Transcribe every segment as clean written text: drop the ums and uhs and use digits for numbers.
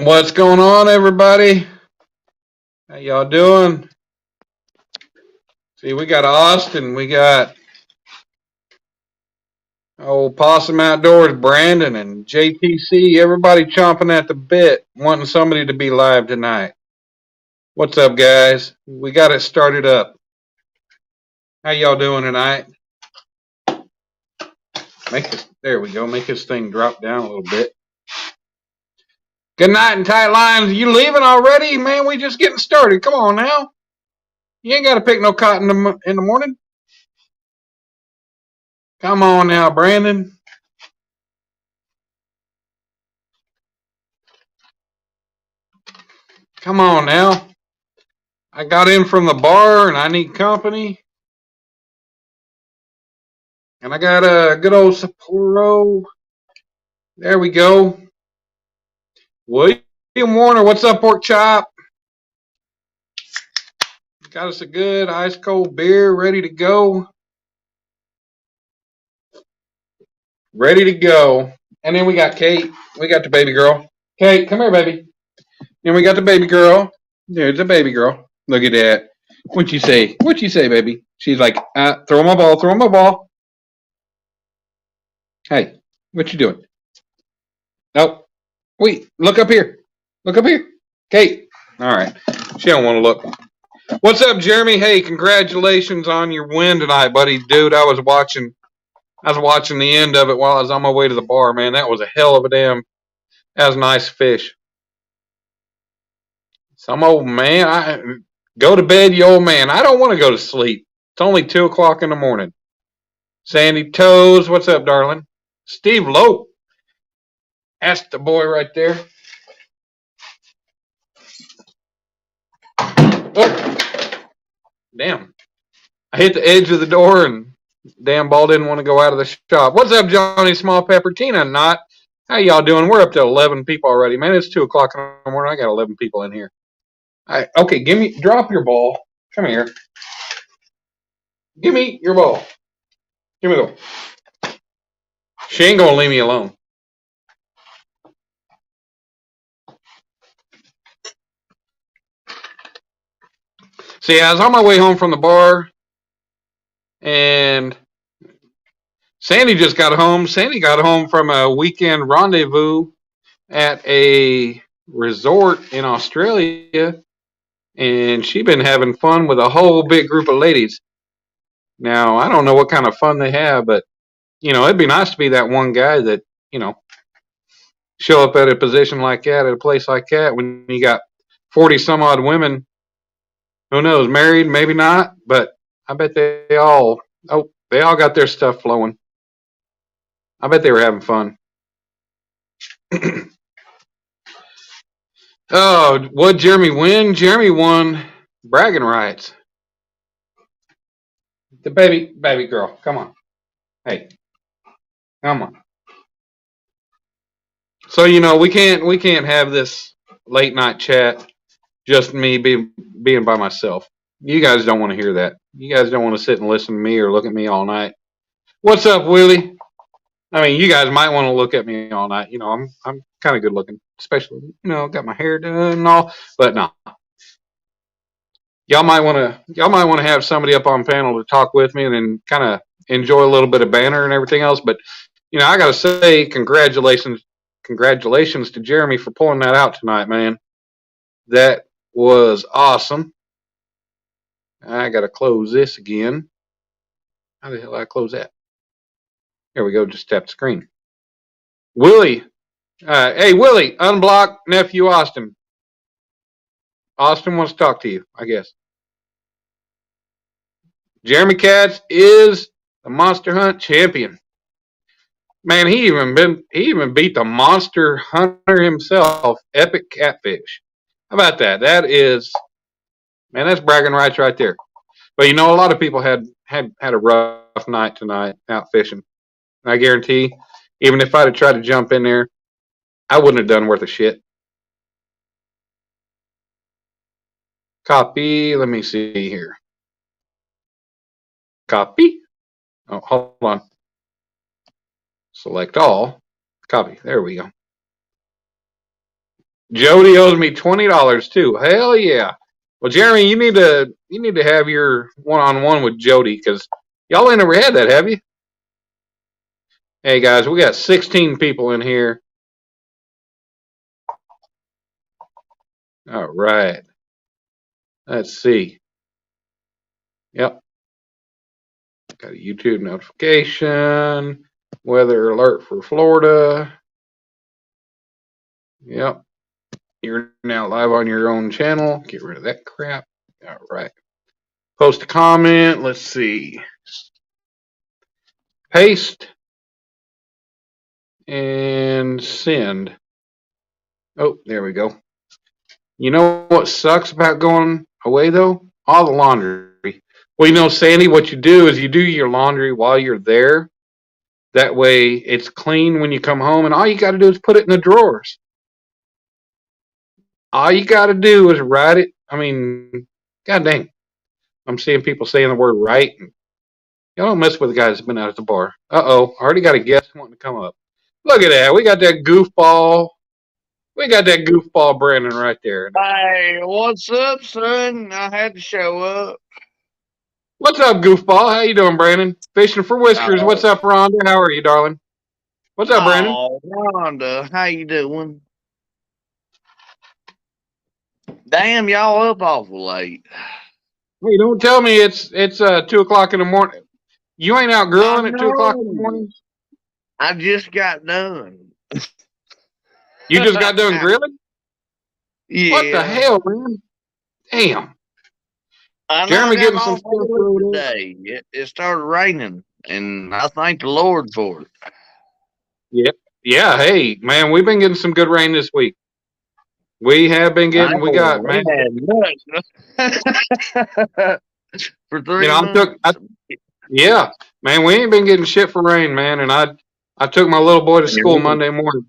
What's going on, everybody? How y'all doing? See, we got Austin, we got old Possum Outdoors, Brandon, and JTC. Everybody chomping at the bit, wanting somebody to be live tonight. What's up, guys? We got it started up. How y'all doing tonight? There we go. Make this thing drop down a little bit. Good night and tight lines. You leaving already, man? We just getting started. Come on now. You ain't got to pick no cotton in the morning. Come on now, Brandon. Come on now. I got in from the bar and I need company. And I got a good old Sapporo. There we go. William Warner, what's up, pork chop? Got us a good ice cold beer ready to go. Ready to go. And then we got Kate. We got the baby girl. Kate, come here, baby. And we got the baby girl. There's the baby girl. Look at that. What you say? What you say, baby? She's like, throw my ball, throw my ball. Hey, what you doing? Nope. Wait, look up here. Look up here. Kate. All right. She don't want to look. What's up, Jeremy? Hey, congratulations on your win tonight, buddy. Dude, I was watching the end of it while I was on my way to the bar, man. That was a hell of a that was a nice fish. Some old man, go to bed, you old man. I don't want to go to sleep. It's only 2 o'clock in the morning. Sandy Toes, what's up, darling? Steve Lowe. That's the boy right there. Oh, damn. I hit the edge of the door and damn ball didn't want to go out of the shop. What's up, Johnny Small Pepper? Tina Not. How y'all doing? We're up to 11 people already. Man, it's 2 o'clock in the morning. I got 11 people in here. Okay, drop your ball. Come here. Give me your ball. Give me the ball. She ain't going to leave me alone. See, I was on my way home from the bar, and Sandy just got home. Sandy got home from a weekend rendezvous at a resort in Australia, and she been having fun with a whole big group of ladies. Now, I don't know what kind of fun they have, but, it'd be nice to be that one guy that, show up at a position like that, at a place like that, when you got 40 some odd women, who knows, married, maybe not, but I bet they all got their stuff flowing. I bet they were having fun. Oh, what Jeremy win? Jeremy won bragging rights. The baby girl, come on. Hey, come on. So we can't have this late night chat just me being by myself. You guys don't want to hear that. You guys don't want to sit and listen to me or look at me all night. What's up, Willie? I mean, you guys might want to look at me all night. I'm kind of good looking, especially got my hair done and all. But no, y'all might want to have somebody up on panel to talk with me and then kind of enjoy a little bit of banner and everything else. But I got to say, congratulations to Jeremy for pulling that out tonight, man. That was awesome. I got to close this again. How the hell do I close that? There we go. Just tap the screen. Willie. Hey, Willie, unblock nephew Austin. Austin wants to talk to you, I guess. Jeremy Katz is the Monster Hunt champion. Man, he even beat the Monster Hunter himself, Epic Catfish. How about that? That's bragging rights right there. But a lot of people had a rough night tonight out fishing. I guarantee, even if I'd have tried to jump in there, I wouldn't have done worth a shit. Copy. Let me see here. Copy. Oh, hold on. Select all. Copy. There we go. Jody owes me $20 too. Hell yeah. Well, Jeremy, you need to have your one-on-one with Jody because y'all ain't never had that, have you? Hey guys, we got 16 people in here. All right. Let's see. Yep. Got a YouTube notification. Weather alert for Florida. Yep. You're now live on your own channel. Get rid of that crap. All right. Post a comment. Let's see. Paste and send. Oh, there we go. You know what sucks about going away though? All the laundry. Well, you know, Sandy, what you do is you do your laundry while you're there. That way it's clean when you come home, and all you got to do is put it in the drawers. All you got to do is write it. I mean, god dang. I'm seeing people saying the word right. Y'all don't mess with the guys that's been out at the bar. Uh-oh. I already got a guest wanting to come up. Look at that. We got that goofball. We got that goofball Brandon right there. Hey, what's up, son? I had to show up. What's up, goofball? How you doing, Brandon? Fishing for whiskers. What's up, Rhonda? How are you, darling? What's up, Brandon? Oh, Rhonda, how you doing? Damn, y'all up awful late. Hey, don't tell me it's 2:00 in the morning. You ain't out grilling at 2:00 in the morning? I just got done. You just got done grilling? Yeah. What the hell, man? Damn. I Jeremy getting some stuff today. It started raining, and I thank the Lord for it. Yep. Yeah. Hey, man, we've been getting some good rain this week. We have been getting. We got man. For 3 months. Yeah, man, we ain't been getting shit for rain, man. And I took my little boy to school Monday morning,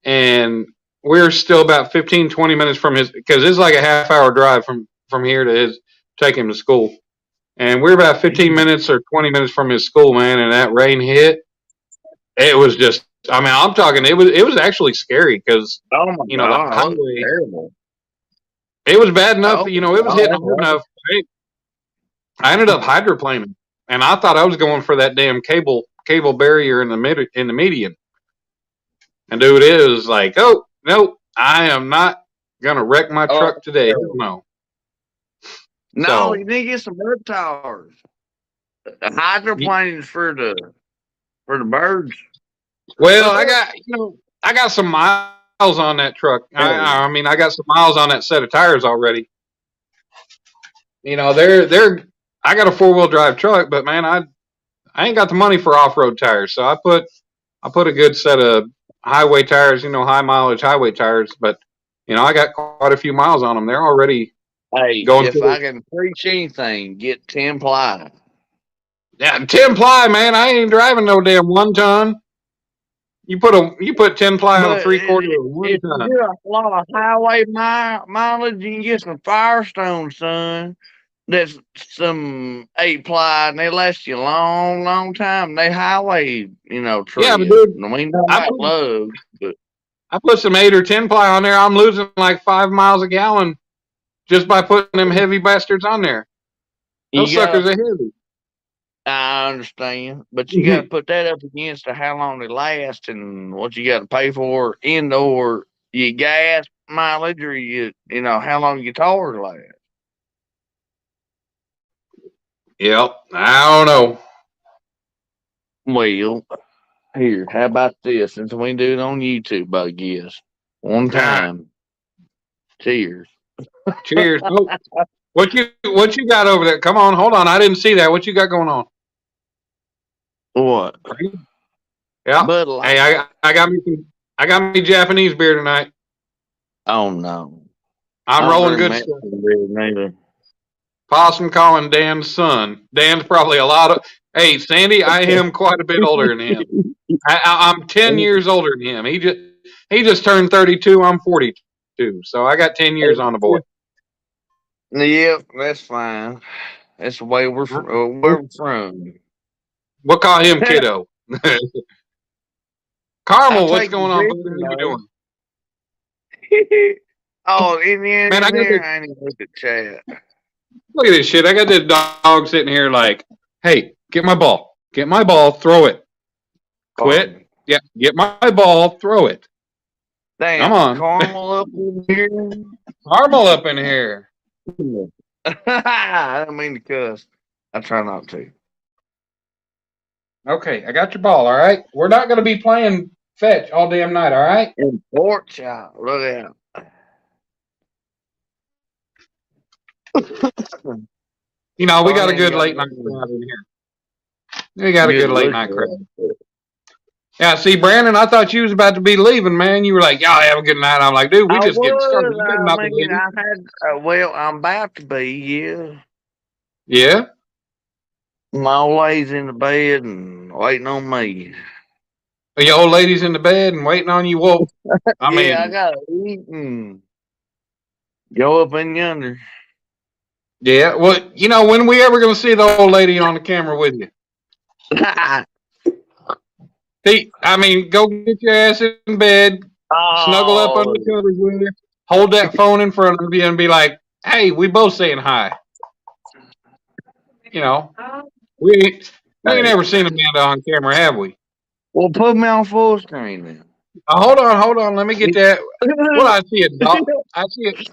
and we're still about 15, 20 minutes from his, because it's like a half-hour drive from here to his, take him to school. And we're about 15 minutes or 20 minutes from his school, man. And that rain hit. It was just, I mean, I'm talking, it was actually scary because, you know, the highway, it was bad enough, you know, it was hitting hard enough. I ended up hydroplaning, and I thought I was going for that damn cable barrier in the median. And dude, it was like, oh no, I am not gonna wreck my truck today. No. No, so, you need to get some bird towers. The hydroplaning is for the birds. Well, I got some miles on that truck. I mean, I got some miles on that set of tires already. You know, I got a 4-wheel drive truck, but man, I ain't got the money for off-road tires. So I put a good set of highway tires, you know, high mileage highway tires, but you know, I got quite a few miles on them. They're already going. If I can preach anything, get 10 ply. Yeah, 10 ply, man. I ain't driving no damn 1 ton. You put 10 ply on a 3/4 of 1 ton. If you do a lot of highway mileage, you can get some Firestone, son. That's some 8 ply, and they last you a long, long time. They highway, you know, tread. Yeah, but dude, I put some 8 or 10 ply on there. I'm losing like 5 miles a gallon just by putting them heavy bastards on there. Those suckers are heavy. I understand, but you got to put that up against how long they last and what you got to pay for or your gas mileage or you know how long your tires last. Yep, I don't know. Well, here, how about this? Since we do it on YouTube, I guess one time. Cheers. Cheers. Oh, what you got over there? Come on, hold on. I didn't see that. What you got going on? What? Yeah. Hey, I got me Japanese beer tonight. Oh no. I'm rolling good stuff. Possum calling Dan's son. Dan's probably hey, Sandy, I am quite a bit older than him. I'm 10 years older than him. He just turned 32. I'm 42. So I got 10 years on the boy. Yep, that's fine. That's the way we're from. We'll call him kiddo. Carmel, what's going on? How you doing? Oh, Indiana Man, I in got there? this. I ain't even look at chat. Look at this shit. I got this dog sitting here like, hey, get my ball. Get my ball. Throw it. Quit. Yeah, get my ball. Throw it. Come Damn, on. caramel up in here. Caramel up in here. I didn't mean to cuss. I try not to. Okay, I got your ball. All right. We're not going to be playing fetch all damn night. All right. And pork chop. Look out. You know, we got a Funny, good late night crowd in here. We got a good late night crowd. Yeah, see, Brandon, I thought you was about to be leaving, man. You were like, y'all have a good night. I'm like, dude, we I just getting started. You better not was. be I mean, leaving. I had. Well, I'm about to be. Yeah. Yeah. My old lady's in the bed and waiting on me. The old lady's in the bed and waiting on you. Well, I Yeah, I mean, gotta eat and go up in yonder. yeah. Well, you know, when we ever going to see the old lady on the camera with you? See, I mean, go get your ass in bed, snuggle up under Oh, the covers with you, hold that phone in front of you, and be like, "Hey, we both saying hi." You know, we ain't hey. ever seen Amanda on camera, have we? Well, put me on full screen then. Hold on. Let me get that. Well, I see a dog. I see it.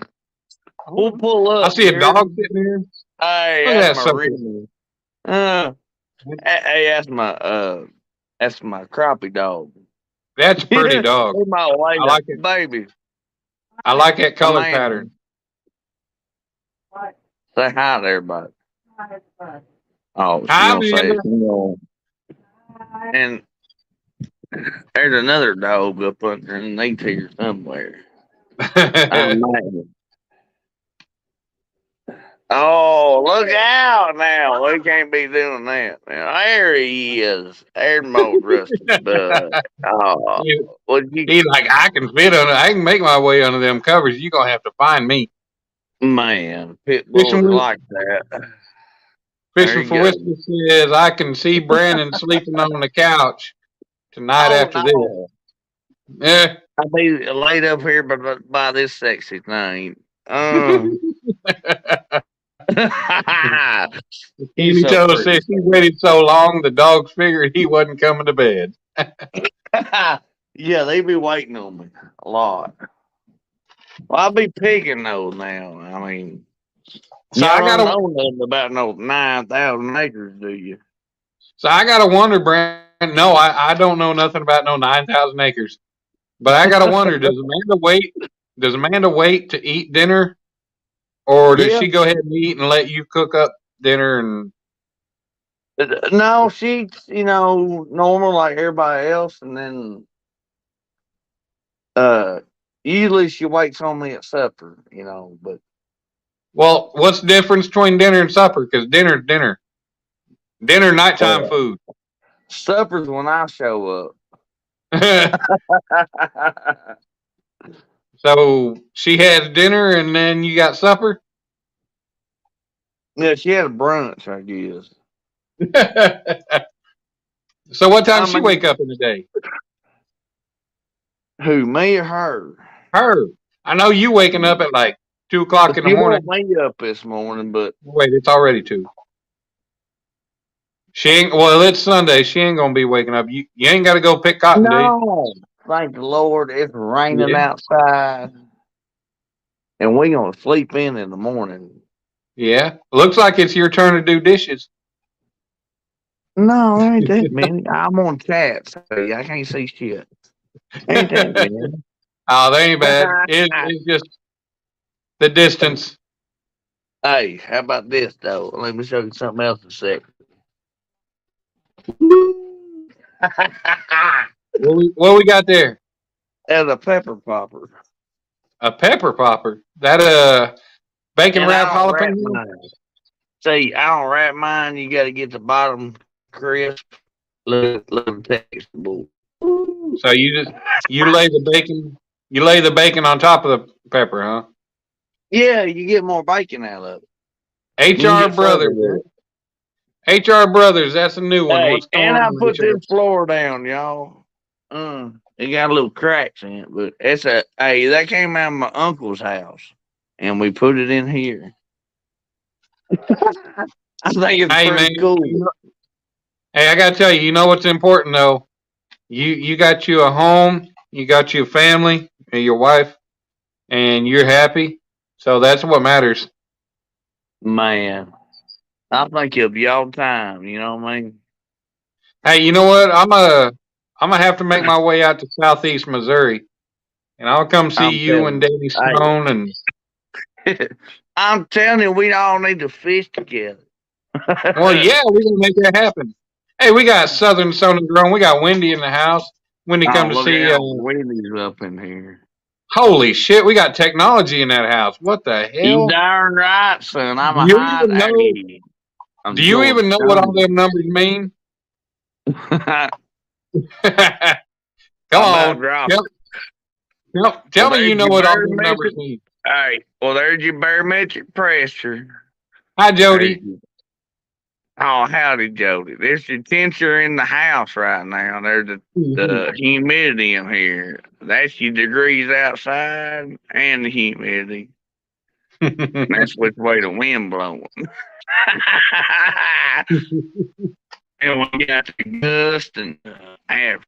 Hold We'll on. pull I up. see a You heard dog me? sitting there. Hey, Look at that's that my sucker. Remy. Hey, that's my crappie dog. That's a pretty dog. He's my white I like it. baby. I like that color Amanda. pattern. Say hi to everybody. Oh, she Hi, gonna say, Amanda. and there's another dog up underneath here somewhere. I'm mad. Oh, look out now. We can't be doing that. Now, there he is. There's my rusty bud. Oh, well, He's like, I can fit under. I can make my way under them covers. You gonna have to find me. man, pit Fishing bulls with like that. There Fishing you for go. Whiskey says I can see Brandon sleeping on the couch tonight Oh, after this. no. Yeah. I'll be laid up here by this sexy thing. He's Kenny so Toe pretty. says he waited so long the dogs figured he wasn't coming to bed. Yeah, they be waiting on me a lot. Well, I'll be picking those now. I mean, So y'all I don't gotta know nothing about no 9,000 acres, do you? wonder, Brandon. No, I don't know nothing about no 9,000 acres. But I gotta wonder, does Amanda wait? Does Amanda wait to eat dinner, or does Yeah. she go ahead and eat and let you cook up dinner? And No, she's, normal like everybody else. And then usually she waits on me at supper, but well, what's the difference between dinner and supper? Because dinner's dinner. Dinner, nighttime uh, food. supper's when I show So up. she has dinner and then you got supper? Yeah, she had a brunch, I guess. So what time I she mean, wake up in the day? who, me or her? Her. I know you waking up at like 2 o'clock in the She morning. woke me up this morning, but Wait, it's already 2. She ain't. Well, it's Sunday. She ain't gonna be waking up. You ain't got to go pick cotton, do you? no. Thank the Lord, it's raining Yeah. outside, and we gonna sleep in the morning. Yeah. Looks like it's your turn to do dishes. No, there ain't that many. I'm on chat, so I can't see shit. Ain't that many. Oh, they ain't bad. It's just the distance. Hey, how about this though? Let me show you something else in a second. What we got there? As a pepper popper. A pepper popper. That bacon And I wrapped don't wrap jalapeno. mine. See, I don't wrap mine. You got to get the bottom crisp, little textable. So you lay the bacon on top of the pepper, huh? Yeah, you get more bacon out of it. You can HR get flavor Brothers. with it. HR Brothers. That's a new one. Hey, What's going and I on, put HR? this floor down, y'all. It got little cracks in it, but that came out of my uncle's house, and we put it in here. I think it's Hey man, pretty cool. hey, I gotta tell you, you know what's important though. You got you a home, you got you a family, and your wife, and you're happy. So that's what matters. Man, I think of y'all time. You know what I mean? Hey, you know what? I'm gonna have to make my way out to Southeast Missouri, and I'll come see I'm you and telling Davy Stone. And you. I'm telling you, we all need to fish together. well, yeah, we're gonna make that happen. Hey, we got Southern Soda Grown. We got Wendy in the house. Wendy Oh, come to look see. out! Wendy's up in here. Holy shit, we got technology in that house. What the You hell? darn right, son. I'm Do a you hot even know? egg. Do I'm you George even know what all them numbers mean? Jones. Come I'm about on, drop. tell Well, me you there's know your what all them numbers barometric. mean. All right. Well, there's your barometric pressure. Hi, There's Jody. your, oh, howdy, Jody. There's your temperature in the house right now. There's the humidity in here. That's your degrees outside and the humidity. And that's which way the wind blowing. And we got the gust and average.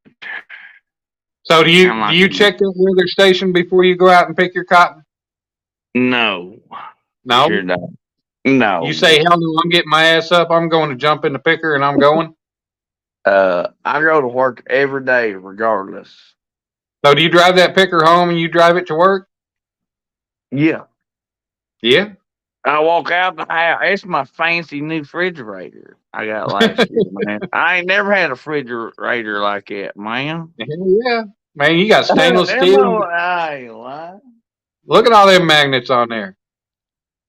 So do I'm like, you check that weather station before you go out and pick your cotton? no, No. sure don't. No. You say, hell no, I'm getting my ass up. I'm going to jump in the picker and I'm going. I go to work every day regardless. So do you drive that picker home and you drive it to work? Yeah. Yeah. I walk out the house. It's my fancy new refrigerator I got last year, man. I ain't never had a refrigerator like that, man. Hell yeah. Man, you got stainless Them steel. I ain't lying. Look at all them magnets on there.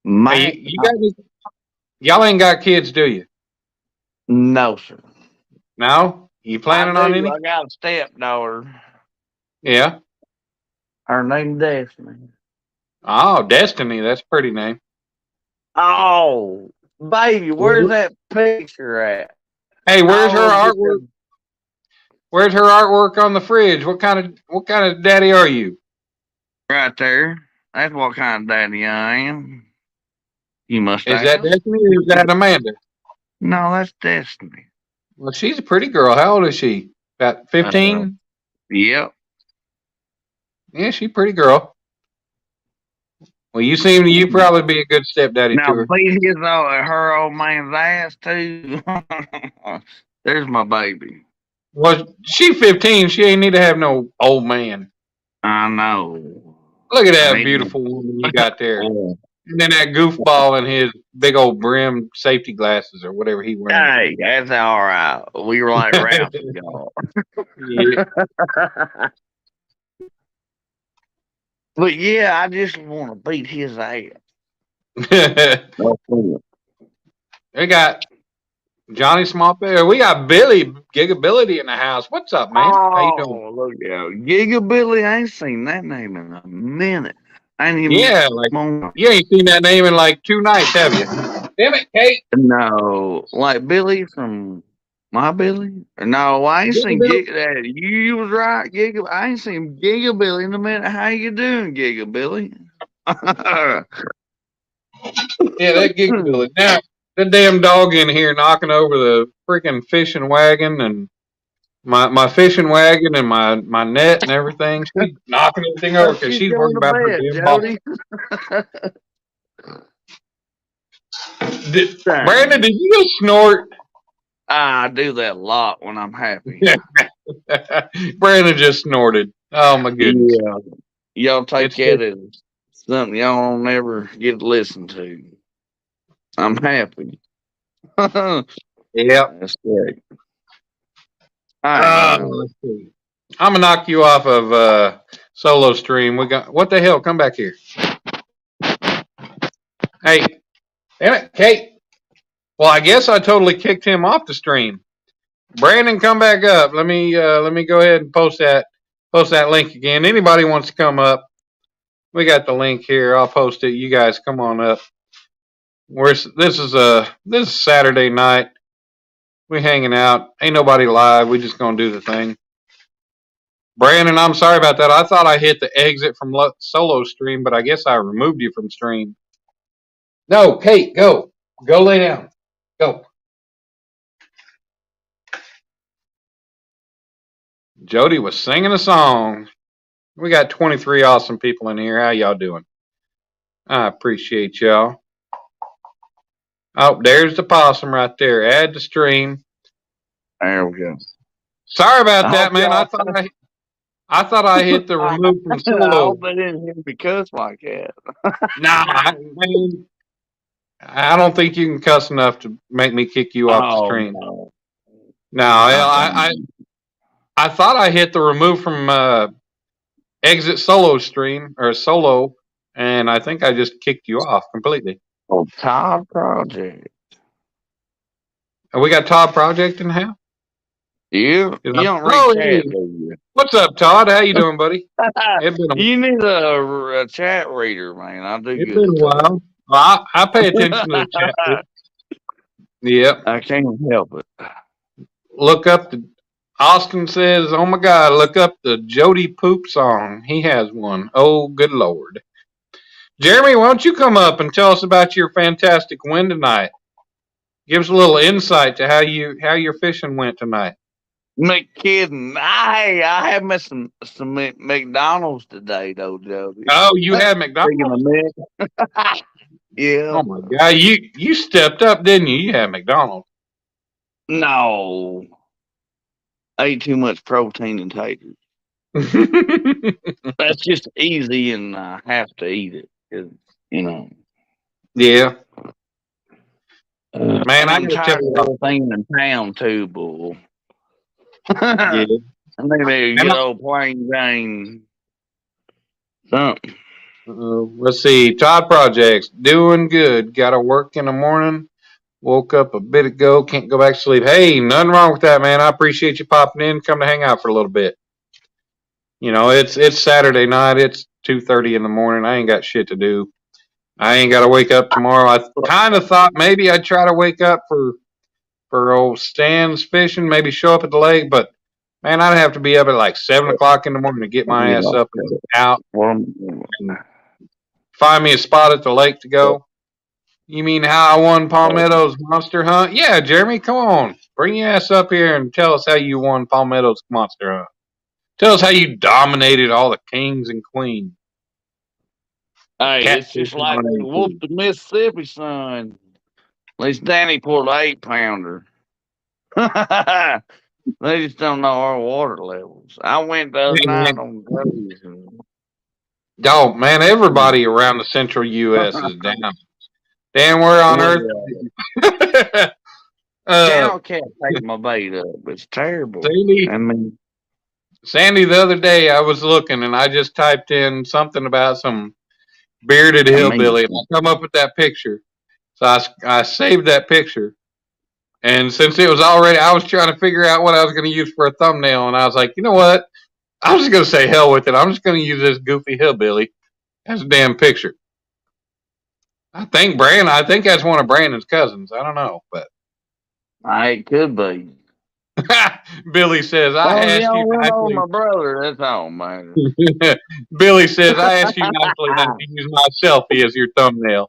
Hey, Man, you got y'all ain't got kids, do you? no, sir. No? You planning on any? I got a stepdaughter. Yeah. Her name's Destiny. Oh, Destiny. That's a pretty name. Oh, baby, where's that picture at? Hey, where's her I'll get artwork? Where's her artwork on the fridge? What kind of daddy are you? right there. That's what kind of daddy I am. You must Is that ask. Destiny or is that Amanda? No, that's Destiny. Well, she's a pretty girl. How old is she? About 15? Yep. Yeah, she's a pretty girl. Well, you probably be a good stepdaddy Now to her. beat her old man's ass too. There's my baby. Well, she 15. She ain't need to have no old man. I know. Look at that I beautiful woman you got there. Yeah. And then that goofball in his big old brim safety glasses or whatever he wearing. Hey, that's all right. We were like Ralph and y'all. Yeah. But yeah, I just want to beat his ass. We got Johnny Smallbear. We got Billy Gigability in the house. What's up, man? How you doing? Oh, look out. Giga Billy, I ain't seen that name in a minute. I ain't even Yeah, like you ain't seen that name in like 2 nights, have you? Damn it, Kate. No, like Billy from My Billy? No, I ain't seen Billy? Giga. You was right, Giga. I ain't seen Giga Billy in a minute. How you doing, Giga Billy? Yeah, that Gigability. Now, the damn dog in here knocking over the freaking fishing wagon and my fishing wagon and my net and everything. She's knocking everything over because she's worried about her damn ball. Jody. Brandon, did you just snort? I do that a lot when I'm happy. Brandon just snorted. Oh my goodness. Yeah. Y'all take that as something y'all don't ever get to listen to. I'm happy. Yep. That's great. Let's see. I'm gonna knock you off of solo stream. We got what the hell? Come back here. Hey, damn it, Kate. Well, I guess I totally kicked him off the stream. Brandon, come back up. Let me go ahead and post that link again. Anybody wants to come up? We got the link here. I'll post it. You guys come on up. This is Saturday night. We hanging out. Ain't nobody live. We just gonna do the thing. Brandon, I'm sorry about that. I thought I hit the exit from solo stream, but I guess I removed you from stream. No, Kate, go. Go lay down. Go. Jody was singing a song. We got 23 awesome people in here. How y'all doing? I appreciate y'all. Oh, there's the possum right there. Add to stream. There we go. Sorry about that, man. I thought I hit the remove from I solo. hope they didn't hear me cuss like that. Nah, I don't think you can cuss enough to make me kick you off the stream. No, I thought I hit the remove from exit solo stream or solo, and I think I just kicked you off completely. Oh, Todd Project. And we got Todd Project in the house. You don't read chat, do you? What's up, Todd? How you doing, buddy? You need a chat reader, man. I do. It's been a while. Well, I pay attention to the chat. Yep. I can't help it. Look up the. Austin says, "Oh my God, look up the Jody Poop song. He has one. Oh, good Lord." Jeremy, why don't you come up and tell us about your fantastic win tonight? Give us a little insight to how your fishing went tonight. McKiddin, I had me some McDonald's today, though, Jody. Oh, you had McDonald's? Yeah. Oh my God, you stepped up, didn't you? You had McDonald's. No. I ate too much protein and taters. That's just easy, and I have to eat it. 'Cause, you know. Yeah. Man, I'm tired of everything in town too, bull. Yeah. Maybe a good old plain Jane. Something. Let's see. Todd Projects doing good. Got to work in the morning. Woke up a bit ago. Can't go back to sleep. Hey, nothing wrong with that, man. I appreciate you popping in. Come to hang out for a little bit. You know, it's Saturday night. It's 2:30 in the morning. I ain't got shit to do. I ain't got to wake up tomorrow. I kind of thought maybe I'd try to wake up for old Stan's fishing. Maybe show up at the lake, but man, I'd have to be up at like 7 o'clock in the morning to get my ass up and out. And find me a spot at the lake to go. You mean how I won Palmetto's Monster Hunt? Yeah, Jeremy, come on. Bring your ass up here and tell us how you won Palmetto's Monster Hunt. Tell us how you dominated all the kings and queens. Hey, it's just like they whooped the Mississippi, son. At least Danny pulled an 8-pounder. They just don't know our water levels. I went the other night on Grays. Dog, man, everybody around the central U.S. is down. Dan, where on earth? Channel can't take my bait up. It's terrible. Sandy, the other day I was looking and I just typed in something about some bearded hillbilly and I come up with that picture. So I saved that picture. And since it was already, I was trying to figure out what I was going to use for a thumbnail. And I was like, you know what? I was just going to say hell with it. I'm just going to use this goofy hillbilly as a damn picture. I think that's one of Brandon's cousins. I don't know, but it could be. Billy says, I asked you nicely. My brother, that's all, man. Billy says, I asked you nicely not to use my selfie as your thumbnail.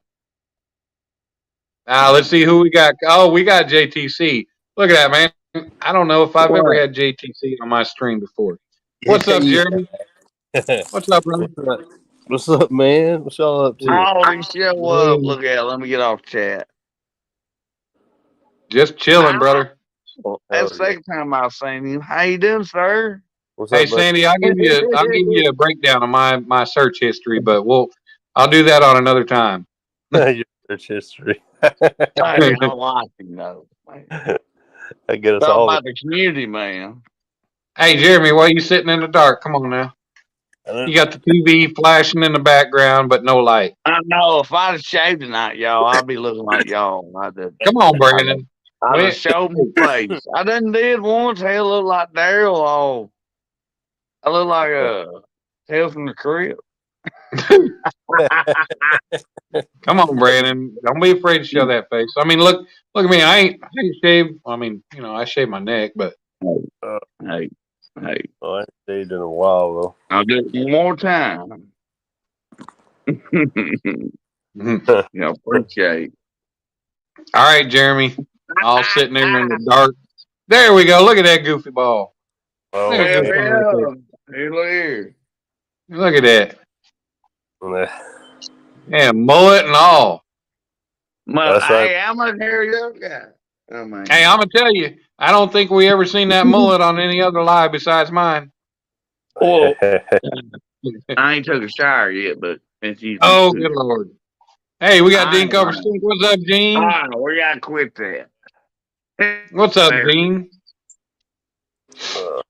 Now, let's see who we got. Oh, we got JTC. Look at that, man. I don't know if I've ever had JTC on my stream before. What's up, Jeremy? What's up, brother? What's up, man? What's y'all up to? Howdy, show up. Look at it. Let me get off chat. Just chilling, brother. That's the second time I've seen you. How you doing, sir? Hey, Sandy, I'll give you a breakdown of my search history, but I'll do that on another time. Your search history. I don't like you, know. I get us Talk all about the community, man. Hey, Jeremy, why are you sitting in the dark? Come on now. You got the TV flashing in the background, but no light. I know. If I'd have shaved tonight, y'all, I'd be looking like y'all. Come on, Brandon. I'd have showed my face. I done did once. Hell, look like Daryl. Oh, I look like a Tale from the Crypt. Come on, Brandon. Don't be afraid to show that face. I mean, look at me. I ain't shaved. I mean, I shave my neck, but hey, Hey, Oh, I ain't stayed in a while though. I'll do it one more time. Mhm. You appreciate. All right, Jeremy. All sitting there in the dark. There we go. Look at that goofy ball. Oh, Look at Hell Goofy man. ball right there. yeah. Hey, look here. Look at that. Yeah. Yeah, mullet and all. Well, That's right. hey, how much hair you got? Oh, man. Hey, I'm gonna tell you, I don't think we ever seen that mullet on any other live besides mine. Well, I ain't took a shower yet, but it's usually Oh, good good. Lord. Hey, we got I Dean ain't Cover lying. Stink. What's up, Gene? We gotta quit that. What's up, There. Gene?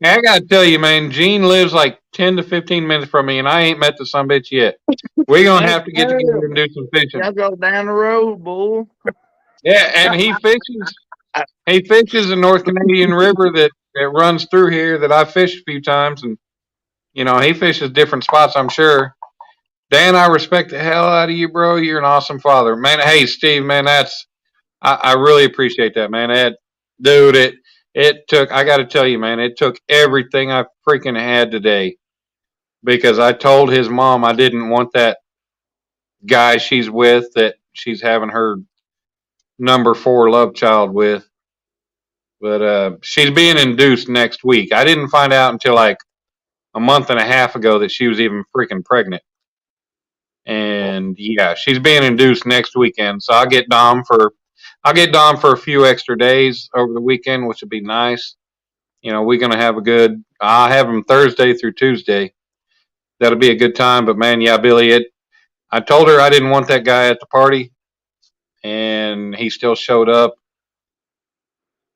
Hey, I gotta tell you, man, Gene lives like 10 to 15 minutes from me, and I ain't met the sumbitch yet. We're gonna That's have to get together and terrible. do some fishing. Y'all go down the road, bull. Yeah, and he fishes. He fishes the North Canadian River that runs through here that I fished a few times, and he fishes different spots. I'm sure. Dan, I respect the hell out of you, bro. You're an awesome father, man. Hey, Steve, man, I really appreciate that, man. Dude, it took. I got to tell you, man, it took everything I freaking had today because I told his mom I didn't want that guy she's with that she's having her number 4 love child with. But she's being induced next week. I didn't find out until like a month and a half ago that she was even freaking pregnant. And yeah, she's being induced next weekend. So I'll get Dom for a few extra days over the weekend, which would be nice. We're gonna have I'll have him Thursday through Tuesday. That'll be a good time. But man, yeah, Billy, I told her I didn't want that guy at the party, and he still showed up.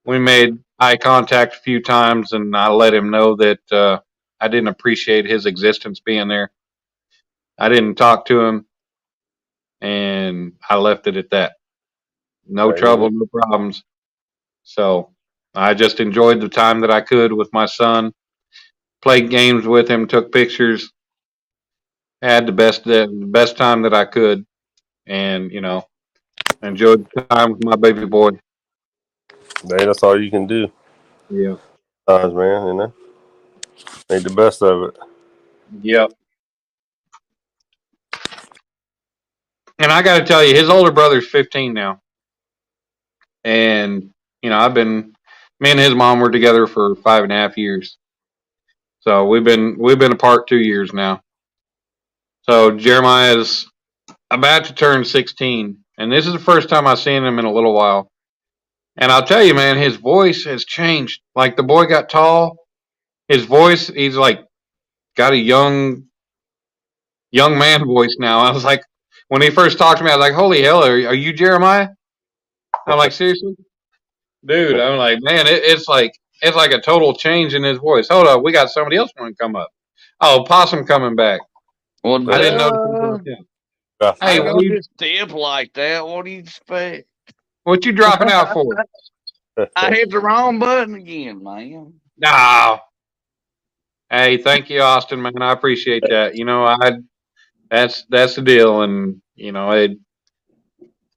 We made eye contact a few times, and I let him know that I didn't appreciate his existence being there. I didn't talk to him, and I left it at that. No trouble, no problems. So I just enjoyed the time that I could with my son, played games with him, took pictures, had the best time that I could, and enjoyed the time with my baby boy. Man, that's all you can do. Yeah. Man, make the best of it. Yep. And I got to tell you, his older brother's 15 now, and me and his mom were together for 5.5 years. So we've been apart 2 years now. So Jeremiah's about to turn 16, and this is the first time I've seen him in a little while. And I'll tell you, man, his voice has changed. Like the boy got tall, his voice, he's like got a young man voice now. I was like, when he first talked to me, I was like, holy hell, are you Jeremiah? I'm like, seriously, dude. I'm like, man, it's like a total change in his voice. Hold up, we got somebody else want to come up. Oh, Possum coming back. Well, I didn't notice duh. about him. I Hey, don't just tip like that. What do you expect? what you dropping out for? I hit the wrong button again, man. No. Hey, thank you, Austin, man. I appreciate that. That's the deal, and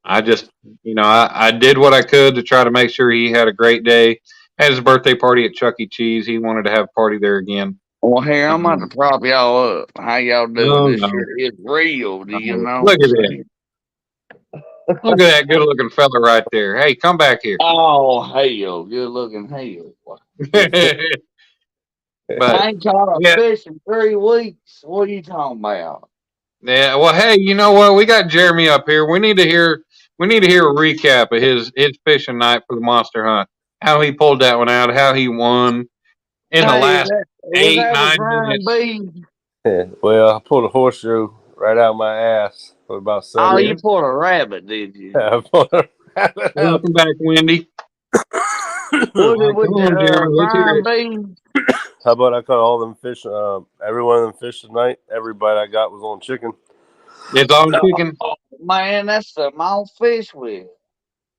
I just I did what I could to try to make sure he had a great day. Had his birthday party at Chuck E. Cheese. He wanted to have a party there again. Well, here, I'm about to prop y'all up. How y'all doing? No, This no, shit is real. Do you no. know Look what at I'm that. saying? Look at that good-looking fella right there. Hey, come back here. Oh, hell. Good looking hell. I But ain't caught a yeah, fish in 3 weeks. What are you talking about? yeah. Well, hey, you know what? We got Jeremy up here. We need to hear a recap of his fishing night for the monster hunt. How he pulled that one out. How he won in the Hey, last was eight that a nine frying minutes. bean? Well, I pulled a horseshoe right out of my ass for about Oh, 7 you pulled a rabbit, did you? I pulled a rabbit out. Welcome back, Wendy. Was Oh, it with come on, the Jeremy. Let's hear frying it. bean? How about I caught all them fish? Every one of them fish tonight. Every bite I got was on chicken. It's on chicken. Oh, man, that's the mouth fish with.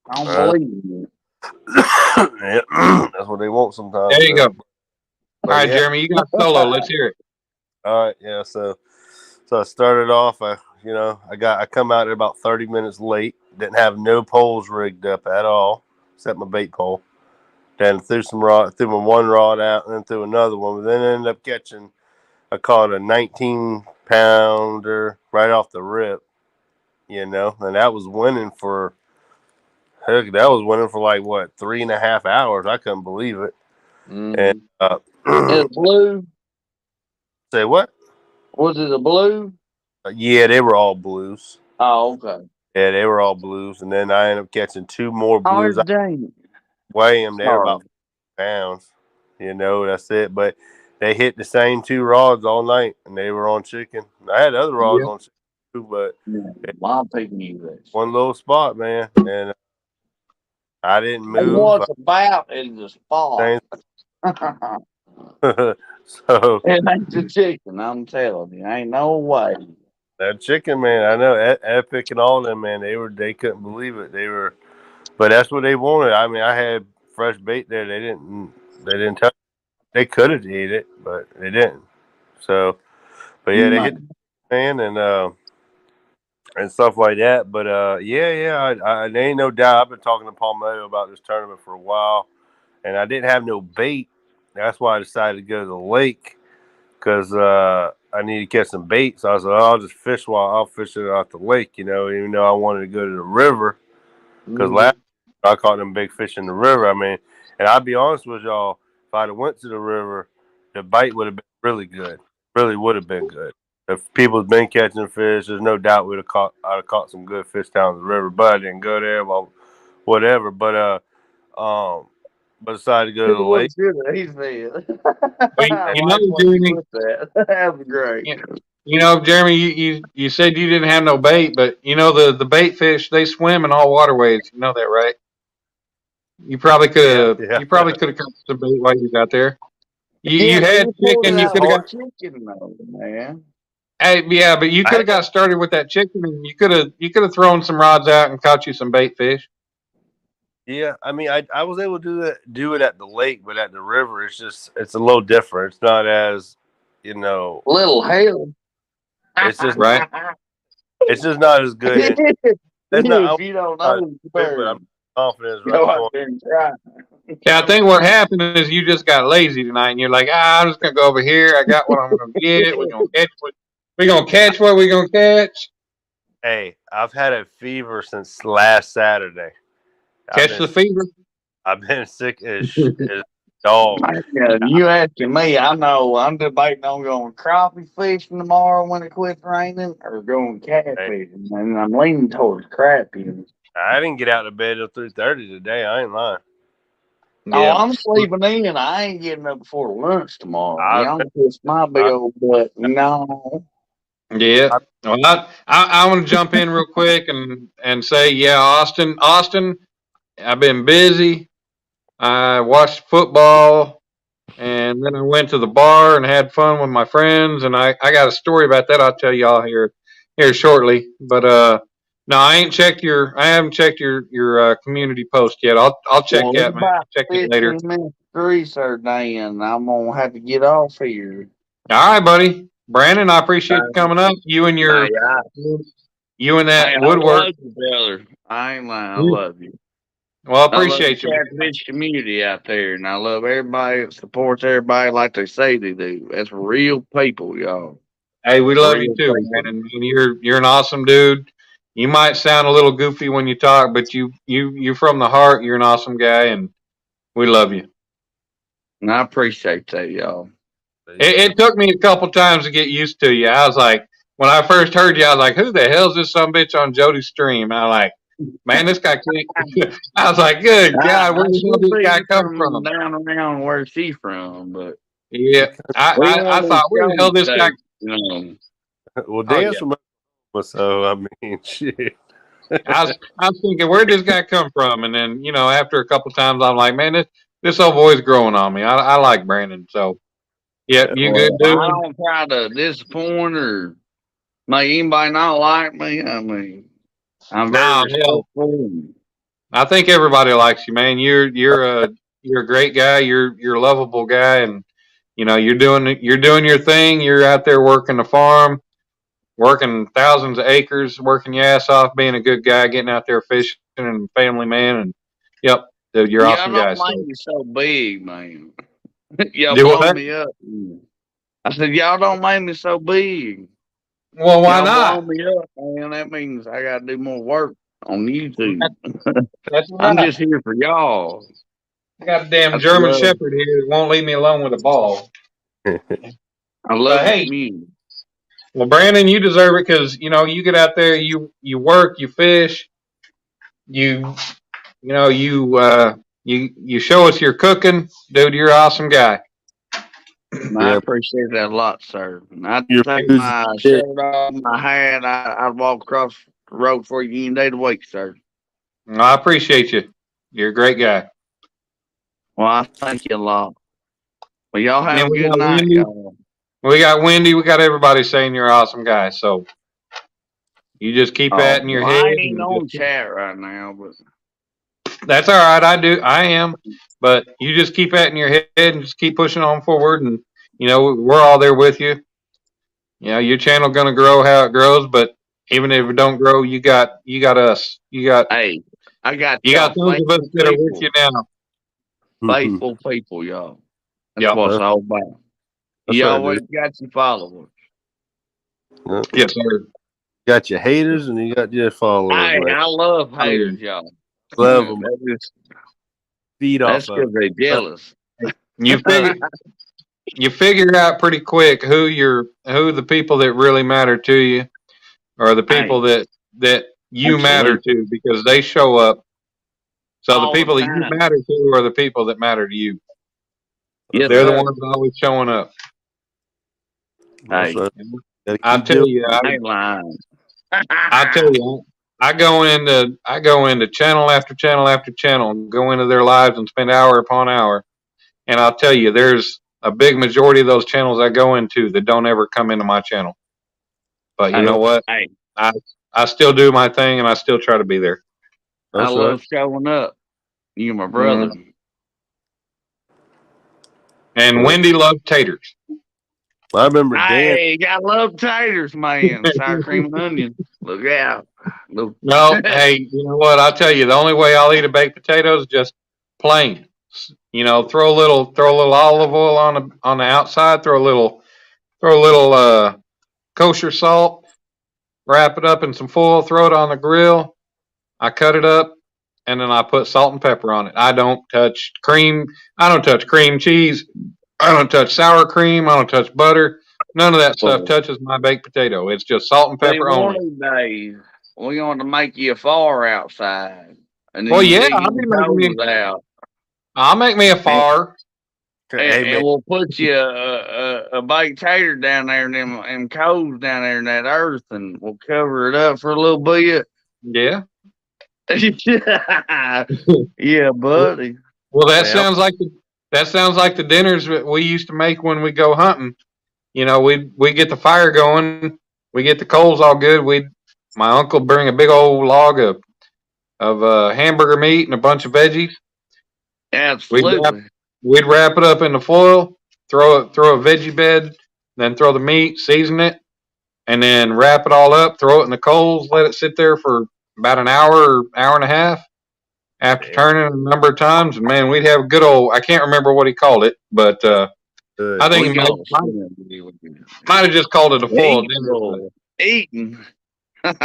I don't believe you. Yeah, that's what they want sometimes. There you go. All But right, yeah, Jeremy, you got solo. Let's hear it. all right, yeah. So I started off. I come out at about 30 minutes late. Didn't have no poles rigged up at all, except my bait pole. and threw my one rod out, and then threw another one. But then I ended up catching, I caught a 19-pounder right off the rip, and that was winning for. Heck, that was winning for like what 3.5 hours. I couldn't believe it. And Is it blue? say what? Was it a blue? Yeah, they were all blues. Oh, okay. Yeah, they were all blues, and then I ended up catching 2 more blues. Oh, dang. Weigh them, they were about 5 pounds. That's it. But they hit the same 2 rods all night, and they were on chicken. I had other rods on chicken too, but I'm taking you this. one little spot, man, and I didn't move. And what's about is the spot. So it ain't the chicken, I'm telling you. Ain't no way. That chicken, man, I know Epic and all them, man, they couldn't believe it. But that's what they wanted. I mean, I had fresh bait there. They didn't touch. They could have eat it, but they didn't. So, but yeah, they hit the man and stuff like that. But I there ain't no doubt. I've been talking to Palmetto about this tournament for a while, and I didn't have no bait. That's why I decided to go to the lake because I need to catch some bait. So I was like, I'll just fish I'll fish it out the lake, even though I wanted to go to the river because last I caught them big fish in the river. I mean, and I'll be honest with y'all, if I'd have went to the river, the bite would have been really good. Really would have been good. If people's been catching fish, there's no doubt I'd have caught some good fish down the river. But I didn't go there. Well, whatever. But decided to go to the lake. That was great. Jeremy, you said you didn't have no bait, but the bait fish, they swim in all waterways. You know that, right? You probably could have. You probably could have caught some bait while you got there. You had chicken. You could have got chicken, though, man. Hey, yeah, but you could have got started with that chicken, and you could have thrown some rods out and caught you some bait fish. Yeah, I mean, I was able to do it at the lake, but at the river, it's a little different. It's not as, little hell. It's just right. It's just not as good. If you don't know, but I'm confident. Go out there and try. Yeah, I think what happened is you just got lazy tonight, and you're like, I'm just gonna go over here. I got what I'm gonna get. We're gonna catch what we're gonna catch. Hey, I've had a fever since last Saturday. Catch the fever. I've been sick as dog. You asking me? I know. I'm debating on going crappie fishing tomorrow when it quits raining, or going catfishing, and I'm leaning towards crappie. I didn't get out of bed till 3:30 today. I ain't lying. Yeah. Oh, I'm sleeping in. I ain't getting up before lunch tomorrow. I'm kiss my big old butt. No. Yeah. Well, I want to jump in real quick and say, yeah, Austin, I've been busy. I watched football, and then I went to the bar and had fun with my friends. And I got a story about that. I'll tell y'all here shortly. But no, I haven't checked your community post yet. I'll check that, man. Check it later. 15 minutes research, Dan. I'm gonna have to get off here. All right, buddy. Brandon, I appreciate you coming up. You and that woodwork. I love you, brother. I ain't lying. I love you. Well, I appreciate you. Catfish community out there, and I love everybody that supports everybody like they say they do. That's real people, y'all. Hey, we love you too, man. And you're an awesome dude. You might sound a little goofy when you talk, but you're from the heart. You're an awesome guy, and we love you. And I appreciate that, y'all. It took me a couple times to get used to you. I was like, when I first heard you, I was like, who the hell's this sumbitch on Jody's stream? And I'm like, man, this guy can't. I was like, good God, where the hell did this guy come from? Down around where she's from, but yeah, I thought, where the hell this guy? Well, Dan's from, so I mean, shit. I was thinking, where'd this guy come from? And then, after a couple times, I'm like, man, this old boy's growing on me. I like Brandon, so. Yeah, you good, dude? I don't try to disappoint or make anybody not like me. I mean, I'm very respectful. I think everybody likes you, man. You're a great guy. You're a lovable guy, and you're doing your thing. You're out there working the farm, working thousands of acres, working your ass off, being a good guy, getting out there fishing, and family man. And yep, Dude, you're Y'all awesome don't guys. make me so big, man. Y'all Do blow what? me up. I said, y'all don't make me so big. Well, why Y'all blow not? me up, man. That means I got to do more work on YouTube. That's I'm right. just here for y'all. I got a damn That's German love. Shepherd here that won't leave me alone with a ball. I But love the hey, community. well, Brandon, you deserve it because you get out there, you work, you fish, you you show us your cooking, dude. You're an awesome guy. And I Yeah, appreciate that a lot, sir. And I your take food's my legit. shirt off, my hat. I'd walk across the road for you any day of the week, sir. I appreciate you. You're a great guy. Well, I thank you a lot. Well, y'all have And a we good got night, Wendy. y'all. We got Wendy. We got everybody saying you're an awesome guy. So you just keep that Oh, in your well, head. I ain't And on chat right now, but that's all right. I am. But you just keep that in your head and just keep pushing on forward. And we're all there with you. Your channel gonna grow how it grows. But even if it don't grow, you got us. hey, I got You got y'all those of us faithful that are with people. you now. Faithful people, y'all. That's Yep. what it's all about. That's You right, always got your followers. dude. Yes, sir. Got your haters and you got your followers, Hey, man. I love Oh, yeah. haters, y'all. Love them. That's Feed off of because they're jealous. You figure out pretty quick who the people that really matter to you are the Hey, people that you matter absolutely. to because they show up. So the All the people that you time. matter to are the people that matter to you. Yes, They're the sir. ones always showing up. That's Hey, right. Gotta I keep tell doing you, I ain't lying. I tell you, I go into channel after channel after channel, go into their lives and spend hour upon hour. And I'll tell you, there's a big majority of those channels I go into that don't ever come into my channel. But you Hey, know what? hey, I still do my thing and I still try to be there. I That's right. love showing up. You're my brother. Mm. And Right. Wendy loves taters. I remember Dan. Hey, I love taters, man. Sour cream and onion. Look out. Look. No, hey, you know what? I'll tell you, the only way I'll eat a baked potato is just plain. Throw a little olive oil on the outside, throw a little kosher salt, wrap it up in some foil, throw it on the grill. I cut it up, and then I put salt and pepper on it. I don't touch cream. I don't touch cream cheese. I don't touch sour cream. I don't touch butter. None of that stuff Well, touches my baked potato. It's just salt and see, pepper one only. of these days, we're going to make you a fire outside. And then Well, you yeah, dig your toes out. I'll make me a And, fire. Hey, man. and we'll put you a baked tater down there and them coals down there in that earth, and we'll cover it up for a little bit. Yeah. Yeah, buddy. Well, that Yeah. sounds like the dinners that we used to make when we go hunting. We get the fire going, we get the coals all good. My uncle bring a big old log of hamburger meat and a bunch of veggies. We'd wrap Absolutely. we'd wrap it up in the foil, throw a veggie bed, then throw the meat, season it, and then wrap it all up, throw it in the coals, let it sit there for about an hour or hour and a half. After Yeah. turning it a number of times, and man, we'd have a good old. I can't remember what he called it, but Good. I think We he got might have just called it a foil dinner. eating.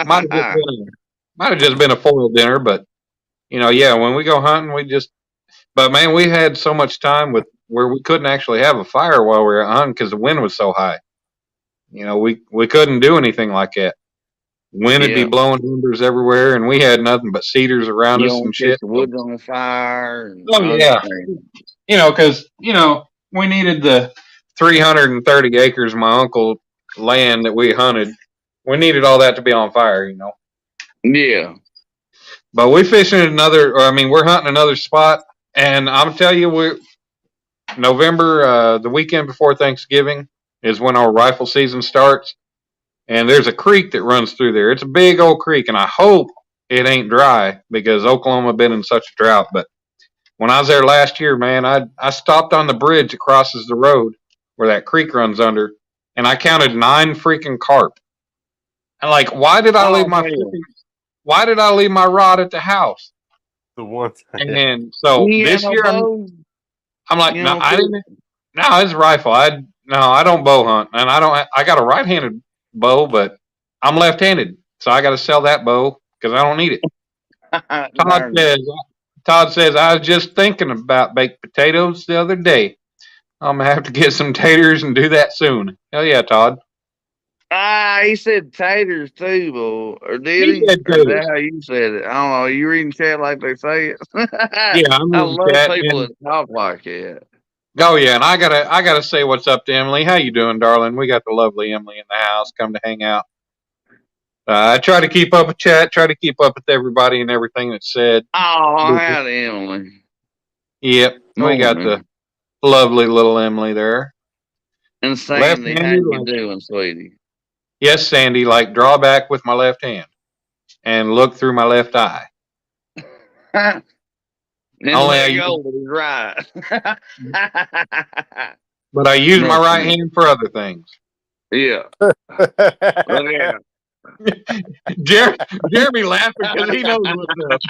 Might have just been a foil dinner, but yeah, when we go hunting, but man, we had so much time where we couldn't actually have a fire while we were hunting because the wind was so high. We couldn't do anything like that. Wind would be Yeah. blowing embers everywhere, and we had nothing but cedars around You us don't and catch shit. the woods on fire. And Oh yeah, because we needed the 330 acres of my uncle land that we hunted. We needed all that to be on fire. Yeah. But we're hunting another spot, and I'm tell you, November, the weekend before Thanksgiving, is when our rifle season starts. And there's a creek that runs through there. It's a big old creek, and I hope it ain't dry because Oklahoma been in such a drought. But when I was there last year, man, I stopped on the bridge that crosses the road where that creek runs under, and I counted 9 freaking carp. And why did I leave my rod at the house? The one time. And so You this ain't year, got no bow? I'm like, You no, know, I didn't. No, it's a rifle. I don't bow hunt, and I got a right-handed bow, but I'm left-handed, so I got to sell that bow because I don't need it. Todd Darn it. says, I was just thinking about baked potatoes the other day. I'm gonna have to get some taters and do that soon. Hell yeah, Todd. He said taters too, boy. Or did He he? said Or is that taters. how you said it? I don't know. You reading chat like they say it? Yeah, I'm I in love chat. people And, that talk like that. oh yeah, and I gotta say what's up to Emily. How you doing, darling? We got the lovely Emily in the house. Come to hang out. I try to keep up with chat. Try to keep up with everybody and everything that's said. Oh, howdy, Emily. Yep, we got the Morning. lovely little Emily there. And Sandy, how Left-handed, you like, doing, sweetie? yes, Sandy, like draw back with my left hand and look through my left eye. And Only I let use, go, but he's right. but I use my Nothing. right hand for other things. Yeah. But yeah. Jeremy laughing because he knows what's up,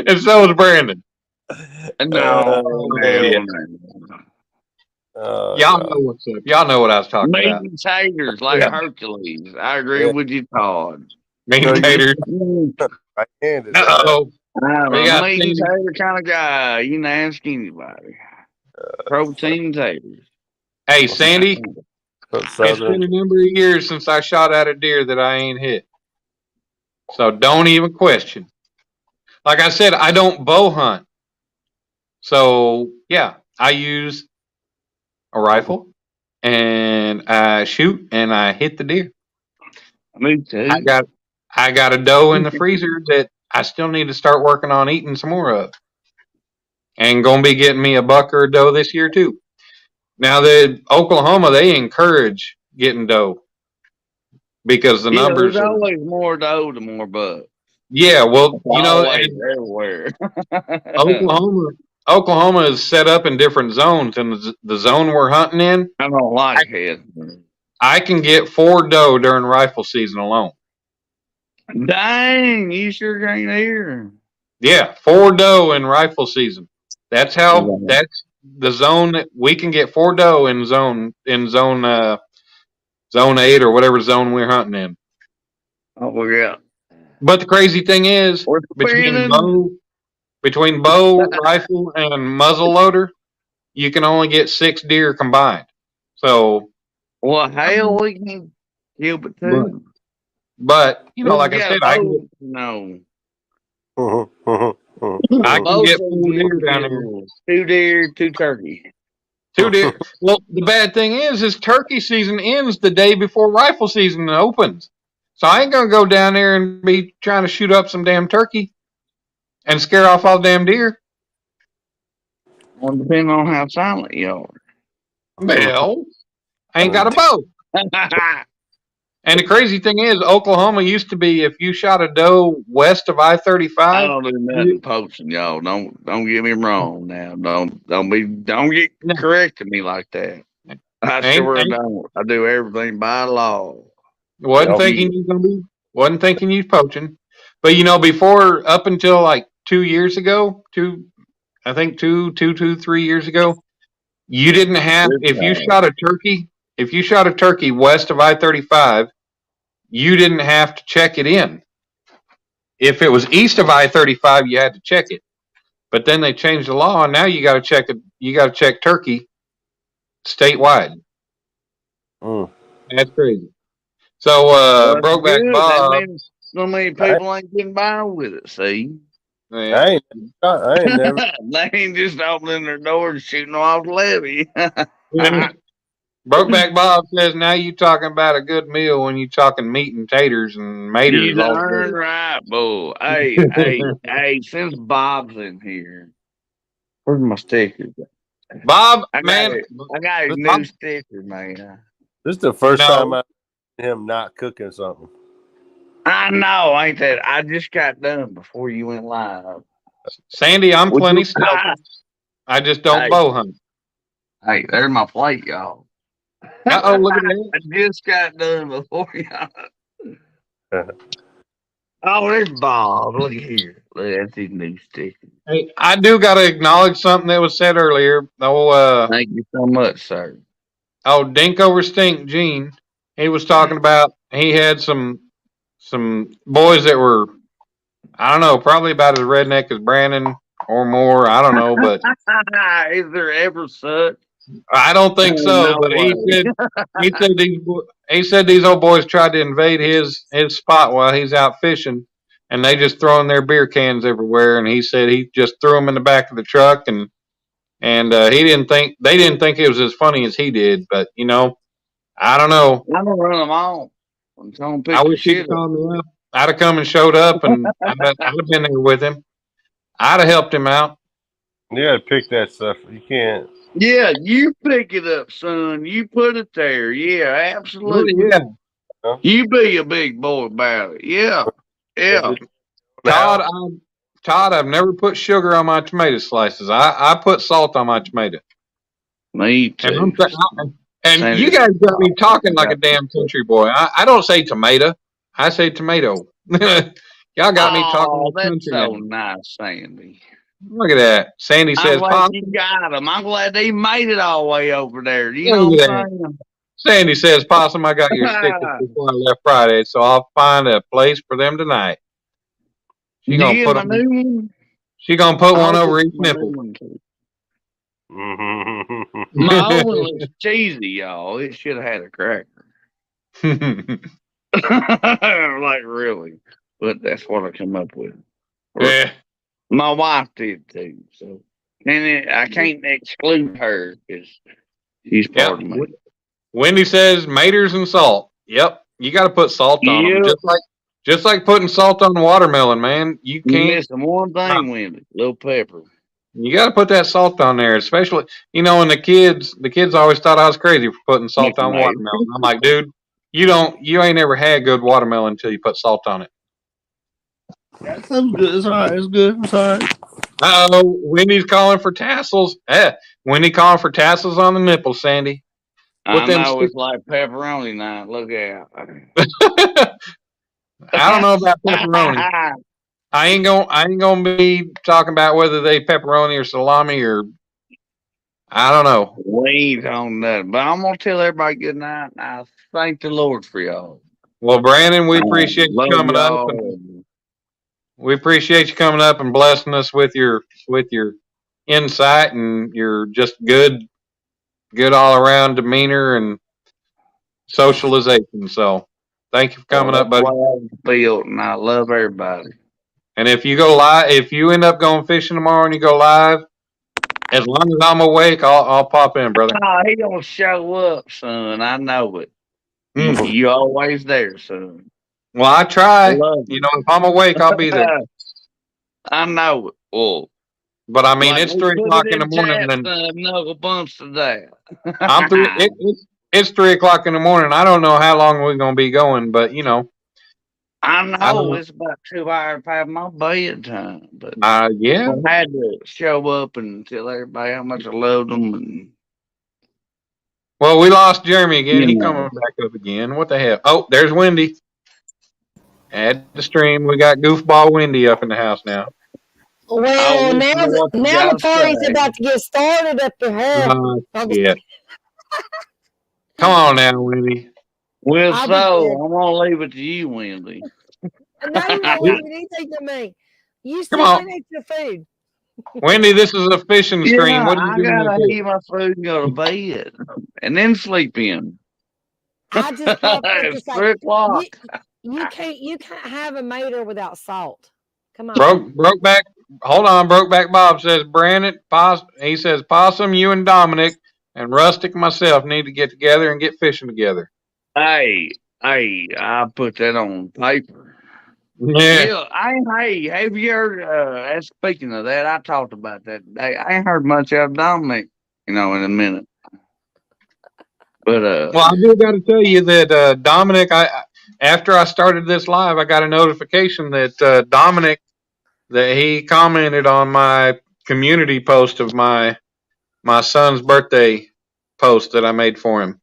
and so is Brandon. No. Yeah. Oh, Y'all God. know what's up. Y'all know what I was talking Meat about. and taters like Yeah. Hercules. I agree Yeah. with you, Todd. Mean So you- taters. Right-handed. Uh-oh. I'm We a got meat and Sandy. tater kind of guy. You can ask anybody. Protein taters. Hey, Sandy, it's been Southern. a number of years since I shot at a deer that I ain't hit. So don't even question. Like I said, I don't bow hunt. So yeah, I use a rifle and I shoot and I hit the deer. Me too. I got a doe in the freezer that I still need to start working on eating some more of. And gonna be getting me a buck or a doe this year too. Now the Oklahoma, they encourage getting doe because the Yeah, numbers there's are, always more doe to more buck. yeah, well, Always, and everywhere. Oklahoma is set up in different zones, and the zone we're hunting in, I don't like it. I can get 4 doe during rifle season alone. Dang, you sure ain't here. Yeah, 4 doe in rifle season. That's the zone that we can get 4 doe in zone 8 or whatever zone we're hunting in. Oh, yeah. But the crazy thing is, We're between spinning. bow, rifle, and muzzle loader, you can only get 6 deer combined. So, Well, hell, we can kill it too. but you know, We like I got said, both. No. I can Both get of 4 deer you down there. kill 2 deer, 2 turkey. 2 deer. Well, the bad thing is turkey season ends the day before rifle season opens. So I ain't gonna go down there and be trying to shoot up some damn turkey and scare off all the damn deer. Well, depending on how silent you are. Well, I ain't got a bow. And the crazy thing is, Oklahoma used to be if you shot a doe west of I I-35. don't do nothing poaching, y'all. Don't get me wrong now. Don't get correcting me like that. I sure don't. I do everything by law. Wasn't thinking you was poaching. But you know, before up until like 2 years ago, 3 years ago, you didn't have if you shot a turkey west of I-35, you didn't have to check it in. If it was east of I-35, you had to check it. But then they changed the law, and now you got to check it. You got to check turkey statewide. That's crazy. So, Well, that's Brokeback good. Bob. That means so many people ain't getting by with it. See, Yeah. I ain't never. they ain't just opening their doors and shooting off the levee. Brokeback Bob says, now you talking about a good meal when you talking meat and taters and You maters all darn together. right, boy. Hey, since Bob's in here, where's my stickers? Bob, I man, got a new sticker, man. This is the first No. time I him not cooking something. I know, ain't that? I just got done before you went live. Sandy, I'm Would plenty you- selfish. I just don't Hey. bow hunt. Hey, there's my plate, y'all. Uh-oh, look at that. I just got done before y'all. Oh, there's Bob. Look here. Look, that's his new sticker. Hey, I do got to acknowledge something that was said earlier. Thank you so much, sir. Dink over stink Gene. He was talking about he had some boys that were, I don't know, probably about as redneck as Brandon or more. I don't know, but Is there ever such? I don't think so. No But way. he said these old boys tried to invade his spot while he's out fishing, and they just throwing their beer cans everywhere. And he said he just threw them in the back of the truck, and he didn't think they didn't think it was as funny as he did. But I don't know. I'm gonna run them off. I'm trying to I pick the wish he'd shit up. called me up. I'd have come and showed up, and I'd have been there with him. I'd have helped him out. You gotta pick that stuff. You can't. Yeah, you pick it up, son. You put it there. Yeah, absolutely. Yeah, You be a big boy about it. Yeah. Yeah. Todd. Todd, I've never put sugar on my tomato slices. I put salt on my tomato. Me too. And you guys got me talking like a damn country boy. I don't say tomato. I say tomato. Y'all got me talking like that's country. so nice, Sandy. Look at that. Sandy I'm says, glad "Pop." you got him. I'm glad they made it all the way over there. You know what I'm saying? Sandy says, "Possum, I got your stickers before I left Friday, so I'll find a place for them tonight." She gonna put my new one? She gonna put one over each nipple. My old one looks cheesy, y'all. It should have had a cracker. Like really, but that's what I come up with. Yeah. My wife did too, so I can't exclude her because she's part of me. Wendy says maters and salt. Yep, you got to put salt on them, just like putting salt on watermelon, man. You can't miss one thing, Wendy. Little pepper. You got to put that salt on there, especially and the kids always thought I was crazy for putting salt on watermelon. I'm like, dude, you ain't ever had good watermelon until you put salt on it. That's good. It's all right. It's good. It's all right. Uh-oh, Wendy's calling for tassels. Wendy calling for tassels on the nipples, Sandy. I know it's like pepperoni now. Look out. I don't know about pepperoni. I ain't gonna be talking about whether they pepperoni or salami or I don't know. We ain't on nothing, but I'm gonna tell everybody good night. And I thank the Lord for y'all. Well, Brandon, we appreciate you coming up. We appreciate you coming up and blessing us with your insight and your just good all around demeanor and socialization. So, thank you for coming up, buddy. And I love everybody. And if you go live, if you end up going fishing tomorrow and you go live, as long as I'm awake, I'll pop in, brother. Oh, he gonna show up, son. I know it. You always there, son. Well, I try. If I'm awake, I'll be there. I know it. Well, but I mean, it's 3 o'clock in the morning, and knuckle bumps today. It's 3 o'clock in the morning. I don't know how long we're gonna be going, but I know it's about 2 hours past my bedtime, but yeah, I had to show up and tell everybody how much I loved them. And well, we lost Jeremy again. He coming back up again. What the hell? Oh, there's Wendy. Add the stream. We got Goofball Wendy up in the house now. Well, now the party's about to get started up to her. Yeah. Come on now, Wendy. Well, I'm gonna leave it to you, Wendy. No, you're not leaving anything to me. You still eat your food. Wendy, this is a fishing stream. What I gotta eat my food and go to bed, and then sleep in. I just it's 3 o'clock. You can't have a mater without salt. Come on. Brokeback. Hold on, Brokeback Bob says Brandon. He says Possum, you and Dominic and Rustic myself need to get together and get fishing together. Hey, I put that on paper. Yeah. Hey, have you heard? Speaking of that, I talked about that today. I ain't heard much of Dominic, in a minute. But well, I do got to tell you that Dominic, after I started this live, I got a notification that Dominic, that he commented on my community post of my son's birthday post that I made for him.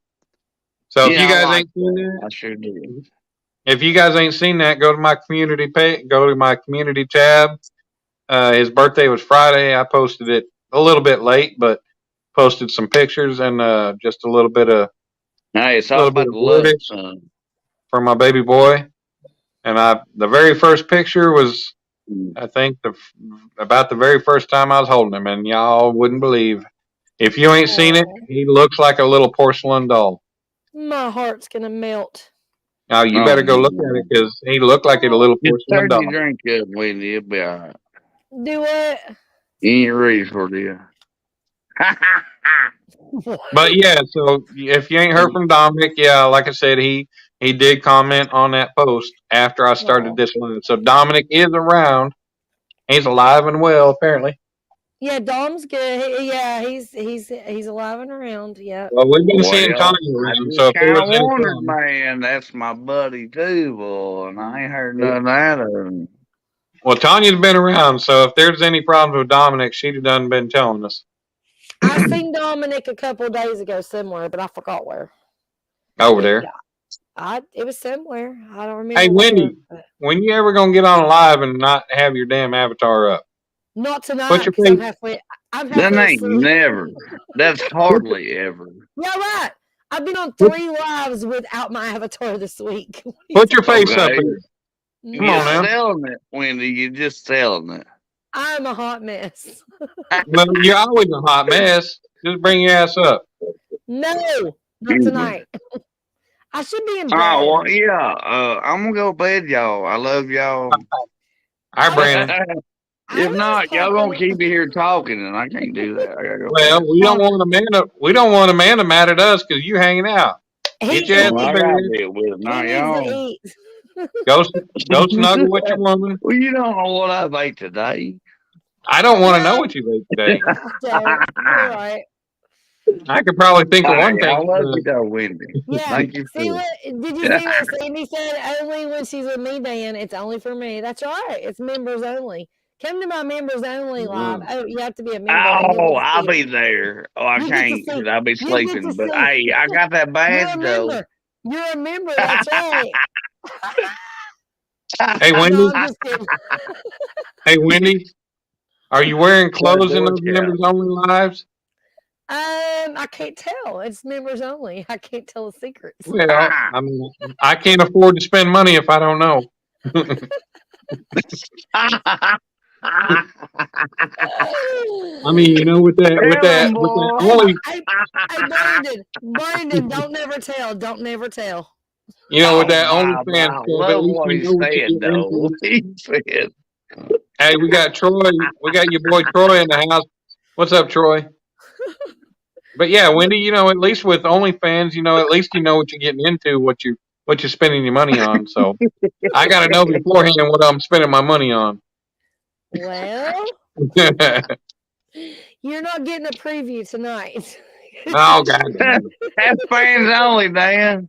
So if you guys ain't seen that, I sure did. if you guys ain't seen that, go to my community page, go to my community tab. His birthday was Friday. I posted it a little bit late, but posted some pictures and just a little bit of Hey, it's all about the love, wordage son. for my baby boy. And the very first picture was, I think, about the very first time I was holding him, and y'all wouldn't believe. If you ain't seen it, he looks like a little porcelain doll. My heart's gonna melt. Now you Oh, better go look at it because he looked like a little Just porcelain turkey doll. drink up, Wendy. It'll be all right. Do what? You ain't ready for this. But yeah, so if you ain't heard from Dominic, yeah, like I said, he did comment on that post after I started this one. So Dominic is around. He's alive and well, apparently. Yeah, Dom's good. He's alive and around. Yeah. Well, we've been seeing Well, Tanya I around, just so if there kind of was any wondered, problem, man. That's my buddy too, boy, and I ain't heard nothing out of him. well, Tanya's been around, so if there's any problems with Dominic, she'd have done been telling us. I seen Dominic a couple of days ago somewhere, but I forgot where. Over there. It was somewhere. I don't remember. Hey, Wendy, where, when you ever gonna get on live and not have your damn avatar up? not tonight. Put your 'Cause I'm face. halfway. That ain't asleep. never. That's hardly ever. Yeah, right. I've been on 3 lives without my avatar this week. Put your face up Okay. here. Come You're on now. selling it, Wendy. You're just selling it. I'm a hot mess. Well, you're always a hot mess. Just bring your ass up. No, not tonight. I should be in bed. Oh, well, yeah. I'm going to go to bed, y'all. I love y'all. All right, Brandon. If not, y'all going to keep me here talking, and I can't do that. I gotta go Well, bed. we don't want Amanda mad at us because you hanging out. Get your ass Well, to I bed. got to deal with it. He Not needs y'all. to eat. Go snuggle with your woman. Well, you don't know what I've ate today. I don't want to know what you ate today. All right. I could probably think of one I thing. love you, though, Wendy. Yeah. Thank you See for what? Did you see what Sandy said? Only when she's with me, Dan. It's only for me. That's right. It's members only. Come to my members only live. Oh, you have to be a member. Oh, I'll be there. Oh, I You get to can't see- because I'll be you get to sleeping. But see. hey, I got that You're badge a though. member. You're a member. That's right. Hey, Wendy. No, I'm just kidding. Hey, Wendy. Are you wearing clothes in those Yeah. members only lives? I can't tell. It's members only. I can't tell the secrets. Well, I mean, I can't afford to spend money if I don't know. I mean, you know, with that only, Hey, Brandon, don't never tell. Don't never tell. you know, with that I OnlyFans stuff, at love least what we he know what you said, get though. into. He said, Hey, we got Troy. We got your boy Troy in the house. What's up, Troy? But yeah, Wendy, you know, at least with OnlyFans, you know, at least you know what you're getting into, what you're spending your money on. So I got to know beforehand what I'm spending my money on. Well, you're not getting a preview tonight. Oh God, that's fans only, Dan.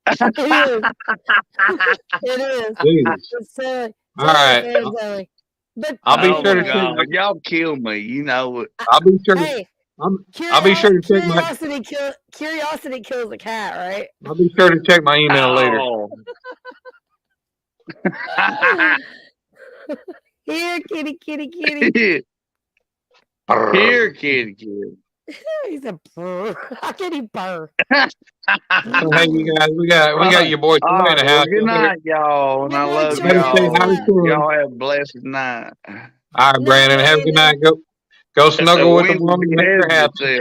It is. Jesus. It's, All right, fans only. But I'll be Oh, sure my to check. God. Y'all kill me. You know it. I'll be sure. hey, I'll be sure to check my. Curiosity kills a cat, right? I'll be sure to check my email later. Oh. Here, kitty. Here, kid. He's a burr. How can he burr? So, hey, you guys, we got your boy Troy in the house. Good night, y'all. And I love Good night, Troy. y'all. Y'all have a blessed night. All right, Brandon. Have a good night. Go snuggle with the woman. Make her happy.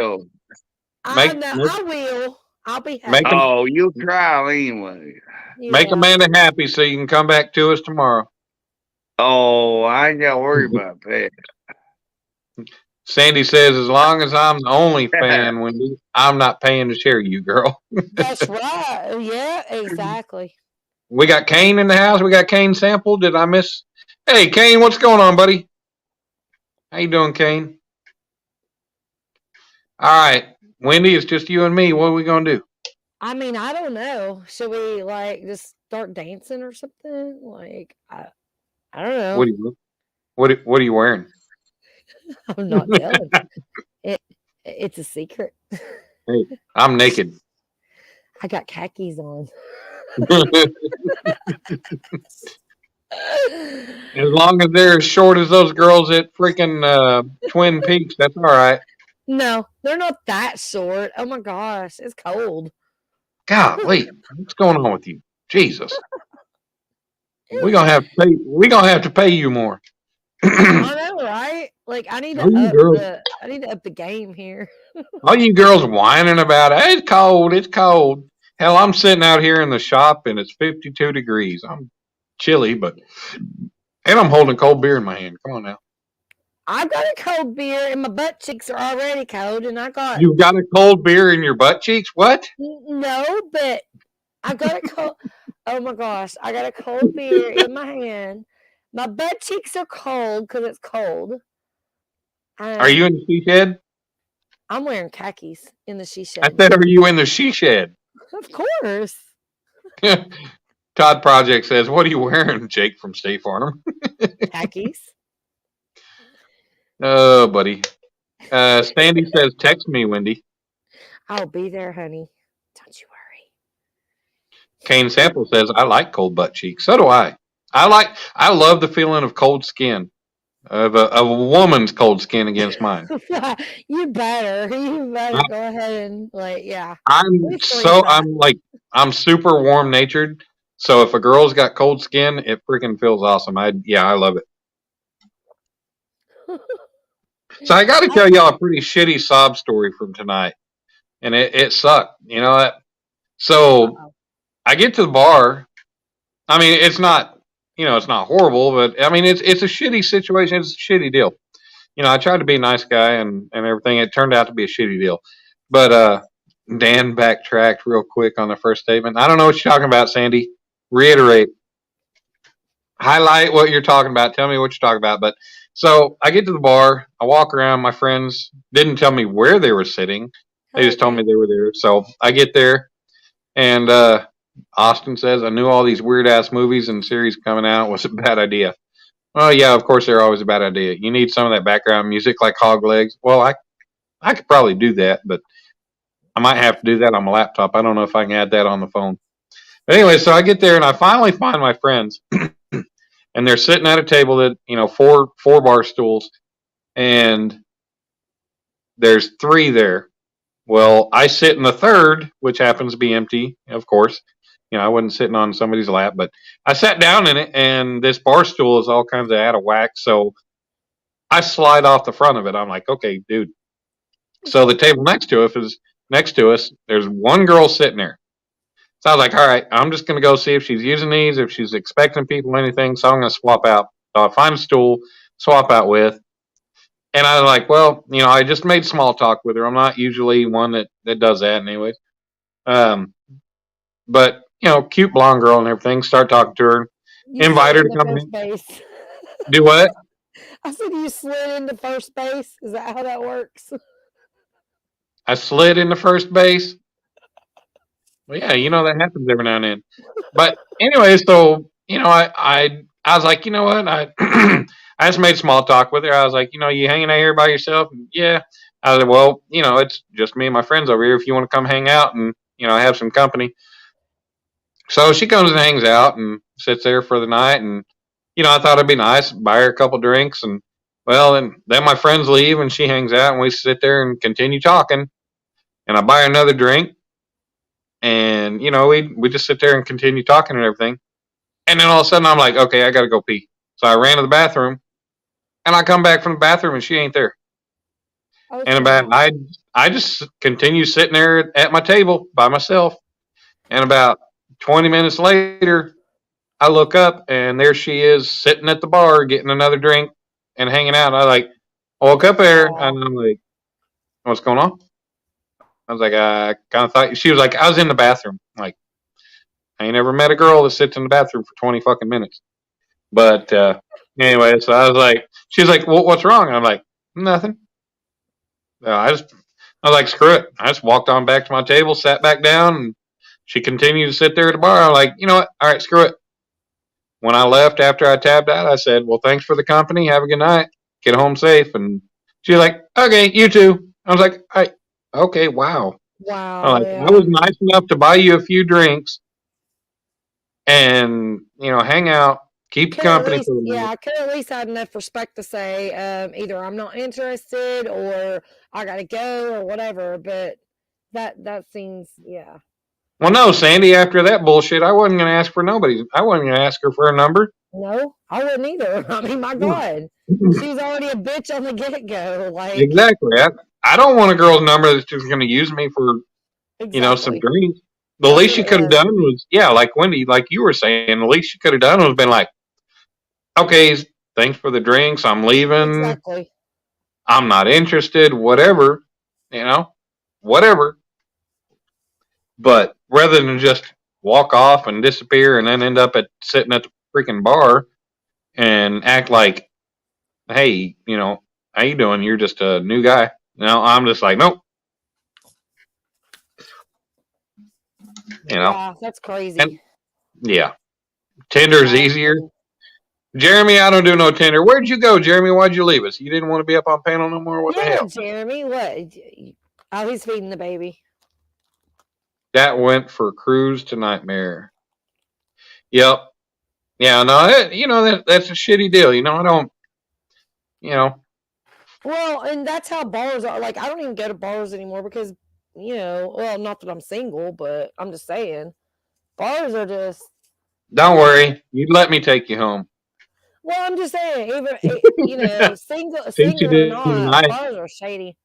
I will. I'll be happy. Oh, you'll cry anyway. Make Amanda happy so you can come back to us tomorrow. Oh, I ain't got to worry about that. Sandy says, as long as I'm the only fan, Wendy, I'm not paying to share you, girl. That's right. Yeah, exactly. We got Kane in the house. We got Kane Sample. Did I miss? Hey, Kane, what's going on, buddy? How you doing, Kane? All right, Wendy, it's just you and me. What are we going to do? I mean, I don't know. Should we, just start dancing or something? I don't know. What are you wearing? I'm not telling. It's a secret. Hey, I'm naked. I got khakis on. As long as they're as short as those girls at freaking Twin Peaks, that's all right. No, they're not that short. Oh my gosh, it's cold. Golly, what's going on with you? Jesus, we gonna have to pay you more. I know, right? Like I need to up the game here. All you girls whining about it's cold, it's cold. Hell, I'm sitting out here in the shop and it's 52 degrees. I'm chilly, and I'm holding cold beer in my hand. Come on now. I've got a cold beer and my butt cheeks are already cold, and I got You've got a cold beer in your butt cheeks? What? no, but I got a cold. Oh my gosh, I got a cold beer in my hand. My butt cheeks are cold because it's cold. Are you in the she shed? I'm wearing khakis in the she shed. I said, are you in the she shed? Of course. Todd Project says, what are you wearing, Jake from State Farm? Khakis. Oh, buddy. Sandy says, text me, Wendy. I'll be there, honey. Don't you worry. Kane Sample says, I like cold butt cheeks. So do I. I love the feeling of cold skin. Of a woman's cold skin against mine. You better go ahead and yeah. I'm super warm natured. So if a girl's got cold skin, it freaking feels awesome. I love it. So I got to tell y'all a pretty shitty sob story from tonight, and it sucked. You know that. So I get to the bar. I mean, it's not. It's not horrible, but I mean, it's a shitty situation. It's a shitty deal. I tried to be a nice guy and everything. It turned out to be a shitty deal. But Dan backtracked real quick on the first statement. I don't know what you're talking about, Sandy. Reiterate. Highlight what you're talking about. Tell me what you're talking about. But so I get to the bar. I walk around. My friends didn't tell me where they were sitting. They just told me they were there. So I get there, and Austin says, I knew all these weird-ass movies and series coming out was a bad idea. Well, yeah, of course they're always a bad idea. You need some of that background music like Hog Legs. Well, I could probably do that, but I might have to do that on my laptop. I don't know if I can add that on the phone. But anyway, so I get there, and I finally find my friends. And they're sitting at a table that, four bar stools, and there's 3 there. Well, I sit in the third, which happens to be empty, of course. I wasn't sitting on somebody's lap, but I sat down in it, and this bar stool is all kinds of out of whack. So I slide off the front of it. I'm like, okay, dude. So the table next to us, there's one girl sitting there. So I was like, all right, I'm just going to go see if she's using these, if she's expecting people or anything. So I'm going to swap out. So I find a stool, swap out with. And I was like, well, I just made small talk with her. I'm not usually one that does that anyways. But, cute blonde girl and everything. Start talking to her. Invite her to come in. Base. Do what? I said you slid into first base. Is that how that works? I slid into first base. Well, yeah, that happens every now and then. But anyway, so, I was like, you know what? I just made small talk with her. I was like, you hanging out here by yourself? And yeah. I was like, well, it's just me and my friends over here. If you want to come hang out and, have some company. So she comes and hangs out and sits there for the night. And, I thought it'd be nice, buy her a couple drinks. And, well, and then my friends leave and she hangs out and we sit there and continue talking. And I buy her another drink. And, we just sit there and continue talking and everything. And then all of a sudden I'm like, okay, I got to go pee. So I ran to the bathroom. And I come back from the bathroom and she ain't there. Okay. And I just continue sitting there at my table by myself. And about 20 minutes later, I look up and there she is sitting at the bar getting another drink and hanging out. I woke up there and I'm like, what's going on? I was like, I kind of thought, she was like, I was in the bathroom. Like, I ain't ever met a girl that sits in the bathroom for 20 fucking minutes. But anyway, so I was like, she's like, well, what's wrong? I'm like, nothing. I was like, screw it. I just walked on back to my table, sat back down, and she continued to sit there at the bar. I'm like, you know what? All right, screw it. When I left after I tabbed out, I said, well, thanks for the company. Have a good night. Get home safe. And she's like, okay, you too. I was like, all right, okay, wow. Wow. I'm like, I was nice enough to buy you a few drinks. and hang out, keep Could at company least, for the yeah, night. I could at least have enough respect to say either I'm not interested or I gotta go or whatever. But that seems, yeah. Well, no, Sandy. After that bullshit, I wasn't going to ask for nobody. I wasn't going to ask her for a number. No, I wouldn't either. I mean, my God, she's already a bitch on the get go. Like, Exactly. I don't want a girl's number that's just going to use me for some exactly. drinks. The That's least what she it could have was. done was, yeah, like Wendy, like you were saying, the least she could have done was been like, okay, thanks for the drinks. I'm leaving. Exactly. I'm not interested. Whatever, whatever. But rather than just walk off and disappear and then end up sitting at the freaking bar and act like, hey, how you doing? You're just a new guy. No, I'm just like, nope. Yeah, that's crazy. And yeah, Tinder's Awesome. easier. Jeremy, I don't do no Tinder. Where'd you go, Jeremy? Why'd you leave us? You didn't want to be up on panel no more? What the Yeah, hell? Jeremy, what? Oh, he's feeding the baby. That went for Cruise to Nightmare. Yep. Yeah, no, that's a shitty deal. I don't, Well, and that's how bars are. Like, I don't even go to bars anymore because, well, not that I'm single, but I'm just saying, bars are just. Don't worry. You'd let me take you home. Well, I'm just saying, even single Since you or didn't not, deny it. bars are shady.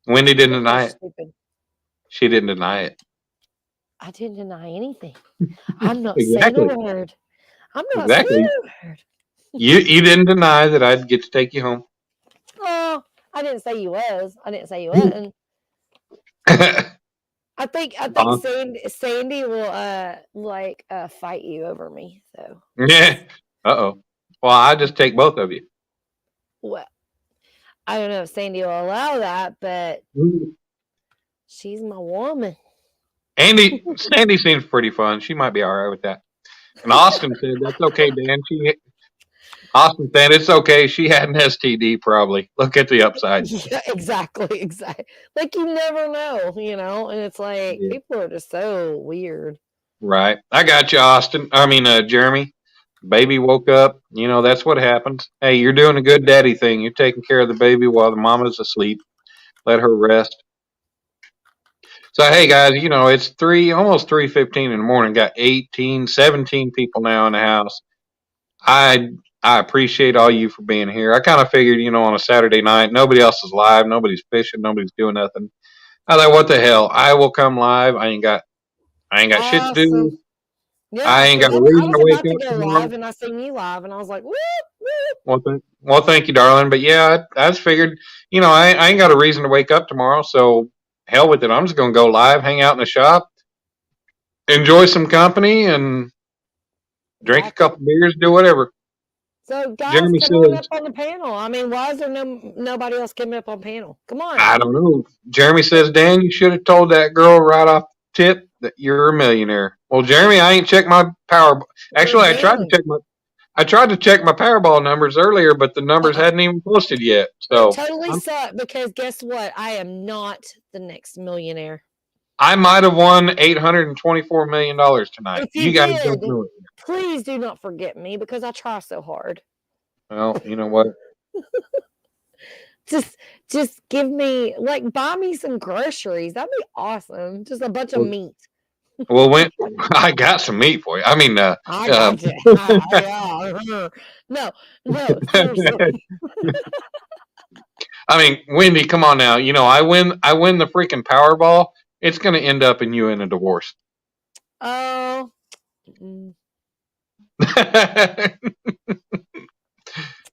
Wendy didn't They're deny it. stupid. She didn't deny it. I didn't deny anything. I'm not Exactly. saying a word. I'm not Exactly. saying a word. You didn't deny that I'd get to take you home. Oh, I didn't say you was. I didn't say you wasn't. I think Sandy will fight you over me. So Yeah. Uh-oh. Well, I just take both of you. well, I don't know if Sandy will allow that, but she's my woman. Sandy seems pretty fun. She might be all right with that. And Austin said, that's okay, Dan. Austin said, it's okay. She had an STD probably. Look at the upside. Yeah, exactly. Like, you never know, and it's like, Yeah. people are just so weird. Right. I got you, Austin. Jeremy. Baby woke up. That's what happens. Hey, you're doing a good daddy thing. You're taking care of the baby while the mama's asleep. Let her rest. So, hey, guys, it's almost 3:15 in the morning. Got 18, 17 people now in the house. I appreciate all you for being here. I kind of figured, on a Saturday night, nobody else is live. Nobody's fishing. Nobody's doing nothing. I thought, what the hell? I will come live. I ain't got shit to do. Awesome. Yeah, I ain't got a I reason to was wake about to up go tomorrow. live, and I seen you live, and I was like, whoop. Well, thank you, darling. But yeah, I just figured, I ain't got a reason to wake up tomorrow. So hell with it. I'm just going to go live, hang out in the shop, enjoy some company, and drink a couple beers, do whatever. So, guys, Jeremy come on says, up on the panel. I mean, why is there nobody else coming up on panel? Come on. I don't know. Jeremy says, Dan, you should have told that girl right off the tip that you're a millionaire. Well, Jeremy, I ain't checked my power. Actually, I tried to check my Powerball numbers earlier, but the numbers hadn't even posted yet. So it totally sucked because guess what? I am not the next millionaire. I might have won $824 million tonight. If you guys did, don't know it. Please do not forget me because I try so hard. Well, you know what? Just give me, buy me some groceries. That'd be awesome. Just a bunch of meat. Well, I got some meat for you. I mean, I got you. No, seriously. I mean, Wendy, come on now. I win the freaking Powerball. It's going to end up in you in a divorce. Oh.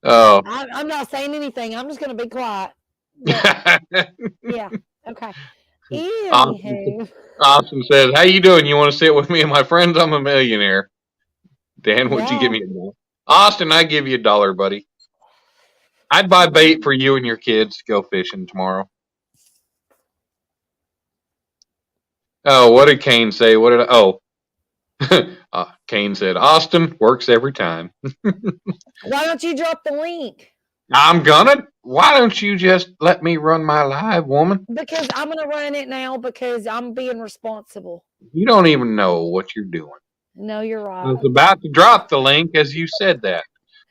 Oh. I'm not saying anything. I'm just going to be quiet. But, yeah. Okay. Anywho. Austin says, how you doing? You want to sit with me and my friends? I'm a millionaire. Dan, would you give me $1? Austin, I'd give you $1, buddy. I'd buy bait for you and your kids to go fishing tomorrow. Oh, what did Kane say? Kane said, Austin works every time. Why don't you drop the link? Why don't you just let me run my live, woman? Because I'm going to run it now because I'm being responsible. You don't even know what you're doing. No, you're I right. was about to drop the link as you said that.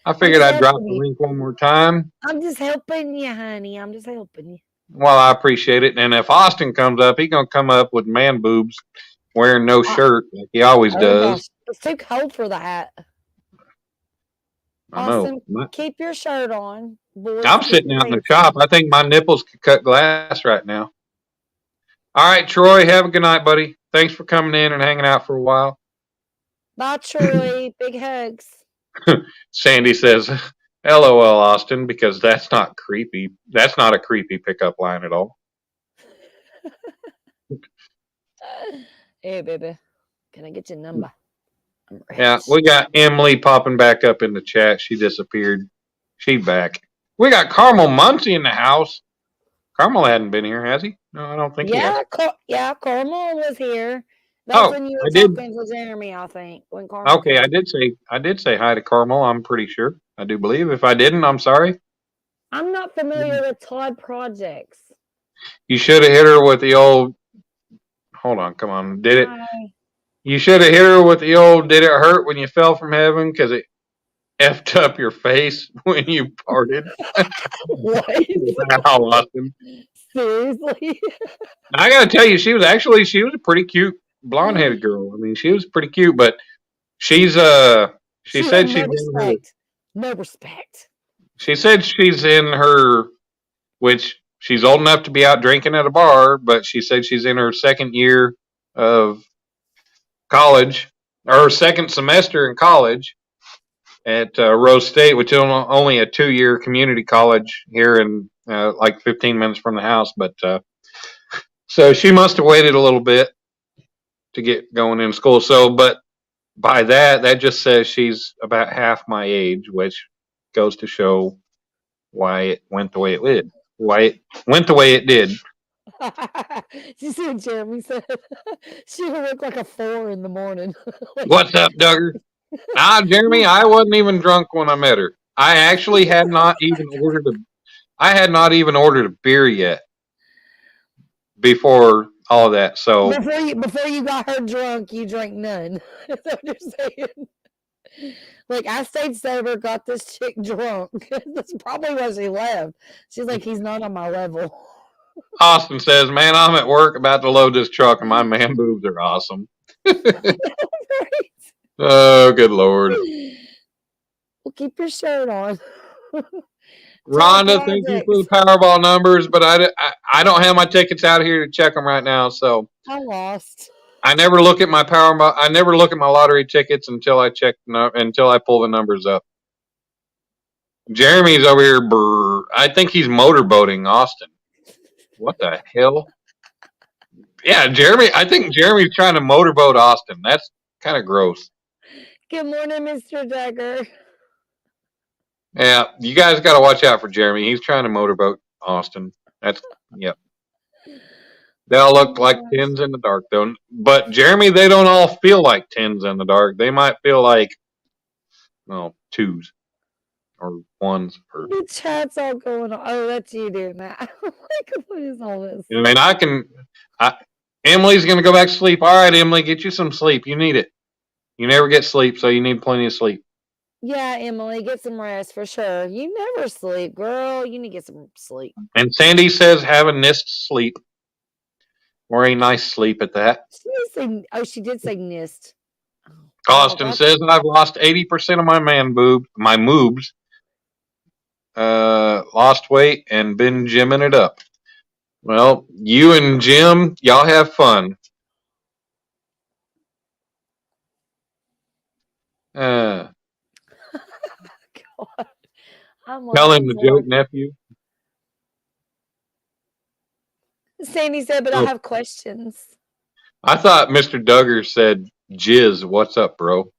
I figured I'd drop the link one more time. I'm just helping you, honey. I'm just helping you. Well, I appreciate it. And if Austin comes up, he's gonna come up with man boobs, wearing no shirt like he always Oh does. gosh, it's too cold for that. I know. Austin, keep your shirt on. Boys, I'm keep sitting your out in the pants shop. on. I think my nipples could cut glass right now. All right, Troy, have a good night, buddy. Thanks for coming in and hanging out for a while. Bye, Troy. Big hugs. Sandy says, LOL, Austin, because that's not creepy. That's not a creepy pickup line at all. Hey, baby. Can I get your number? Yeah, we got Emily popping back up in the chat. She disappeared. She's back. We got Carmel Muncie in the house. Carmel hadn't been here, has he? No, I don't think he has. Carmel was here. That's when you were talking to Jeremy, I think. When Carmel Okay, I did say hi to Carmel, I'm pretty sure. I do believe. If I didn't, I'm sorry. I'm not familiar with Todd Projects. You should have hit her with the old hold on, come on. You should have hit her with the old did it hurt when you fell from heaven because it effed up your face when you parted. What? Wow, Austin. Seriously? I gotta tell you, she was a pretty cute blonde headed girl. I mean, she was pretty cute, but she's she said she's no respect. She said she's in her, which she's old enough to be out drinking at a bar, but she said she's in her second year of college, or her second semester in college at Rose State, which is only a 2-year community college here in like 15 minutes from the house. But so she must have waited a little bit to get going in school. So, but by that just says she's about half my age, which goes to show why it went the way it did. Why it went the way it did. You see what Jeremy said? She would look like a 4 in the morning. What's up, Duggar? Jeremy, I wasn't even drunk when I met her. I actually had not even ordered a beer yet before all of that. So before you got her drunk, you drank none. That's what you're saying. Like, I stayed sober, got this chick drunk. That's probably why she left. She's like, he's not on my level. Austin says, man, I'm at work about to load this truck and my man boobs are awesome. Right. Oh, good Lord. Well, keep your shirt on. Rhonda, thank you for the Powerball numbers, but I don't have my tickets out here to check them right now, so I lost. I never look at my Powerball. I never look at my lottery tickets until I pull the numbers up. Jeremy's over here. I think he's motorboating Austin. What the hell? Yeah, Jeremy. I think Jeremy's trying to motorboat Austin. That's kind of gross. Good morning, Mr. Duggar. Yeah, you guys got to watch out for Jeremy. He's trying to motorboat Austin. Yep. They all look like 10s in the dark, though. But Jeremy, they don't all feel like 10s in the dark. They might feel like, 2s or 1s. The chat's all going on. Oh, that's you doing that. Like, what is all this? I mean, Emily's going to go back to sleep. All right, Emily, get you some sleep. You need it. You never get sleep, so you need plenty of sleep. Yeah, Emily, get some rest for sure. You never sleep, girl. You need to get some sleep. And Sandy says have a NIST sleep. Or a nice sleep at that. She did say NIST. Austin says I've lost 80% of my my moobs. Lost weight and been gymming it up. Well, you and Jim, y'all have fun. God. Tell him the joke, nephew. Sandy said, but I have questions. I thought Mr. Duggar said, jizz, what's up, bro?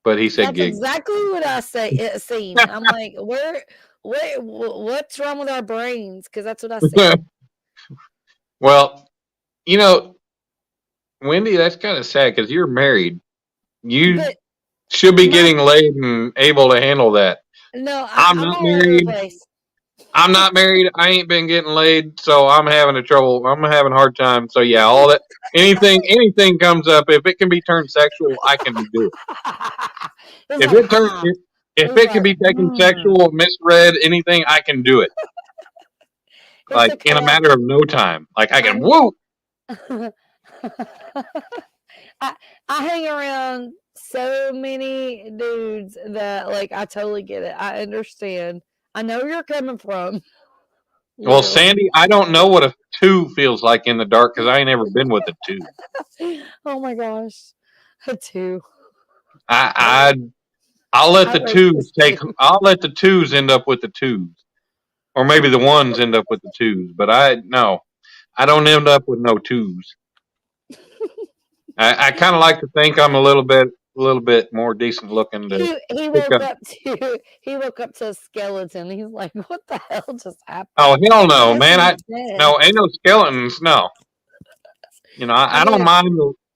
But he said That's gig. exactly what I seen. I'm like, what's wrong with our brains? Because that's what I said. Well, Wendy, that's kind of sad because you're married. You should be getting laid and able to handle that. No, I'm not married. I'm not married. I ain't been getting laid, so I'm having a hard time. So yeah, all that anything comes up. If it can be turned sexual, I can do it. It's If like, it turns, if It's it can be like, taken sexual, misread, anything, I can do it. It's Like in a okay. matter of no time. Like I can I'm- whoop. I hang around so many dudes that like I totally get it. I understand. I know where you're coming from. Well, Literally. Sandy, I don't know what a 2 feels like in the dark because I ain't ever been with a 2. Oh my gosh. A 2. I'll let the I like 2s this take. too. I'll let the 2s end up with the 2s, or maybe the 1s end up with the 2s. But I don't end up with no 2s. I kind of like to think I'm a little bit more decent looking. He woke up to a skeleton. He's like, what the hell just happened? Oh hell no, That's man! his dead. No, ain't no skeletons. No, you know I don't Yeah. mind.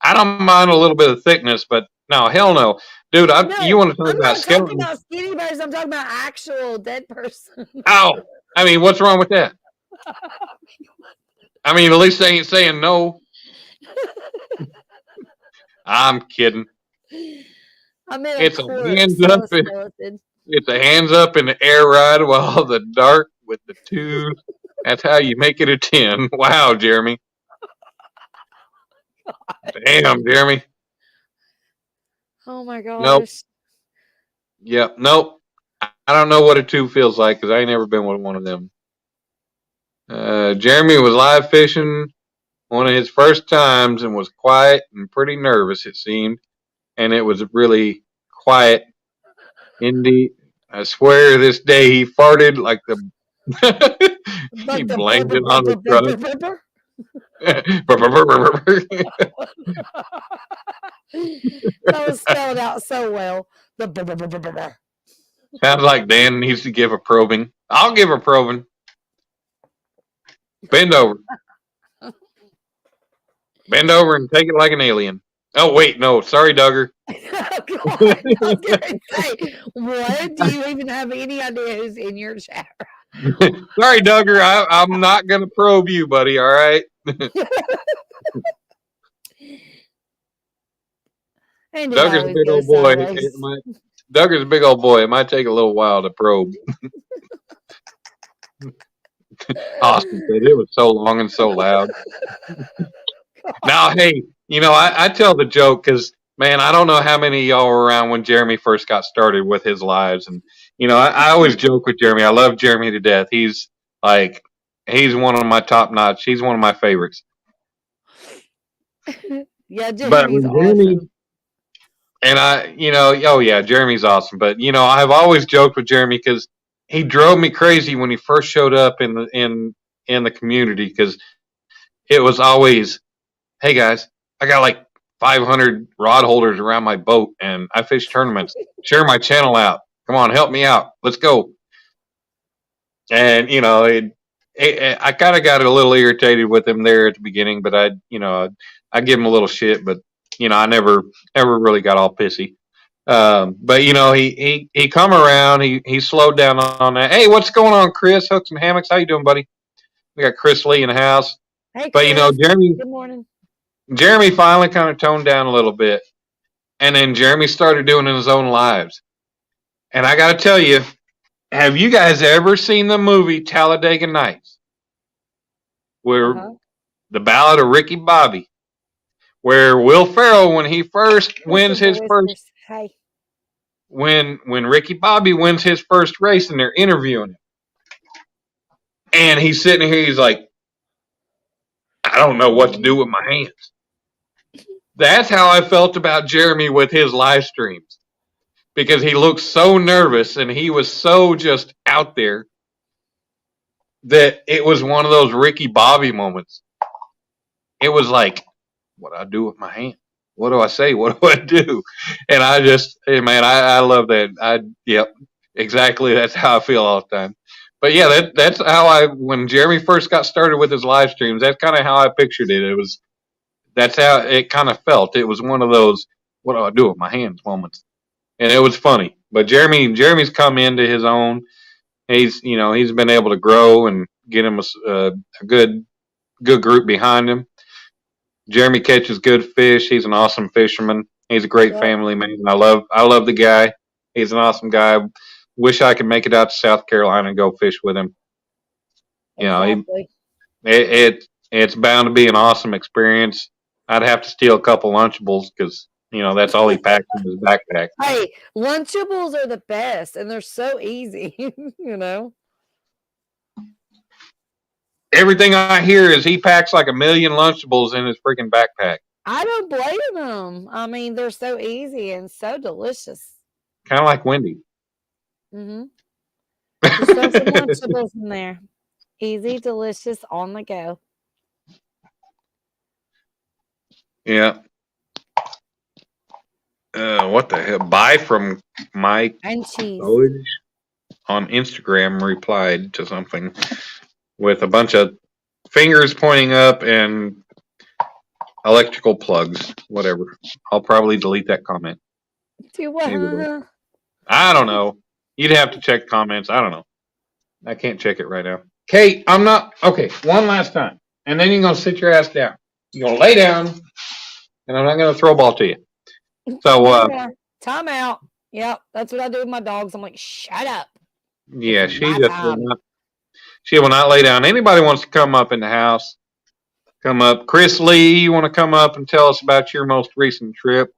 I don't mind a little bit of thickness, but no, hell no, dude. No, You want to talk I'm about not talking skeletons? about skinny person. I'm talking about actual dead person. Oh, I mean, what's wrong with that? I mean, at least they ain't saying no. I'm kidding. I mean, It's a corpse, hands not up. a skeleton. It's a hands up in the air ride while the dark with the 2s. That's how you make it a 10. Wow, Jeremy. Damn, Jeremy. Oh my gosh. Nope. Yep. Nope. I don't know what a 2 feels like because I ain't never been with one of them. Jeremy was live fishing one of his first times and was quiet and pretty nervous, it seemed. And it was really quiet. Indeed. I swear this day he farted like the. He Like the blamed it on the truck. That was spelled out so well. The Sounds like Dan needs to give a probing. I'll give a probing. Bend over. Bend over and take it like an alien. Oh, wait, no. Sorry, Duggar. Oh, God. I was gonna say, what? Do you even have any idea who's in your chat? Sorry, Duggar. I'm not going to probe you, buddy, all right? And Duggar's a big old boy. Duggar's a big old boy. It might take a little while to probe. Austin said it was so long and so loud. Now, hey, you know, I tell the joke because, man, I don't know how many of y'all were around when Jeremy first got started with his lives. And, you know, I always joke with Jeremy. I love Jeremy to death. He's one of my top notch. He's one of my favorites. Yeah, But Jeremy's when Jeremy, awesome. and oh yeah, Jeremy's awesome. But, you know, I've always joked with Jeremy because he drove me crazy when he first showed up in the community because it was always, hey guys, I got like 500 rod holders around my boat and I fish tournaments. Share my channel out. Come on, help me out. Let's go. And you know, I kind of got a little irritated with him there at the beginning, but I give him a little shit, but you know, I never really got all pissy. But you know, he come around. He slowed down on that. Hey, what's going on, Chris? Hooks and Hammocks. How you doing, buddy? We got Chris Lee in the house. Hey, But you know, Chris. Jeremy. Good morning. Jeremy finally kind of toned down a little bit, and then Jeremy started doing his own lives. And I got to tell you, have you guys ever seen the movie Talladega Nights, where the Ballad of Ricky Bobby, where Will Ferrell, when he first wins his first, Hey. when Ricky Bobby wins his first race, and they're interviewing him, and he's sitting here, he's like, I don't know what to do with my hands. That's how I felt about Jeremy with his live streams, because he looked so nervous and he was so just out there that it was one of those Ricky Bobby moments. It was like, what do I do with my hand? What do I say? What do I do? And I just, hey man, I love that. Yep, exactly. That's how I feel all the time. But yeah, that's how when Jeremy first got started with his live streams, that's kind of how I pictured it. That's how it kind of felt. It was one of those, what do I do with my hands moments. And it was funny. But Jeremy's come into his own, he's been able to grow and get him a good group behind him. Jeremy catches good fish. He's an awesome fisherman. He's a great family man. I love the guy. He's an awesome guy. Wish I could make it out to South Carolina and go fish with him. Exactly. It's bound to be an awesome experience. I'd have to steal a couple Lunchables because that's all he packs in his backpack. Hey, Lunchables are the best, and they're so easy. Everything I hear is he packs like 1 million Lunchables in his freaking backpack. I don't blame them. I mean, they're so easy and so delicious. Kind of like Wendy. Mm-hmm. Just throw some Lunchables in there. Easy, delicious, on the go. Yeah. What the hell? Buy from Mike And cheese. on Instagram replied to something with a bunch of fingers pointing up and electrical plugs. Whatever. I'll probably delete that comment. Do what? I don't know. You'd have to check comments. I don't know. I can't check it right now. Kate, I'm not. Okay, one last time. And then you're going to sit your ass down. You're going to lay down, and I'm not going to throw a ball to you. So, time out. Yep, that's what I do with my dogs. I'm like, shut up. Yeah, she will not lay down. Anybody wants to come up in the house, come up. Chris Lee, you want to come up and tell us about your most recent trip?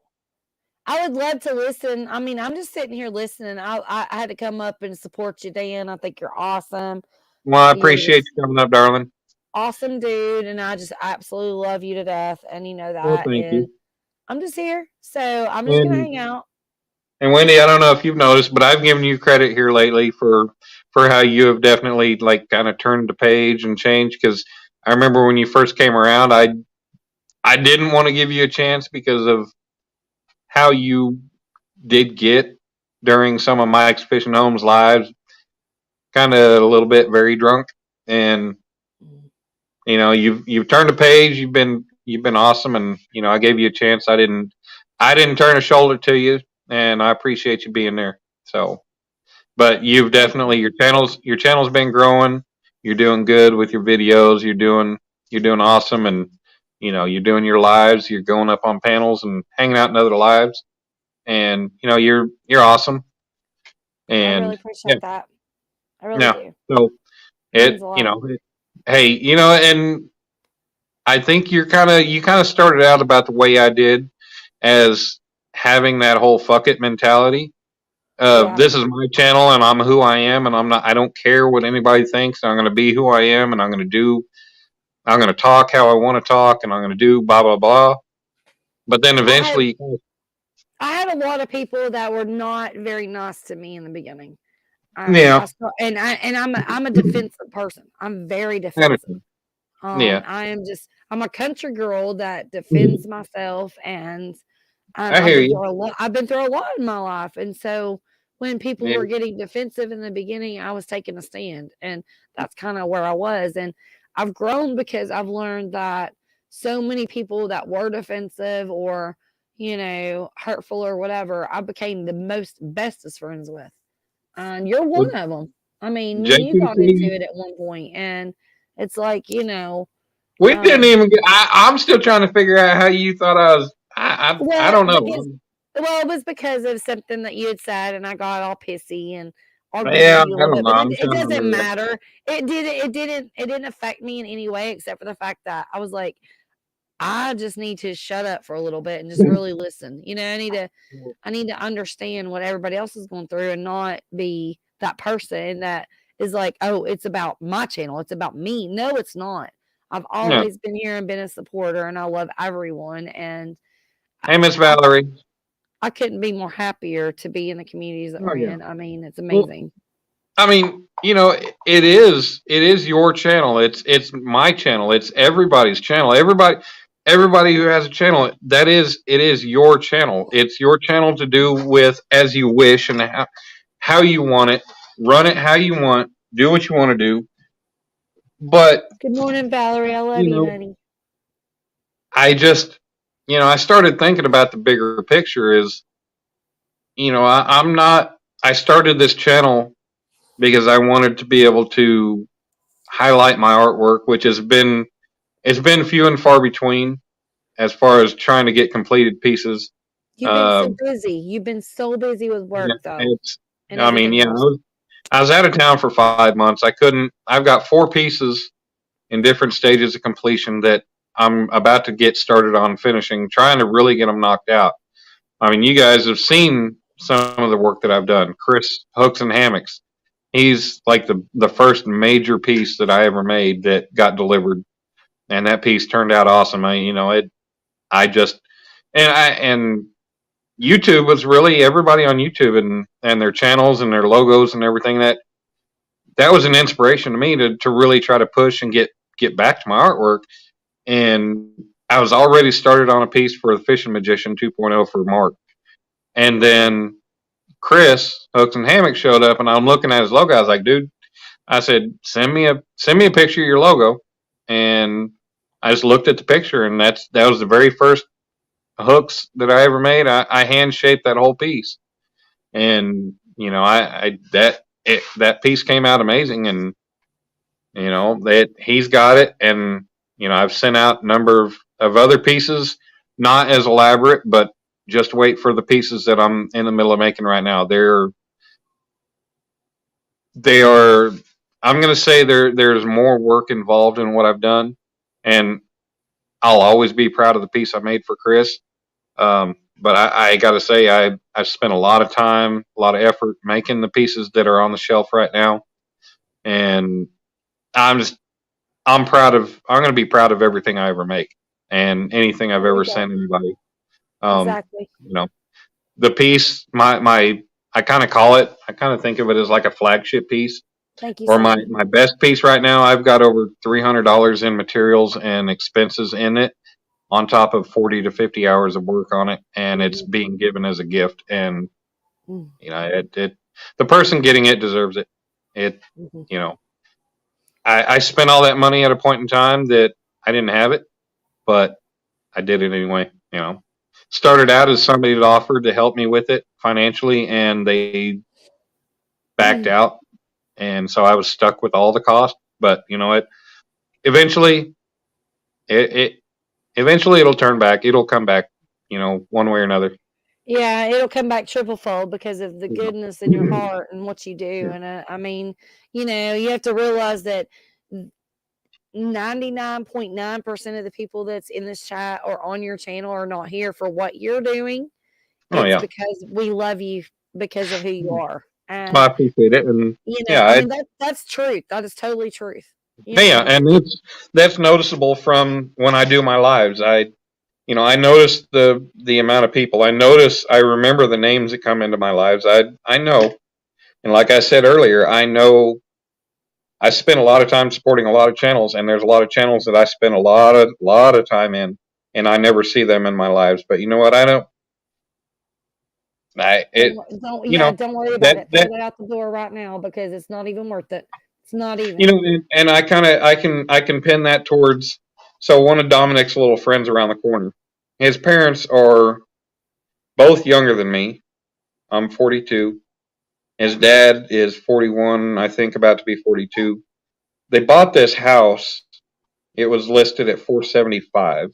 I would love to listen. I mean, I'm just sitting here listening. I had to come up and support you, Dan. I think you're awesome. Well, I appreciate you coming up, darling. Awesome dude, and I just absolutely love you to death, and you know that. Well, thank you. I'm just here, so I'm just gonna hang out. And Wendy, I don't know if you've noticed, but I've given you credit here lately for how you have definitely kind of turned the page and changed. Because I remember when you first came around, I didn't want to give you a chance because of how you did get during some of Mike's Fishing Homes lives, kind of a little bit very drunk, and you've turned the page. You've been awesome, and I gave you a chance. I didn't turn a shoulder to you, and I appreciate you being there. So, but you've definitely your channel's been growing. You're doing good with your videos. You're doing awesome, and you're doing your lives. You're going up on panels and hanging out in other lives, and you're awesome. And I really appreciate that. I really do. So hey, and I think you kind of started out about the way I did, as having that whole fuck it mentality. This is my channel, and I'm who I am, and I don't care what anybody thinks. I'm going to be who I am, and I'm going to talk how I want to talk, and I'm going to do blah, blah, blah. But then eventually, I had a lot of people that were not very nice to me in the beginning. I'm a defensive person. I'm very defensive. I'm a country girl that defends myself, and I've been through a lot in my life. And so when people were getting defensive in the beginning, I was taking a stand, and that's kind of where I was. And I've grown because I've learned that so many people that were defensive or, hurtful or whatever, I became the bestest friends with. And you're one of them. I mean, you got into it at one point, and it's like, we didn't even get. I'm still trying to figure out how you thought I was. I don't know. It was because of something that you had said, and I got all pissy and argued. I don't know. It doesn't matter. It didn't affect me in any way except for the fact that I was like, I just need to shut up for a little bit and just really listen. I need to understand what everybody else is going through and not be that person that is like, oh, it's about my channel. It's about me. No, it's not. I've always been here and been a supporter, and I love everyone. And hey, Miss Valerie, I couldn't be more happier to be in the communities that we're in. I mean, it's amazing. Well, I mean, it is your channel. It's my channel. It's everybody's channel. Everybody who has a channel, it is your channel. It's your channel to do with as you wish and how you want it. Run it how you want. Do what you want to do. But good morning, Valerie. I love you, honey. I just, I started thinking about the bigger picture. I started this channel because I wanted to be able to highlight my artwork, which it's been few and far between as far as trying to get completed pieces. You've been so busy. You've been so busy with Yeah, work, though, it's. and I mean, everything yeah, else. I was out of town for 5 months. I couldn't. I've got 4 pieces in different stages of completion that I'm about to get started on finishing, trying to really get them knocked out. I mean, you guys have seen some of the work that I've done. Chris Hooks and Hammocks. He's like the first major piece that I ever made that got delivered, and that piece turned out awesome. I just and YouTube was really everybody on YouTube and their channels and their logos and everything that was an inspiration to me to really try to push and get back to my artwork. And I was already started on a piece for the Fishing Magician 2.0 for Mark. And then Chris Hooks and Hammock showed up, and I'm looking at his logo. I was like, dude, I said, send me a picture of your logo. And I just looked at the picture, and that was the very first hooks that I ever made. I hand shaped that whole piece, and that piece came out amazing, and that he's got it, and I've sent out a number of other pieces, not as elaborate, but just wait for the pieces that I'm in the middle of making right now. They are. I'm going to say there's more work involved in what I've done, and I'll always be proud of the piece I made for Chris. But I got to say, I've spent a lot of time, a lot of effort making the pieces that are on the shelf right now, and I'm going to be proud of everything I ever make and anything I've ever sent anybody. Exactly. The piece, I kind of think of it as like a flagship piece. Thank you. Or my best piece right now, I've got over $300 in materials and expenses in it, on top of 40 to 50 hours of work on it, and it's being given as a gift. And the person getting it deserves it. I spent all that money at a point in time that I didn't have it, but I did it anyway. Started out as somebody that offered to help me with it financially, and they backed out, and so I was stuck with all the cost. But you know what? Eventually, it'll turn back. It'll come back, one way or another. Yeah, it'll come back triple fold because of the goodness in your heart and what you do. And I mean, you have to realize that 99.9% of the people that's in this chat or on your channel are not here for what you're doing. It's because we love you because of who you are. And I appreciate it. And I mean, that's truth. That is totally truth. And that's noticeable from when I do my lives. I notice the amount of people. I remember the names that come into my lives. I know, and like I said earlier, I know I spend a lot of time supporting a lot of channels, and there's a lot of channels that I spend a lot of time in, and I never see them in my lives. But you know what? I don't. Don't worry about it. Throw it out the door right now because it's not even worth it. It's not even. And I can pin that towards. So one of Dominic's little friends around the corner, his parents are both younger than me. I'm 42. His dad is 41, I think, about to be 42. They bought this house. It was listed at $475.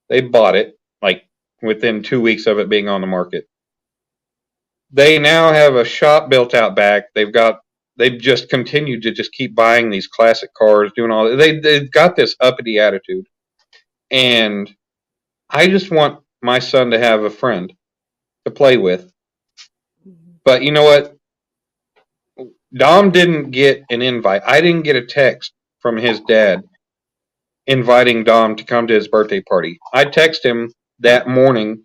They bought it like within 2 weeks of it being on the market. They now have a shop built out back. They've just continued to just keep buying these classic cars, doing all. They've got this uppity attitude, and I just want my son to have a friend to play with. But you know what? Dom didn't get an invite. I didn't get a text from his dad inviting Dom to come to his birthday party. I texted him that morning,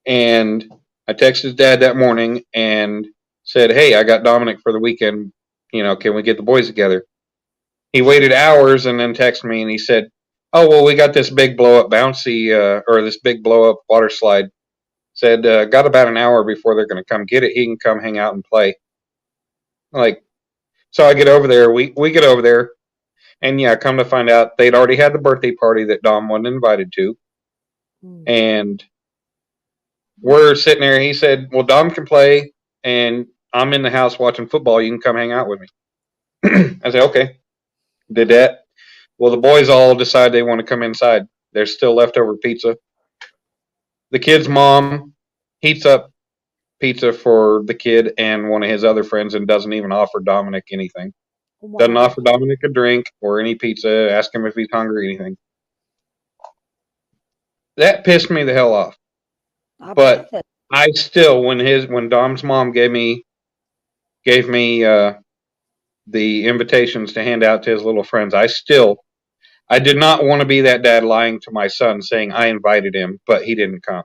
and I texted his dad that morning and said, "Hey, I got Dominic for the weekend. Can we get the boys together?" He waited hours and then texted me, and he said, "Oh, well, we got this big blow up this big blow up water slide. Said, got about an hour before they're going to come get it. He can come hang out and play." So I get over there. We get over there, and come to find out they'd already had the birthday party that Dom wasn't invited to, and we're sitting there. He said, "Well, Dom can play, and I'm in the house watching football. You can come hang out with me. I said, okay. Did that. Well, the boys all decide they want to come inside. There's still leftover pizza. The kid's mom heats up pizza for the kid and one of his other friends and doesn't even offer Dominic anything. Doesn't Wow. offer Dominic a drink or any pizza, ask him if he's hungry, anything. That pissed me the hell off. I But bet. I still, when Dom's mom gave me the invitations to hand out to his little friends, I did not want to be that dad lying to my son saying I invited him, but he didn't come.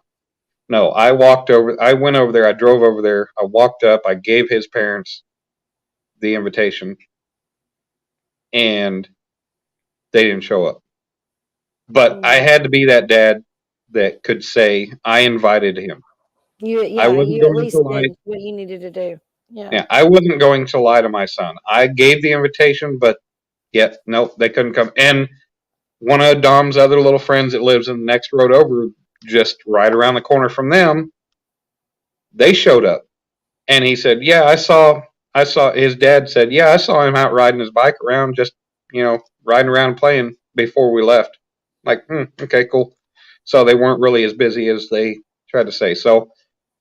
No, I went over there, I drove over there, I walked up, I gave his parents the invitation, and they didn't show up. But I had to be that dad that could say I invited him. You I yeah, wasn't you at going least to lie. did what you needed to do. Yeah. Yeah, I wasn't going to lie to my son. I gave the invitation, but yet nope, they couldn't come. And one of Dom's other little friends that lives in the next road over, just right around the corner from them, they showed up. And he said, "Yeah, I saw." His dad said, "Yeah, I saw him out riding his bike around, just riding around playing before we left." Like, okay, cool. So they weren't really as busy as they tried to say. So,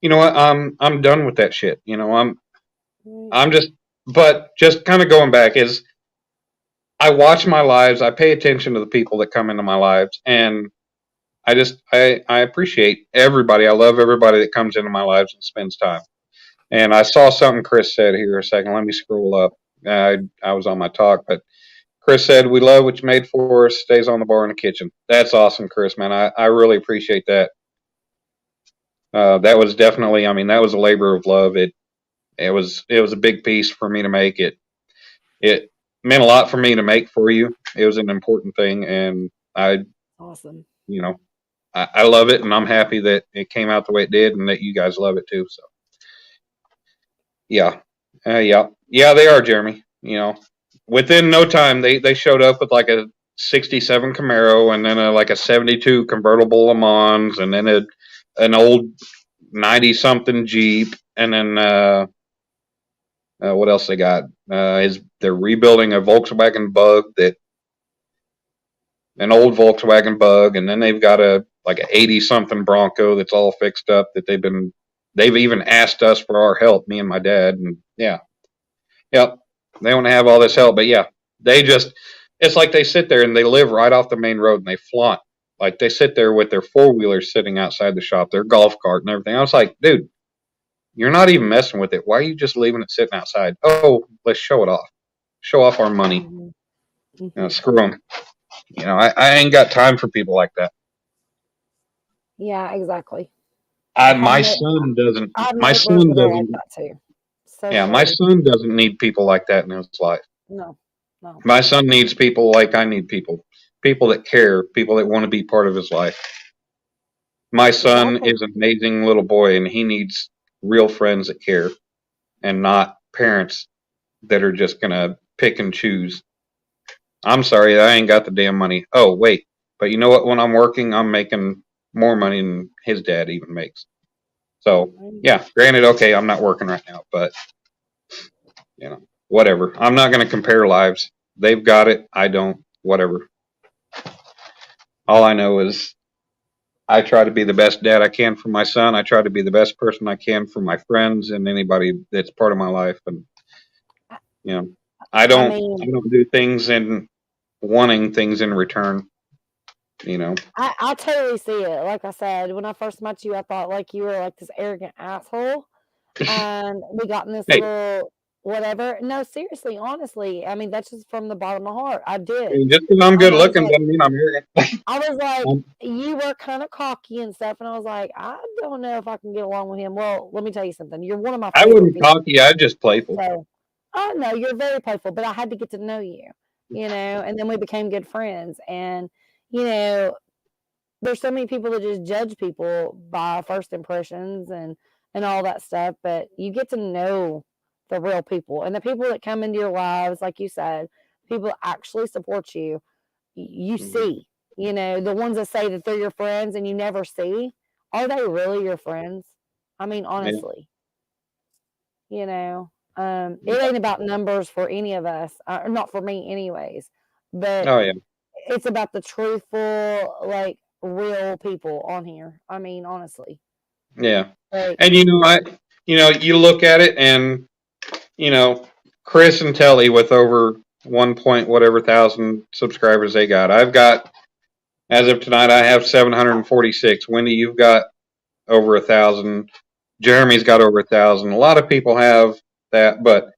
you know what? I'm done with that shit. I'm just, but just kind of going back is I watch my lives. I pay attention to the people that come into my lives, and I appreciate everybody. I love everybody that comes into my lives and spends time. And I saw something Chris said here a second. Let me scroll up. I was on my talk, but Chris said, "We love what you made for us. Stays on the bar in the kitchen." That's awesome, Chris, man. I really appreciate that. That was definitely, I mean, that was a labor of love. It was a big piece for me to make. It meant a lot for me to make for you. It was an important thing, and Awesome. I love it, and I'm happy that it came out the way it did, and that you guys love it too. So, yeah, yeah, they are, Jeremy. Within no time, they showed up with like a '67 Camaro, and then like a '72 convertible Le Mans, and then an old '90 something Jeep, and then what else they got? They're rebuilding a Volkswagen Bug, an old Volkswagen Bug, and then they've got a like a '80 something Bronco that's all fixed up that they've even asked us for our help, me and my dad, and yeah, yep, they want to have all this help, but yeah, it's like they sit there and they live right off the main road and they flaunt. Like they sit there with their four wheelers sitting outside the shop, their golf cart and everything. I was like, dude, you're not even messing with it. Why are you just leaving it sitting outside? Oh, let's show it off. Show off our money. Screw them. I ain't got time for people like that. Yeah, exactly. My son doesn't. My son doesn't. Like that too. So Yeah, my son doesn't need people like that in his life. No. My son needs people like I need people. People that care. People that want to be part of his life. My son is an amazing little boy, and he needs real friends that care, and not parents that are just gonna pick and choose. I'm sorry, I ain't got the damn money. Oh wait, but you know what? When I'm working, I'm making more money than his dad even makes. So yeah, granted, okay, I'm not working right now, but whatever. I'm not gonna compare lives. They've got it. I don't. Whatever. All I know is I try to be the best dad I can for my son. I try to be the best person I can for my friends and anybody that's part of my life. And I don't do things in wanting things in return. I totally see it. Like I said, when I first met you, I thought like you were like this arrogant asshole, and we got in this little whatever. No, seriously, honestly, I mean that's just from the bottom of my heart. I did. Just because I'm good looking doesn't mean I'm arrogant. I was like, you were kind of cocky and stuff, and I was like, I don't know if I can get along with him. Well, let me tell you something. You're one of my. I wasn't cocky. I just playful. So, oh no, you're very playful, but I had to get to know you, and then we became good friends. And there's so many people that just judge people by first impressions and all that stuff, but you get to know the real people and the people that come into your lives, like you said, people that actually support you. You see, the ones that say that they're your friends and you never see, are they really your friends? I mean, honestly. You know, it ain't about numbers for any of us, not for me, anyways. But Oh yeah, it's about the truthful, like real people on here. I mean, honestly, yeah. like And you look at it, and Chris and Telly with over 1 point whatever thousand subscribers they got. I've got, as of tonight, I have 746. Wendy, you've got over 1,000. Jeremy's got over 1,000. A lot of people have that, but you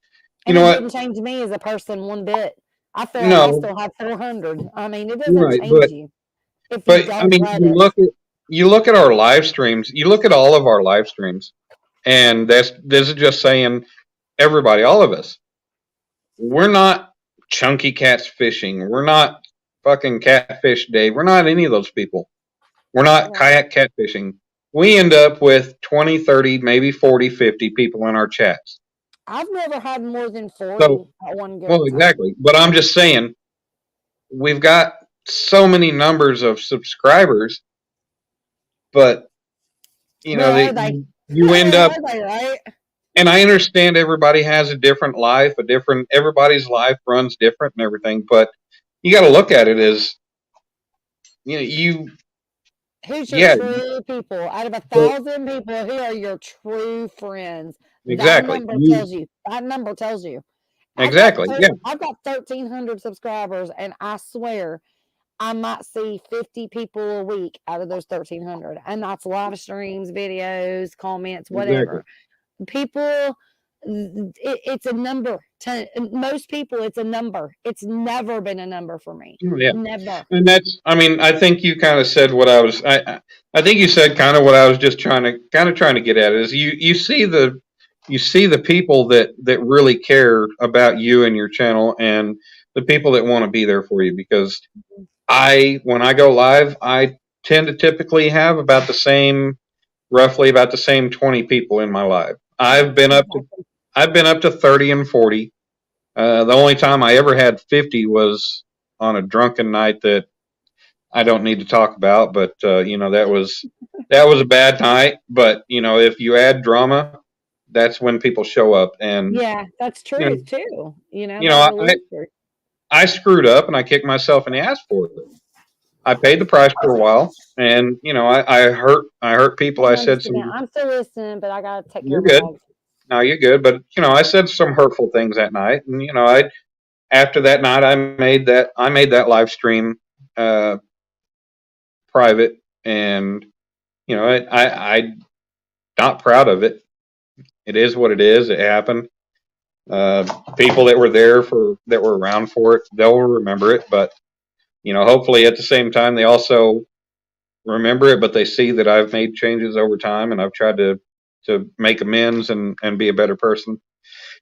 and know it what? didn't change me as a person one bit. I feel like I No, still have 400. I mean, it doesn't right, change you if you but I don't mean, let it. you look at our live streams. You look at all of our live streams, and this is just saying everybody, all of us. We're not chunky cats fishing. We're not fucking catfish Dave. We're not any of those people. We're not Right. kayak catfishing. We end up with 20, 30, maybe 40, 50 people in our chats. I've never had more than 40 So, at one given well, time. exactly. But I'm just saying, we've got so many numbers of subscribers, but Where are they? you end Where up, are they, right? and I understand everybody has a different life, everybody's life runs different and everything, but you got to look at it as, Who's your yeah, true people? Out of so 1,000 people, who are your true friends? exactly. That number tells you. Exactly. Yeah. I've got 1,300 subscribers, and I swear I might see 50 people a week out of those 1,300, and that's live streams, videos, comments, whatever. People, it's a number to most people. It's a number. It's never been a number for me. Yeah. Never. And I think you kind of said what I think you said kind of what I was just trying to get at is you see the people that really care about you and your channel, and the people that want to be there for you, because when I go live, I tend to typically have roughly about the same 20 people in my live. I've been up to 30 and 40. The only time I ever had 50 was on a drunken night that I don't need to talk about, but that was a bad night. But if you add drama, that's when people show up. And Yeah, that's you know, truth too. That I, really is true. I screwed up and I kicked myself in the ass for it. I paid the price for a while, and I hurt people. I said some. I'm still listening, but I gotta take care You're of my good. dogs. No, you're good. But I said some hurtful things that night, and after that night, I made that live stream private, and I not proud of it. It is what it is. It happened. People that were around for it, they'll remember it. But hopefully at the same time, they also remember it, but they see that I've made changes over time, and I've tried to make amends and be a better person.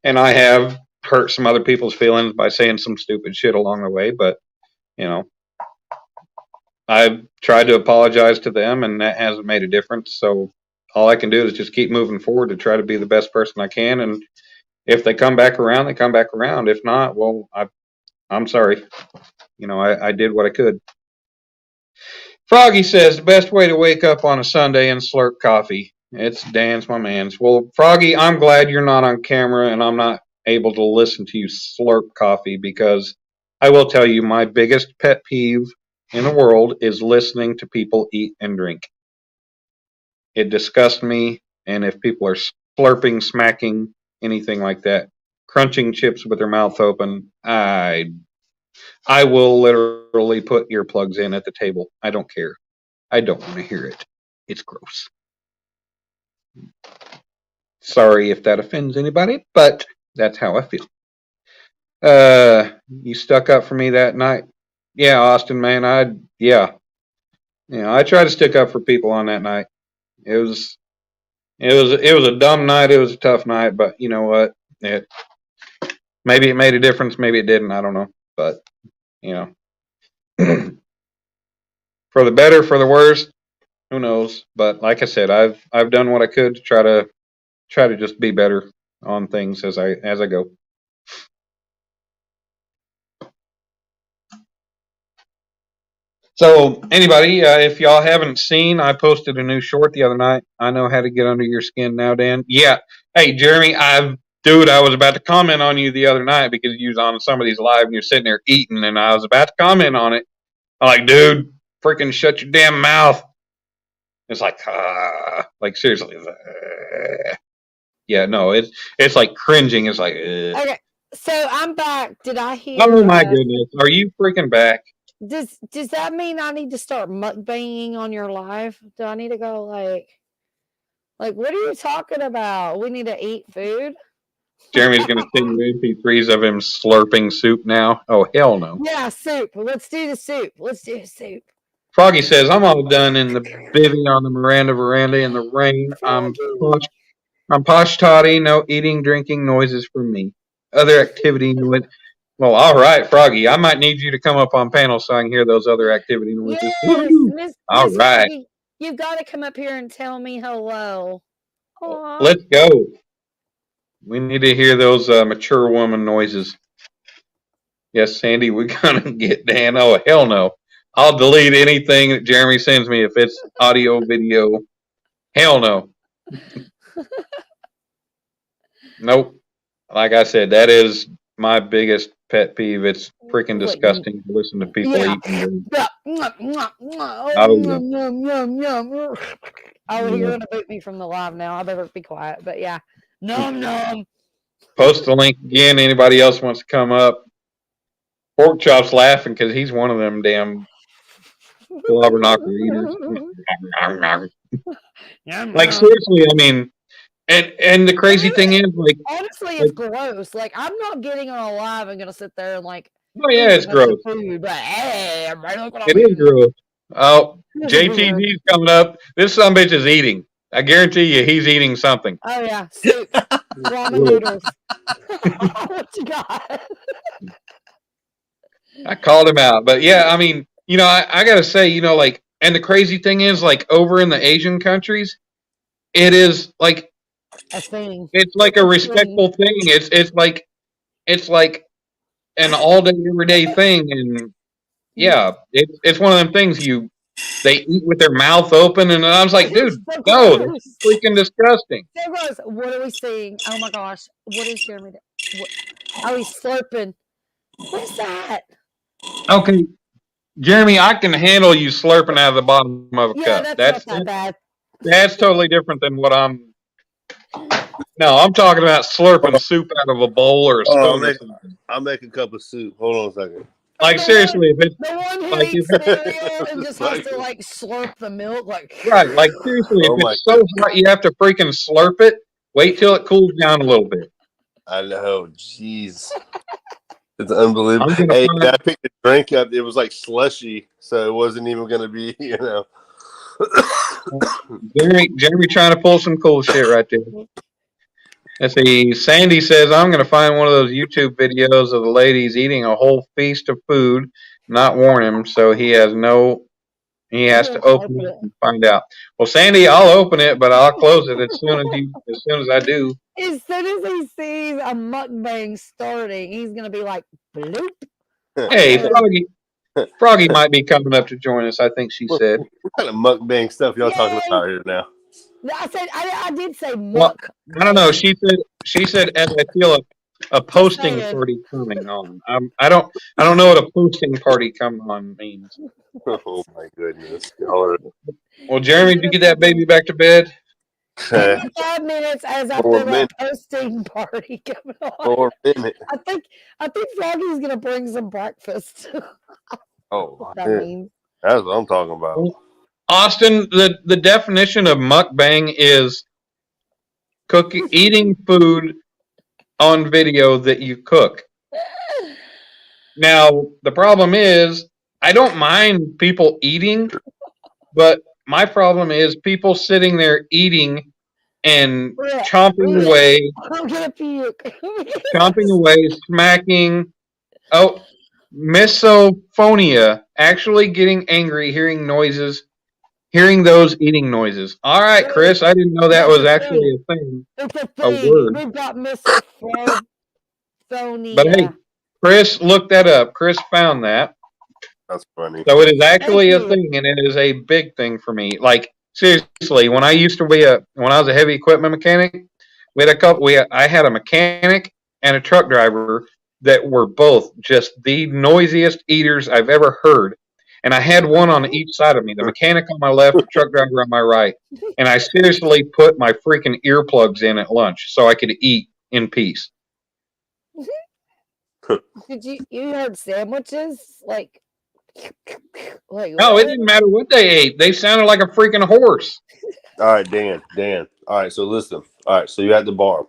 And I have hurt some other people's feelings by saying some stupid shit along the way, but I've tried to apologize to them, and that hasn't made a difference. So all I can do is just keep moving forward to try to be the best person I can. And if they come back around, they come back around. If not, well, I'm sorry. I did what I could. Froggy says the best way to wake up on a Sunday and slurp coffee. It's Dan's my man's. Well, Froggy, I'm glad you're not on camera and I'm not able to listen to you slurp coffee, because I will tell you my biggest pet peeve in the world is listening to people eat and drink. It disgusts me, and if people are slurping, smacking, anything like that, crunching chips with their mouth open, I will literally put earplugs in at the table. I don't care. I don't want to hear it. It's gross. Sorry if that offends anybody, but that's how I feel. You stuck up for me that night. Yeah, Austin, man, I tried to stick up for people on that night. It was a dumb night. It was a tough night, but you know what? Maybe it made a difference. Maybe it didn't. I don't know. But for the better, for the worse, who knows? But like I said, I've done what I could to try to just be better on things as I go. So anybody, if y'all haven't seen, I posted a new short the other night. I know how to get under your skin now, Dan. Yeah, Hey, Jeremy, dude, I was about to comment on you the other night because you was on somebody's live and you're sitting there eating, and I was about to comment on it. I'm like, dude, freaking shut your damn mouth. It's like seriously. Yeah, no, it's like cringing. It's like, Okay, so I'm back. Did I hear? oh my goodness, are you freaking back? Does that mean I need to start mukbanging on your live? Do I need to go like what are you talking about? We need to eat food. Jeremy's gonna send you MP3s of him slurping soup now. Oh hell no. Yeah, soup. Let's do the soup. Let's do the soup. Froggy says, I'm all done in the bivvy on the Miranda veranda in the rain. I'm posh toddy, no eating, drinking noises for me. Other activity noises. Well, all right, Froggy. I might need you to come up on panel so I can hear those other activity noises. Yes, Miss All right. Froggy, you've got to come up here and tell me hello. Aw. Let's go. We need to hear those mature woman noises. Yes, Sandy, we're going to get Dan. Oh, hell no. I'll delete anything that Jeremy sends me if it's audio, video. Hell no. Nope. Like I said, that is my biggest pet peeve. It's freaking disgusting to listen to people eating. Oh, you're gonna boot me from the live now. I better be quiet. But yeah, nom. Post the link again. Anybody else wants to come up? Pork Chop's laughing because he's one of them damn blubber knocker eaters. Like seriously, I mean, and the crazy thing is, like, honestly, it's gross. Like, I'm not getting on a live and gonna sit there and like, oh yeah, it's gross. Food, but hey, everybody look what I'm It is gross. Oh, JTG's coming up. This son bitch is eating. I guarantee you, he's eating something. Oh yeah, soup, ramen noodles. What you got? I called him out, but yeah, I mean, you know, I gotta say, you know, like, and the crazy thing is, like, over in the Asian countries, it is like a thing. It's like a respectful thing. It's like an all day, everyday thing, and yeah, it's one of them things they eat with their mouth open, and I was like, dude, no, that's freaking disgusting. So gross. What are we seeing? Oh my gosh, what is Jeremy doing? Oh, he's slurping. What is that? Okay, Jeremy, I can handle you slurping out of the bottom of a cup. That's not bad. That's totally different than what I'm. No, I'm talking about slurping soup out of a bowl or a spoon. I'll make a cup of soup. Hold on a second. Like seriously, if it's the one who eats cereal and just has to like slurp the milk, like right, like seriously, if it's so hot you have to freaking slurp it. Wait till it cools down a little bit. I know, jeez, it's unbelievable. Hey, I picked a drink up. It was like slushy, so it wasn't even going to be, you know. Jeremy trying to pull some cool shit right there. Let's see. Sandy says, I'm going to find one of those YouTube videos of the ladies eating a whole feast of food, not warn him, so he has to open it and find out. Well, Sandy, I'll open it, but I'll close it as soon as I do. As soon as he sees a mukbang starting, he's going to be like, bloop. Hey, Froggy might be coming up to join us, I think she said. What kind of mukbang stuff y'all talking about here now? I did say muck. Well, I don't know. She said as I feel a posting party coming on. I don't know what a posting party coming on means. Oh my goodness. Well, Jeremy, did you get that baby back to bed? 5 minutes as I feel a posting party coming on. 4 minutes. I think Froggy's gonna bring some breakfast. Oh, that means. That's what I'm talking about. Austin, the definition of mukbang is eating food on video that you cook. Now, the problem is, I don't mind people eating, but my problem is people sitting there eating and chomping away, smacking. Oh, misophonia, actually getting angry, hearing those eating noises. All right, Chris, I didn't know that was actually a thing. It's a thing. A word. We've got misophonia. But hey, Chris looked that up. Chris found that. That's funny. So it is actually a thing, and it is a big thing for me. Like seriously, when I was a heavy equipment mechanic, We had a couple. I had a mechanic and a truck driver that were both just the noisiest eaters I've ever heard. And I had one on each side of me, the mechanic on my left, the truck driver on my right. And I seriously put my freaking earplugs in at lunch so I could eat in peace. Did you heard sandwiches? Like No, what? it didn't matter what they ate. They sounded like a freaking horse. All right, Dan. All right, so listen. All right, so you're at the bar.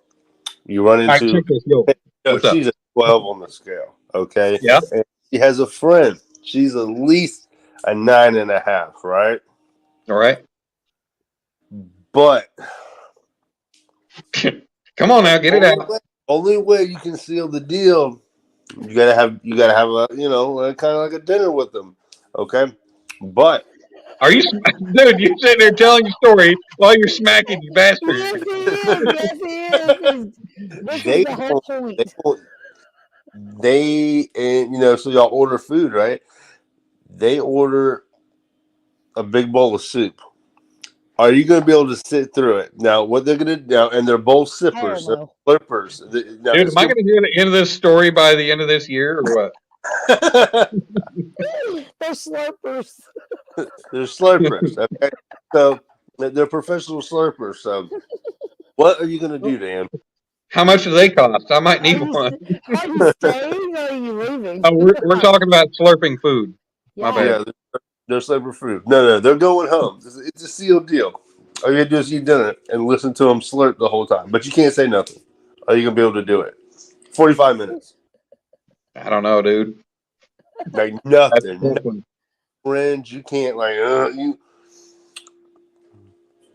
You run All right, into. check this, yo. No, What's up? she's a 12 on the scale. Okay. Yeah. And she has a friend. She's at least a 9.5, right? All right. But Come on now, get it out. only way you can seal the deal, you gotta have a kind of like a dinner with them. Okay. But Are you, dude? You're sitting there telling your story while you're smacking, you bastard. Yes, he is. Yes, he is. This They is the whole point. so y'all order food, right? They order a big bowl of soup. Are you going to be able to sit through it? Now, what they're going to do, and they're both sippers, they're Terrible. slurpers. Now, Dude, am I going to hear the end of this story by the end of this year or what? They're slurpers. they're slurpers. Okay, so they're professional slurpers. So, what are you going to do, Dan? How much do they cost? I might need one. Are you staying or are you leaving? Oh, we're talking about slurping food. My bad. Yeah, they're slurper food. No, they're going home. It's a sealed deal. All you got to do is eat dinner and listen to them slurp the whole time. But you can't say nothing. Are you going to be able to do it? 45 minutes. I don't know, dude. Like That's nothing. different. Friends, you can't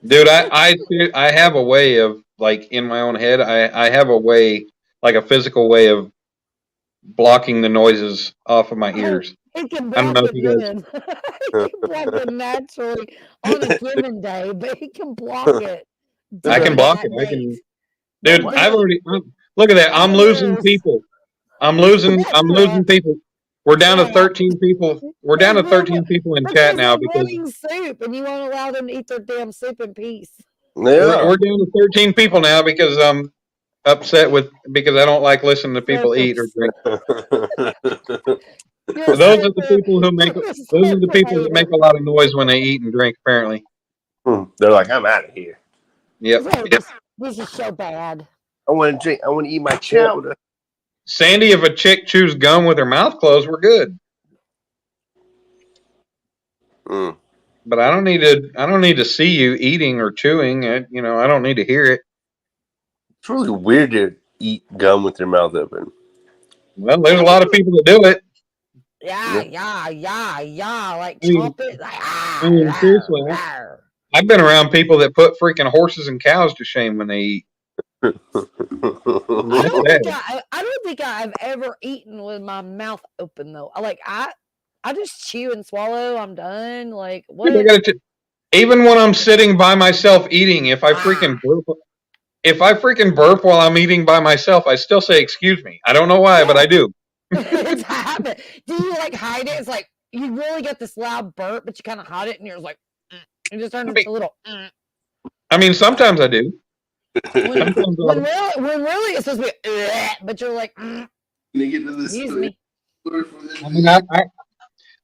Dude, I have a way of, like, in my own head, I have a way, like a physical way of blocking the noises off of my ears. He can I don't block know it if you guys- then. He can block it naturally on a given day, but he can block it. I can during block that it. I day. can, dude. What? I've already look at that. I'm losing people. I'm losing people. We're down to 13 people. We're down to 13 people in chat now they're because running soup, and you won't allow them to eat their damn soup in peace. Yeah. we're down to 13 people now because I'm upset because I don't like listening to people eat or drink. You're a Those are the slurper. people who make. You're a Those are the slurper people that hater. make a lot of noise when they eat and drink. Apparently. They're like, I'm out of here. Yep. Right, this is so bad. I want to drink. I want to eat my chowder. Sandy, if a chick chews gum with her mouth closed, we're good. Mm. But I don't need to see you eating or chewing. I don't need to hear it. It's really weird to eat gum with your mouth open. Well, there's a lot of people that do it. Yeah, like I mean- chomp it. Like, I mean, seriously, rawr. I've been around people that put freaking horses and cows to shame when they eat. I Yeah. don't think I've ever eaten with my mouth open though. I just chew and swallow. I'm done. Like what? Dude, even when I'm sitting by myself eating, if I freaking burp while I'm eating by myself, I still say excuse me. I don't know why, but I do. It's a habit. Do you like hide it? It's like you really get this loud burp, but you kind of hide it, and you're like, it just turns into a little. I mean, sometimes I do. When really it's supposed to be, but you're like, excuse me. I mean,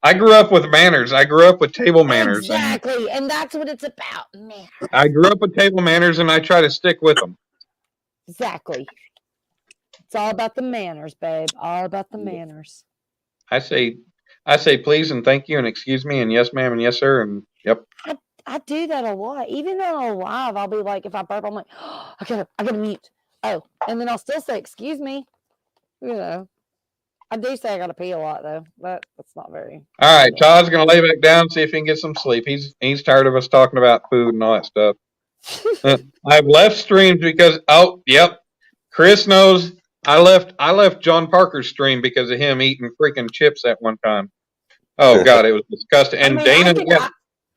I grew up with manners. I grew up with table manners. Exactly, and that's what it's about, man. I grew up with table manners, and I try to stick with them. Exactly. It's all about the manners, babe. All about the manners. I say please and thank you and excuse me and yes ma'am and yes sir and yep. I do that a lot. Even on live, I'll be like, if I burp, I'm like, oh, I gotta mute. Oh, and then I'll still say, excuse me. You know, I do say I gotta pee a lot though, but that's not very. All right, Todd's gonna lay back down, see if he can get some sleep. He's tired of us talking about food and all that stuff. I've left streams because Chris knows I left John Parker's stream because of him eating freaking chips at one time. Oh God, it was disgusting. And Dana,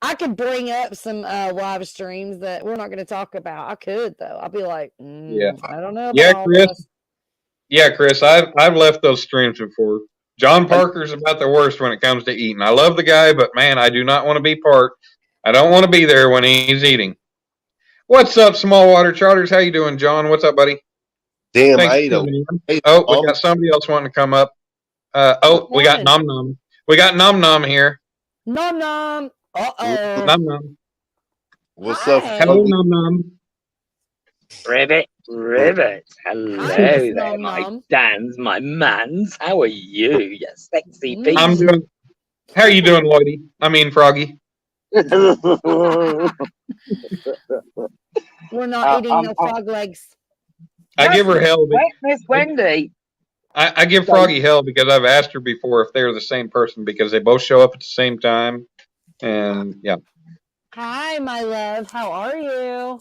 I could bring up some live streams that we're not going to talk about. I could though. I'll be like, I don't know. About Chris. Yeah, Chris, I've left those streams before. John Parker's about the worst when it comes to eating. I love the guy, but man, I do not want to be part. I don't want to be there when he's eating. What's up, Small Water Charters? How you doing, John? What's up, buddy? Damn, Thanks I for ate a. coming in. ate Oh, we all- got somebody else wanting to come up. We got What? Nom Nom. We got Nom Nom here. Nom nom. Uh-oh. Nom Nom. What's up, Hi. Hello, Froggy? Nom Nom. Ribbit. Hello Miss there, Nom my Nom. dans, my mans. How are you, you sexy Mm. beast? I'm doing. How are you doing, Lloydie? I mean, Froggy. We're not eating no I'm- frog legs. I give her hell. Miss Wendy. I give Froggy hell because I've asked her before if they're the same person because they both show up at the same time. And yeah. Hi, my love. How are you?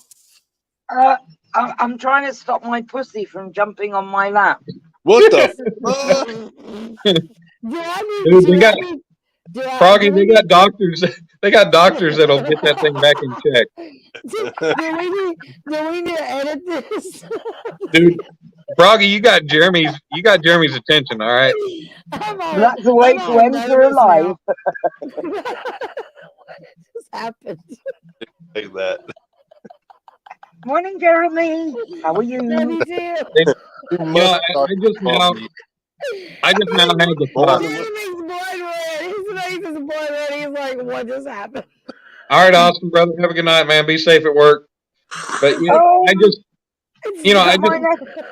I'm trying to stop my pussy from jumping on my lap. What the fuck? Do I need, Dude, do we I got- need- do I- Froggy, do we they got doctors. They got doctors that'll get that thing back in check. do we need to edit this? Dude, Froggy, you got Jeremy's attention, all right? I'm all- That's the way I'm to all enter nervous alive. now. What just happened? Like that. Morning, Jeremy. How are you? Love you too. You You know, must I just now had the thought. Jeremy's blood red. His face is blood red. He's like, what just happened? All right, Austin, brother, have a good night, man. Be safe at work. But you know, Oh. I just You know, I Is that my just- nephew?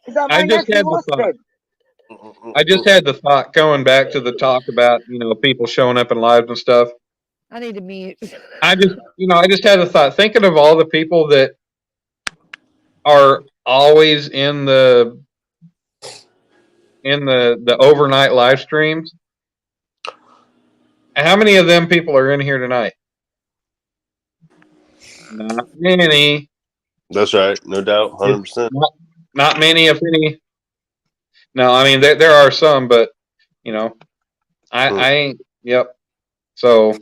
Is that I my just nephew had the thought. Austin? I just had the thought going back to the talk about, people showing up in lives and stuff. I need to mute. I just had the thought, thinking of all the people that are always in the overnight live streams. How many of them people are in here tonight? Not many. That's right, no doubt, 100%. Not many, if any. No, I mean there are some, but I ain't. Yep. So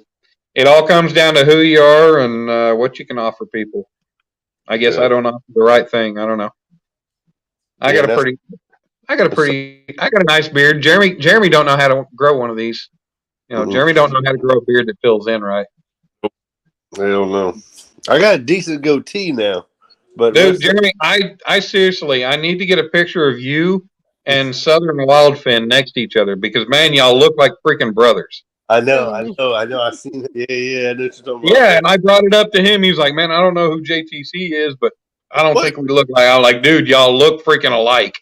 it all comes down to who you are and what you can offer people. I guess Yeah. I don't offer the right thing. I don't know. I Yeah, got a nice beard. Jeremy don't know how to grow one of these. Mhm. Jeremy don't know how to grow a beard that fills in right. I don't know. I got a decent goatee now, but Dude, listen, Jeremy, I seriously, I need to get a picture of you and Southern Wildfin next to each other because man, y'all look like freaking brothers. I know. I seen it. Yeah. I know what you're talking about. Yeah, and I brought it up to him. He was like, "Man, I don't know who JTC is, but I don't What? think we look like." I'm like, "Dude, y'all look freaking alike.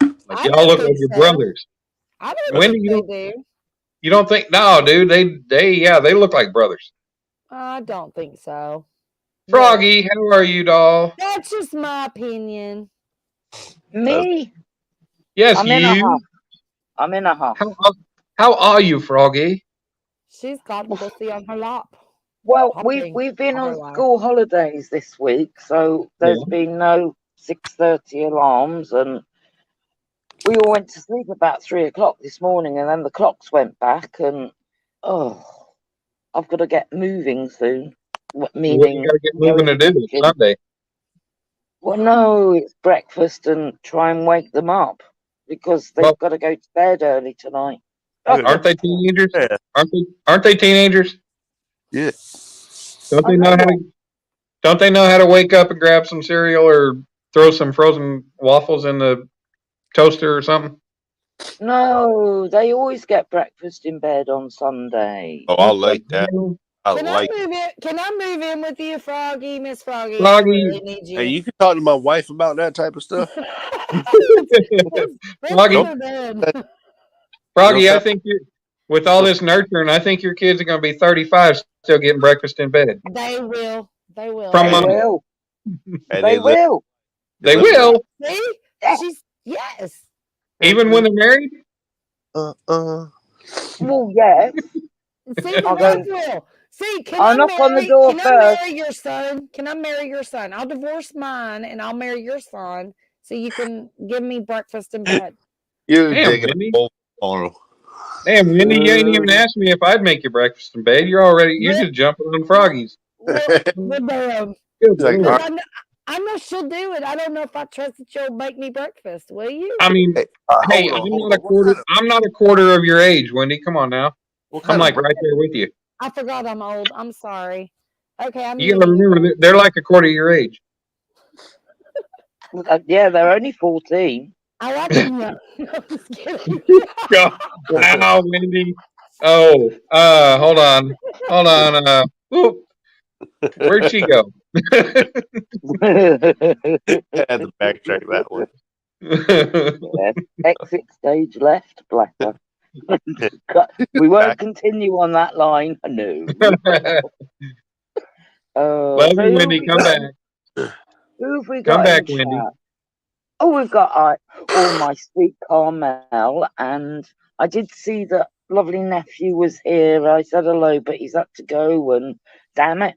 Like I y'all don't look like think your so. brothers." I don't Wendy, think they do. You don't think? No, dude. They look like brothers. I don't think so. Froggy, how are you, doll? That's just my opinion. Me? Yes, I'm in a you. huff. I'm in a huff. How are you, Froggy? She's got pussy on her lap. Well, Hopping we've been on her on lap. school holidays this week, so there's been no 6:30 alarms, and we all went to sleep about 3 o'clock this morning, and then the clocks went back, and I've got to get moving soon. What do Meaning, you gotta get moving to do? It's Sunday. well, no, it's breakfast and try and wake them up because they've Well- got to go to bed early tonight. Aren't they teenagers? Yeah. Aren't they teenagers? Yeah. Don't they I know know how to? Don't they know how to wake up and grab some cereal or throw some frozen waffles in the toaster or something? No, they always get breakfast in bed on Sunday. Oh, I like that. I Can like. I move in? Can I move in with you, Froggy, Miss Froggy? Froggy. I really need you. Hey, you can talk to my wife about that type of stuff. Let's Froggy. go to bed. Froggy, I Nope. think you, with all this nurturing, I think your kids are going to be 35 still getting breakfast in bed. They will. They will. From They Mom. will. Hey, They will. They live- will, See? Yeah. She's yes. even when they're married. Well, yes. See, they I'll both go- will. See, can I'll I knock on the marry- door can first. I marry your son? Can I marry your son? I'll divorce mine and I'll marry your son so you can give me breakfast in bed. You're Damn, digging Wendy. a hole tomorrow. Damn, Wendy, you ain't even asked me if I'd make you breakfast in bed. You're just jumping on Froggies. Well, damn. Good Like, Lord. all I know she'll do it. I don't know if I trust that you'll make me breakfast. Will you? I mean, hey, hold on, I'm hold not a on. quarter. I'm not a quarter of your age, Wendy. Come on now. What I'm kind like of right there with you. I forgot I'm old. I'm sorry. Okay, I'm You gotta muting you. remember, they're like a quarter your age. Yeah, they're only 14. I like them young. I'm just kidding. Wow, Wendy. Oh, hold on. Whoop, where'd she go? I had to backtrack that one. Yes. Exit stage left, Blacker. We won't continue on that line. No. Love So you, who Wendy. we Come got? back. Who have we Come got back, in Wendy. chat? Oh, we've got my sweet Carmel, and I did see that lovely nephew was here. I said hello, but he's had to go, and damn it.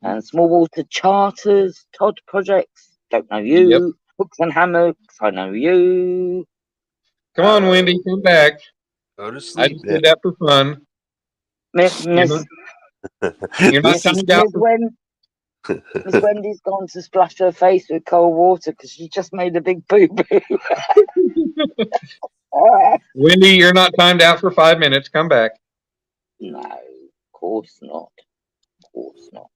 And Small Water Charters, Todd Projects, don't know you. Yep. Hooks and Hammocks, I know you. Come on, Wendy. Come back. Go to I sleep. just did that for fun. Miss You're not Miss timed out for Miss Wendy's gone to splash her face with cold water because she just made a big boo boo. Wendy, you're not timed out for 5 minutes. Come back. No, of course not. Of course not.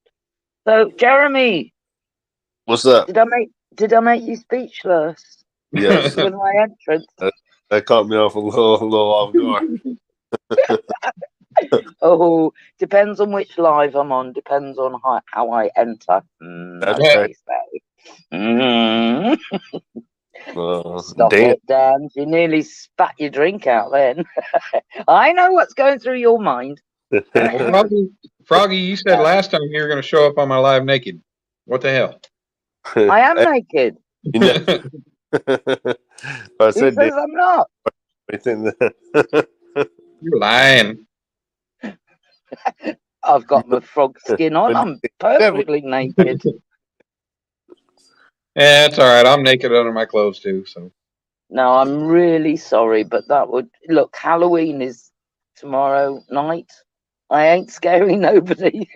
So, Jeremy, What's up? did I make you speechless Yes, with my entrance? that caught me off a little off guard. Oh, depends on which live I'm on. Depends on how I enter. That's as right. they say. Mm. Stop Damn. it, Dan. You nearly spat your drink out then. I know what's going through your mind. Well, Froggy, you said last time you were going to show up on my live naked. What the hell? I am naked. You know, I Who said says I'm not? You're lying. I've got my frog skin on. I'm perfectly naked. Yeah, it's all right. I'm naked under my clothes too. So No, I'm really sorry, but that would look. Halloween is tomorrow night. I ain't scaring nobody.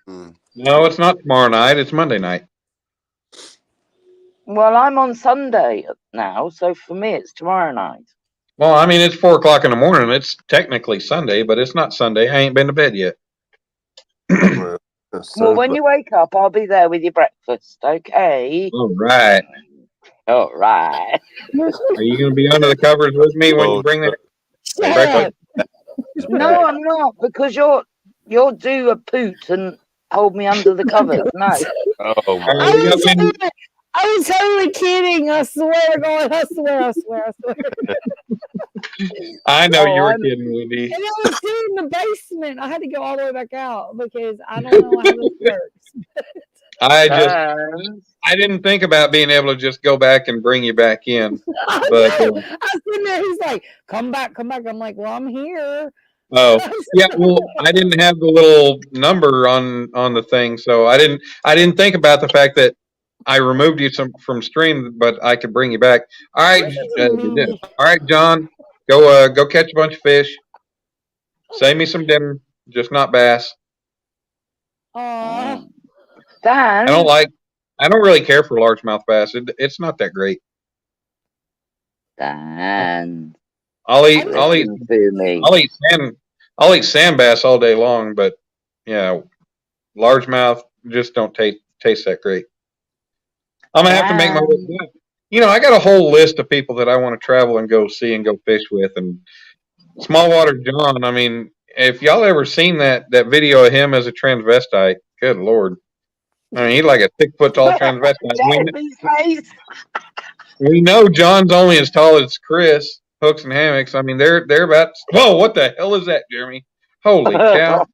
no, it's not tomorrow night. It's Monday night. Well, I'm on Sunday now, so for me it's tomorrow night. Well, I mean, it's 4:00 in the morning. It's technically Sunday, but it's not Sunday. I ain't been to bed yet. Well, when you wake up, I'll be there with your breakfast. Okay. All right. All right. Are you going to be under the covers with me when you bring that breakfast? No, I'm not, because you'll do a poot and hold me under the covers. No. Oh my! I was totally kidding. I swear, God, I swear. I know you were I'm- kidding, Wendy. And I was still in the basement. I had to go all the way back out because I don't know how this works. I didn't think about being able to just go back and bring you back in. I But know. I was sitting there. He's like, "Come back." I'm like, "Well, I'm here." oh yeah, well, I didn't have the little number on the thing, so I didn't think about the fact that I removed you from stream, but I could bring you back. All right, all right, John, go catch a bunch of fish. Save me some dinner, just not bass. Aw. Dan. I don't really care for largemouth bass. It's not that great. Dan. I'll eat sand bass all day long, but yeah, largemouth just don't taste that great. I'm gonna have to make my way. You know, I got a whole list of people that I want to travel and go see and go fish with, and Smallwater John. I mean, if y'all ever seen that video of him as a transvestite, good Lord. I mean, he's like a 6 foot tall transvestite. We know John's only as tall as Chris. Hooks and Hammocks. I mean, they're about. Whoa! What the hell is that, Jeremy? Holy cow!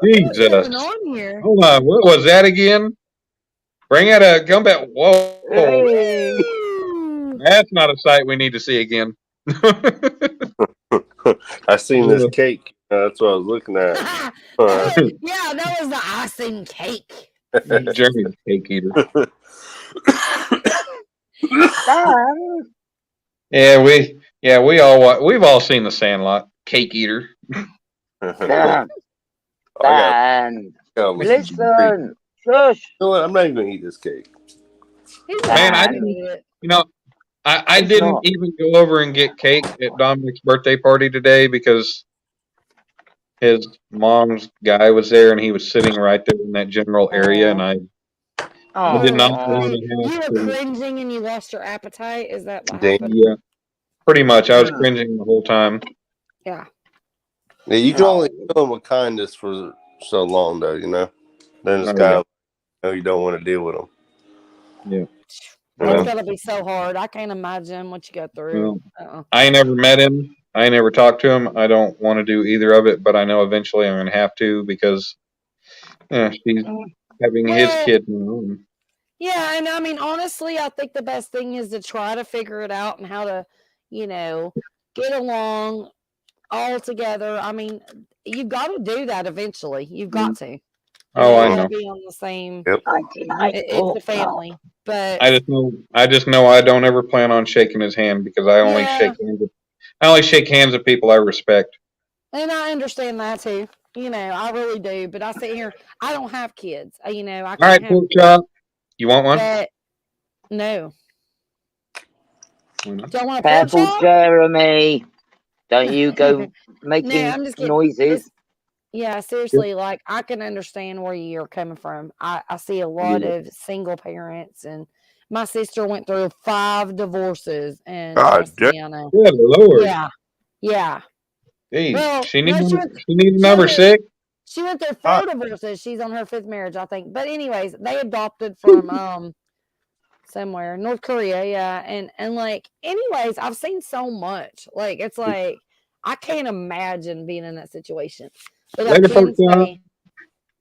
Jesus! What's going on here? Hold on. What was that again? Bring out a gumbat. Whoa! That's not a sight we need to see again. I seen this cake. That's what I was looking at. Yeah, that was the icing cake. Jeremy's cake eater. We've all seen the Sandlot. Cake eater. Dan. Listen. Shush. You know what? I'm not even gonna eat this cake. Man, I didn't even go over and get cake at Dominic's birthday party today because his mom's guy was there, and he was sitting right there in that general area, and I did not want You to have were to. cringing and you lost your appetite. Is that what Damn. happened? Yeah, pretty much. I was cringing the whole time. Yeah. Yeah, you can only show them with kindness for so long, though. You know. Then it's Oh, kind of you don't want to deal with them. Yeah. That's Well, gotta be so hard. I can't imagine what you go through. I ain't never met him. I ain't never talked to him. I don't want to do either of it, but I know eventually I'm gonna have to because she's having his Well, kid now. And yeah, and I mean, honestly, I think the best thing is to try to figure it out and how to, get along all together. I mean, you've got to do that eventually. You've got to. Oh, I You gotta know. be on the same. Yep. It's the family, but I just know I don't ever plan on shaking his hand because I only Yeah. shake hands with people I respect. and I understand that too. I really do. But I sit here. I don't have kids. I can't All right, have. pork chop. You want one? But no, Why not? don't want a pork Careful, chop. Jeremy. Don't you go No, making I'm just kidding. noises. Yeah, seriously, like I can understand where you're coming from. I see a lot of single parents, and my sister went through 5 divorces, and God trust me, I know. Good Lord. Yeah. Hey, Well, she no, needs she went number through- 6. She went through 4 divorces. She's on her 5th marriage, I think. But anyways, they adopted from somewhere, North Korea, yeah. And like, anyways, I've seen so much. Like, it's like I can't imagine being in that situation. But I Later, can pork chop. say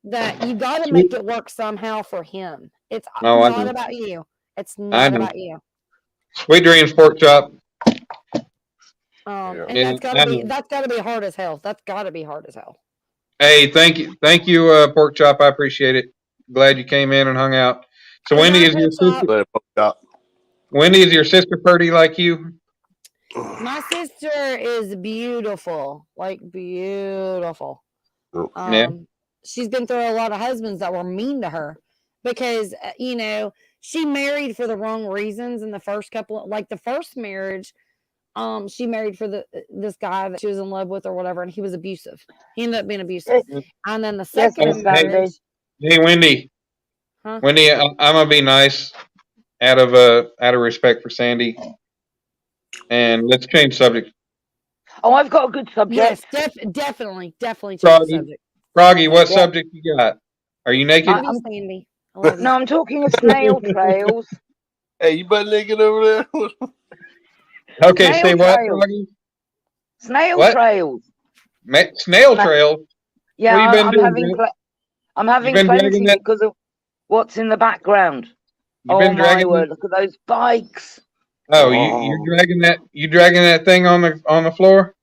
that you got to make it work somehow for him. It's Oh, I not know. about you. It's I not know. about you. Sweet dreams, pork chop. And Yeah, that's gotta be hard as hell. That's gotta be hard as hell. Hey, thank you, pork chop. I appreciate it. Glad you came in and hung out. So Good Wendy night, is your pork chop. sister. Let it poke out. Wendy is your sister, Purdy, like you. My sister is beautiful, like beautiful. Yeah. She's been through a lot of husbands that were mean to her because she married for the wrong reasons in the first the first marriage. She married for this guy that she was in love with or whatever, and he was abusive. He ended up being abusive. And then the Yes, second Miss Sandy. marriage, Hey, Wendy. Huh? Wendy, I'm gonna be nice out of respect for Sandy, and let's change subject. Oh, I've got a good subject. yes, definitely change Froggy. the subject. Froggy, what Yeah. subject you got? Are you naked? Love you, Sandy. I love you. No, I'm talking of snail trails. Hey, you butt naked over there? Okay, Snail say what, trails. Froggy? Snail What? trails. Snail trail. Yeah, What you been I'm doing, having man? I'm having been plenty dragging that- because of what's in the background. You Oh been my dragging? word! Look at those bikes. Oh, you're dragging that. You dragging that thing on the floor?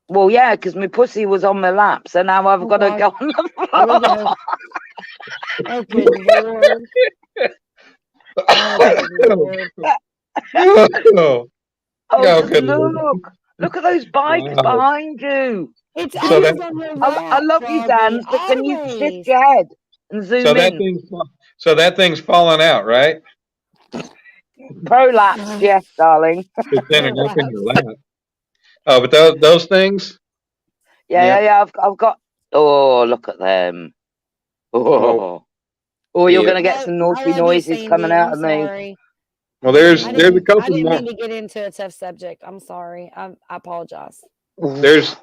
Well, yeah, because my pussy was on my lap, so now I've got to go on the Here we floor. go. Oh, good Lord. Oh, good Lord. Oh, Oh, Go, just good Lord. look at those bikes Wow. behind you. It's So always that- on your I lap, love you, Froggy. Dan, but can you Always. shift your head and zoom so that in? thing's falling out, right? Prolapse, yes, darling. It's standing up in your lap. Oh, but those things. Yeah. I've got. Oh, look at them. Oh, you're Yeah. gonna get some I naughty love you, noises Sandy. coming out I'm of me. sorry. Well, there's I a didn't couple more. mean to get into a tough subject. I'm sorry. I apologize. There's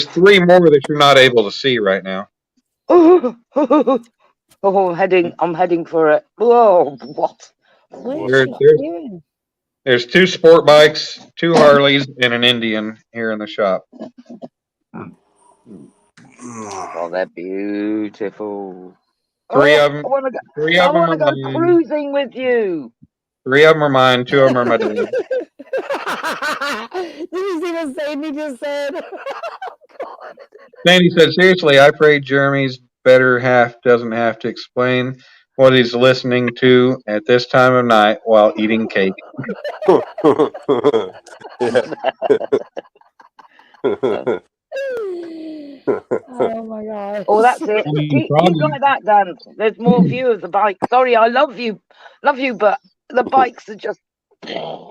3 more that you're not able to see right now. Oh, I'm heading for it. Oh, what? What There- is she there's- doing? There's 2 sport bikes, 2 Harleys, and an Indian here in the shop. Oh, they're beautiful. 3 Oh, of them. I want to go. 3 I of them want are to go mine. cruising with you. 3 of them are mine. 2 of them are my dad's. Did you see what Sandy just said? Oh, God. Sandy said, "Seriously, I pray Jeremy's better half doesn't have to explain what he's listening to at this time of night while eating cake." Oh my gosh. Oh, that's it. I mean, Keep probably- like that, Dan. There's more view of the bike. Sorry, I love you, but the bikes are just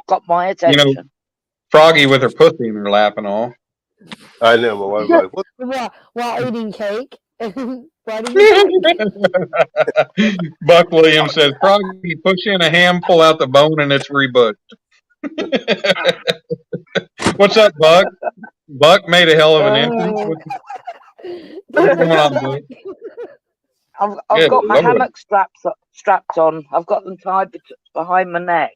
got my attention. Froggy with her pussy in her lap and all. I know. My wife's like, what? while eating cake. Why do you Buck Williams says, Froggy, push in a ham, pull out the bone, and it's rebushed. What's up, Buck? Buck made a hell of an entrance. What's going on, Buck? I've Good got my Lord. hammock strapped on. I've got them tied behind my neck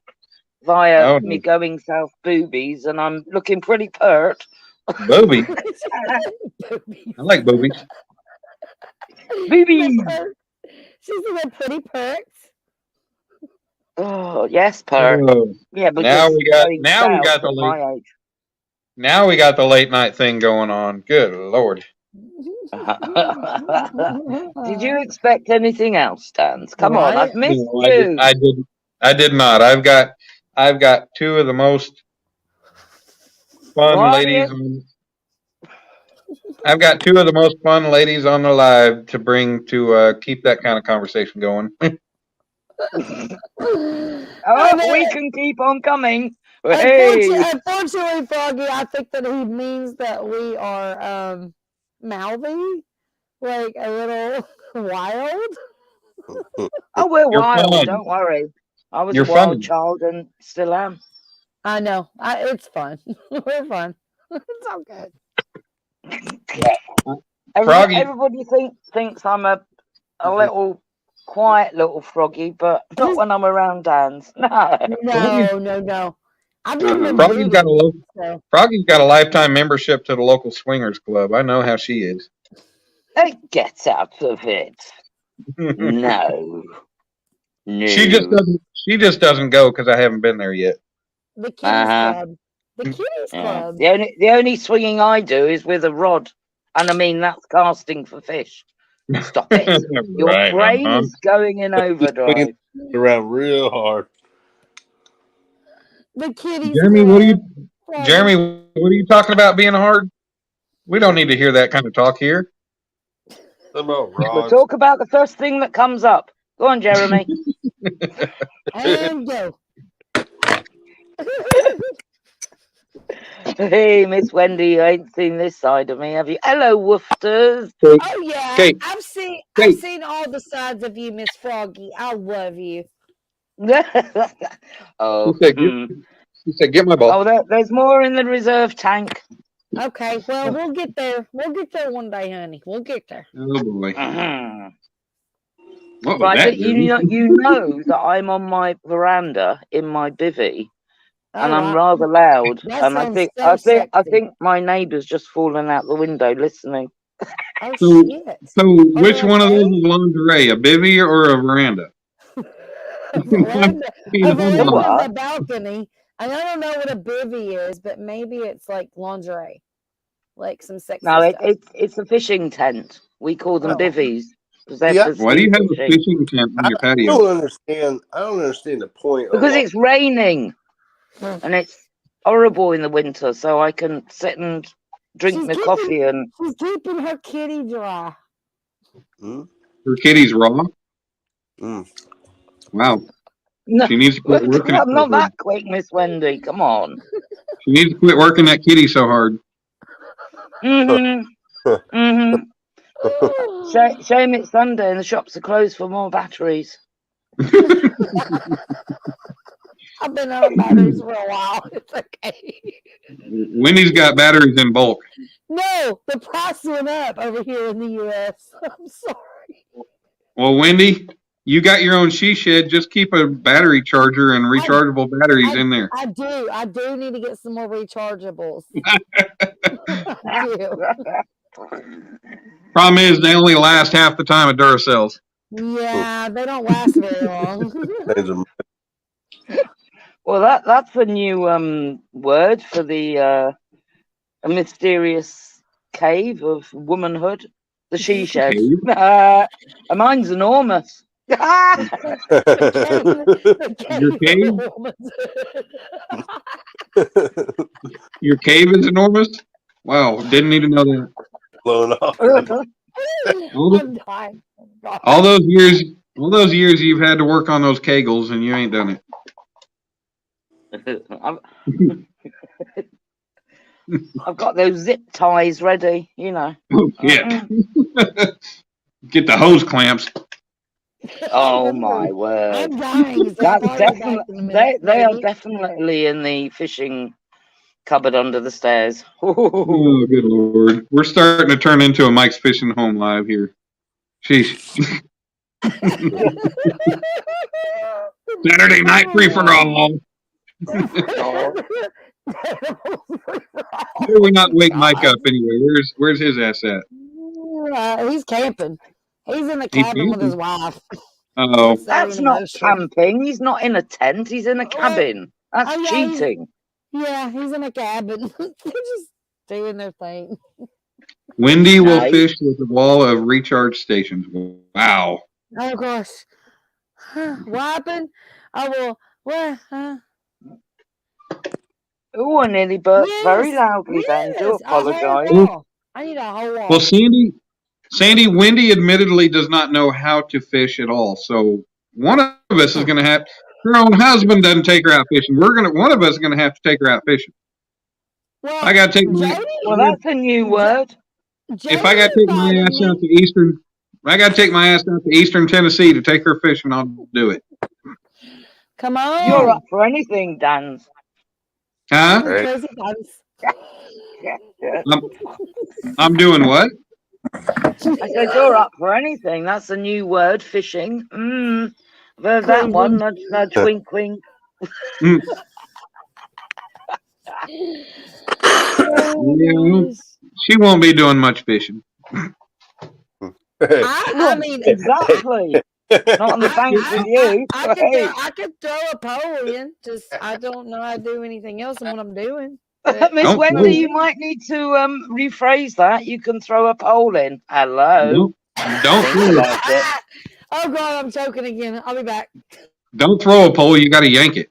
via Oh, me going south boobies, and I'm looking pretty pert. booby. I like boobies. Boobies. She's a pretty perks. Oh yes, pert. Oh, Yeah, because now we got going now we south got the at late my age. now we got the late night thing going on. Good Lord. Did you expect anything else, Stans? Come on, I've missed No, you. I did not. I've got two of the most fun What? ladies. I've got two of the most fun ladies on the live to bring to keep that kind of conversation going. Oh, we can keep on coming. Hey, Unfortunately, Froggy, I think that he means that we are mouthy, like a little wild. oh, we're You're wild. fun. Don't worry. I was You're a wild fun. child and still am. I know. It's fun. We're fun. It's all good. Froggy. Everybody thinks I'm a little quiet little froggy, but not when I'm around Dan's. No. No. I've never been Froggy's got booted, so. Froggy's got a lifetime membership to the local swingers club. I know how she is. Hey, get out of it. No. She just doesn't go because I haven't been there yet. The Kitties Club. The Kitties Club. The only swinging I do is with a rod, and I mean that's casting for fish. Stop it! Your Right, brain is going in overdrive. Around real hard. The Kitties Jeremy, Club. Jeremy, what are you talking about being hard? We don't need to hear that kind of talk here. About We'll rods. talk about the first thing that comes up. Go on, Jeremy. And go. Hey, Miss Wendy, you ain't seen this side of me, have you? Hello, woofters. Oh yeah, Kate. I've seen all the sides of you, Miss Froggy. I love you. Oh, He said, "Get my ball." oh, there's more in the reserve tank. Okay, well we'll get there. We'll get there one day, honey. We'll get there. Oh boy! Mhm. What was Right, that? but you know that I'm on my veranda in my bivvy, and Oh, I'm rather loud. That And sounds I so think my neighbour's just fallen out the window listening. Oh So- shit! So, which they one of those okay? is lingerie, a bivvy or a veranda? A veranda, Being a humble. veranda's What? a balcony, and I don't know what a bivvy is, but maybe it's like lingerie, like some sexy No, stuff. it's a fishing tent. We call them Oh. bivvies. 'Cause they're Yeah. for Why do you sea have a fishing. fishing tent on your I patio? don't understand. I don't understand the point. Because it's raining Hmm. and it's horrible in the winter, so I can sit and drink She's my keeping- coffee and She's keeping her kitty dry. Her kitty's raw. Mm. Wow. no, She needs to quit working. I'm it not so hard. that quick, Miss Wendy. Come on. She needs to quit working that kitty so hard. Shame it's Sunday and the shops are closed for more batteries. I've been out of batteries for a while. It's okay. Wendy's got batteries in bulk. No, the price went up over here in the U.S. I'm sorry. Well, Wendy, you got your own she shed. Just keep a battery charger and rechargeable batteries in there. I do need to get some more rechargeables. I do. Problem is, they only last half the time of Duracells. Yeah, they don't last very long. Well, that's a new word for the a mysterious cave of womanhood, the she shed. Cave? Mine's enormous. Your cave? Your cave is enormous? Wow, didn't need to know that. Blown off. I'm dying. All those years you've had to work on those kegels and you ain't done it. I've got those zip ties ready, you know. Oh, shit. Get the hose clamps. Oh my I'm word. dying. So That's I'll be back in a minute. they are maybe. definitely in the fishing cupboard under the stairs. Oh, good lord. We're starting to turn into a Mike's Fishing Home Live here. Sheesh. Saturday night free for all. Why do we not wake Mike up anyway? Where's his ass at? He's camping. He's in the He's cabin with his camping? wife. Oh, It's so That's not emotional. camping. He's not in a tent. He's in a cabin. That's Oh, yeah, cheating. Yeah, he's in a cabin. They're just doing their thing. Wendy will Nice. fish with a wall of recharge stations. Wow. Oh gosh. What happened? I will. What? Oh, I nearly burped very Yes, loudly then. Do yes, a whole apologise. wall. I need a whole wall. Well, Sandy, Wendy admittedly does not know how to fish at all. So one of us is going to have. Her own husband doesn't take her out fishing. One of us is going to have to take her out fishing. Well, I got to take my. Jody, Well, that's a new word. If I got to take my invited ass out me. to Eastern, I got to take my ass out to Eastern Tennessee to take her fishing. I'll do it. Come on. You're up for anything, Dan. Huh? Right. Crazy times. I'm doing what? I said you're up for anything. That's a new word, fishing. There's that one. Nudge, nudge, wink, wink. Mm. Yeah, she won't be doing much fishing. I mean, Exactly. Not on the banks with you. I could throw a pole in. Just I don't know how to do anything else in what I'm doing. But Miss Don't Wendy, throw- you might need to rephrase that. You can throw a pole in. Hello. Don't Think about it. Oh God, I'm choking again. I'll be back. don't throw a pole. You got to yank it.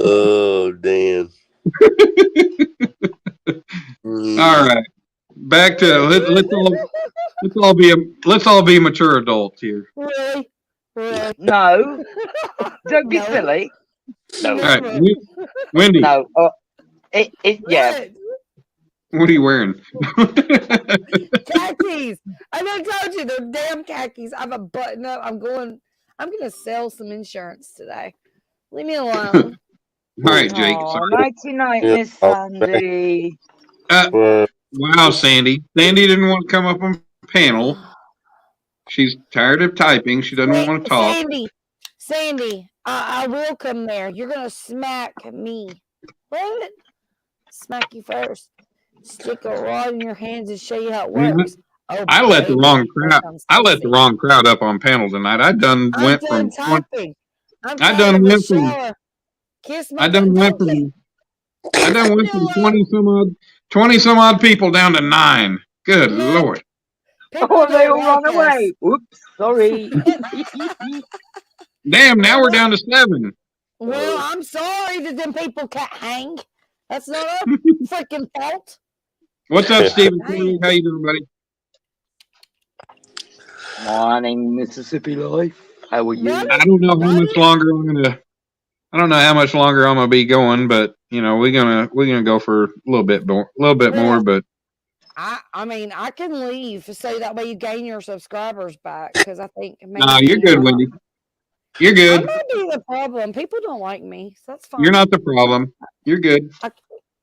Oh, damn. All right, back to let's all be mature adults here. Really? Really? No. Don't be No. silly. All right, Wendy, No. Yeah. what are you wearing? Khakis. I done told you they're damn khakis. I have a button up. I'm gonna sell some insurance today. Leave me alone. All right, Jake. Oh, Sorry. nighty night, Yeah. Miss Sandy. Wow, Sandy. Sandy didn't want to come up on panel. She's tired of typing. She doesn't want to talk. Sandy, I will come there. You're gonna smack me. What? Smack you first. Stick a rod in your hands and show you how it works. Oh, I let the baby, wrong here crowd. comes I let the Stacy. wrong crowd up on panel tonight. I done I'm went done from. typing. I'm I tired done of the went from. shower. Kiss my I done butt. went from. I done went from 20 some odd people down to 9. Good Look, lord. People Oh, they don't all run like away. us. Oops, sorry. Damn, now we're down to 7. Well, I'm sorry that them people can't hang. That's not our freaking fault. What's up, Stephen? Dang. How you doing, buddy? Morning, Mississippi Life. How are you? Brother, I don't know how much longer I'm gonna. I don't know how much longer I'm gonna be going, but you know we're gonna go for a little bit more, but I mean, I can leave so that way you gain your subscribers back because I think maybe nah, you're good, Wendy. You're I good. might be the problem. People don't like me, so that's fine. You're not the problem. You're good.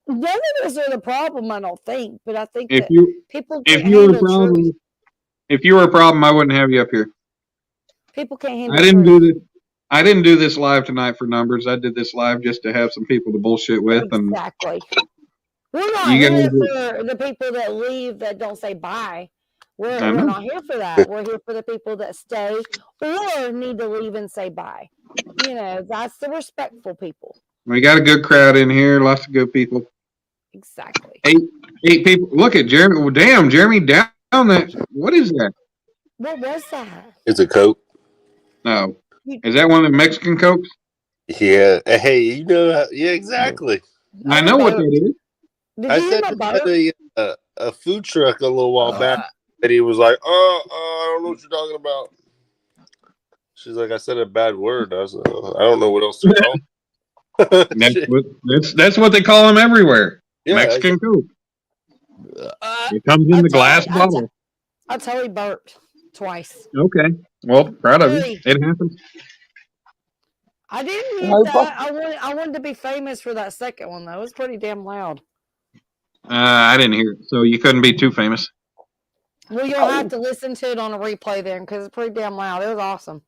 None of us are the problem, I don't think, but I think If that you people if can't you were a handle problem, truth. if you were a problem, I wouldn't have you up here. People can't handle I didn't truth. do this. I didn't do this live tonight for numbers. I did this live just to have some people to bullshit with, and Exactly. We're not You here guys for the people that leave that don't say bye. We're I know. not here for that. We're here for the people that stay or need to leave and say bye. You know, that's the respectful people. we got a good crowd in here. Lots of good people. Exactly. 8 people. Look at Jeremy. Well, damn, Jeremy down that. What is that? What was that? It's a Coke. No, is that one of the Mexican Cokes? Yeah. Hey, you know, yeah, exactly. I know what that is. Did I you hear said my this burp? at a food truck a little while back, and he was like, I don't know what you're talking about. She's like, I said a bad word. I was like, I don't know what else to call. That's what they call them everywhere. Yeah, Mexican Coke. Uh, It comes in the glass bottle. I totally burped twice. Okay. Well, proud of you. Three. It happens. I didn't No, hit that. I wanted to be famous for that second one though. It was pretty damn loud. I didn't hear it, so you couldn't be too famous. Well, you'll have to listen to it on a replay then, because it's pretty damn loud. It was awesome.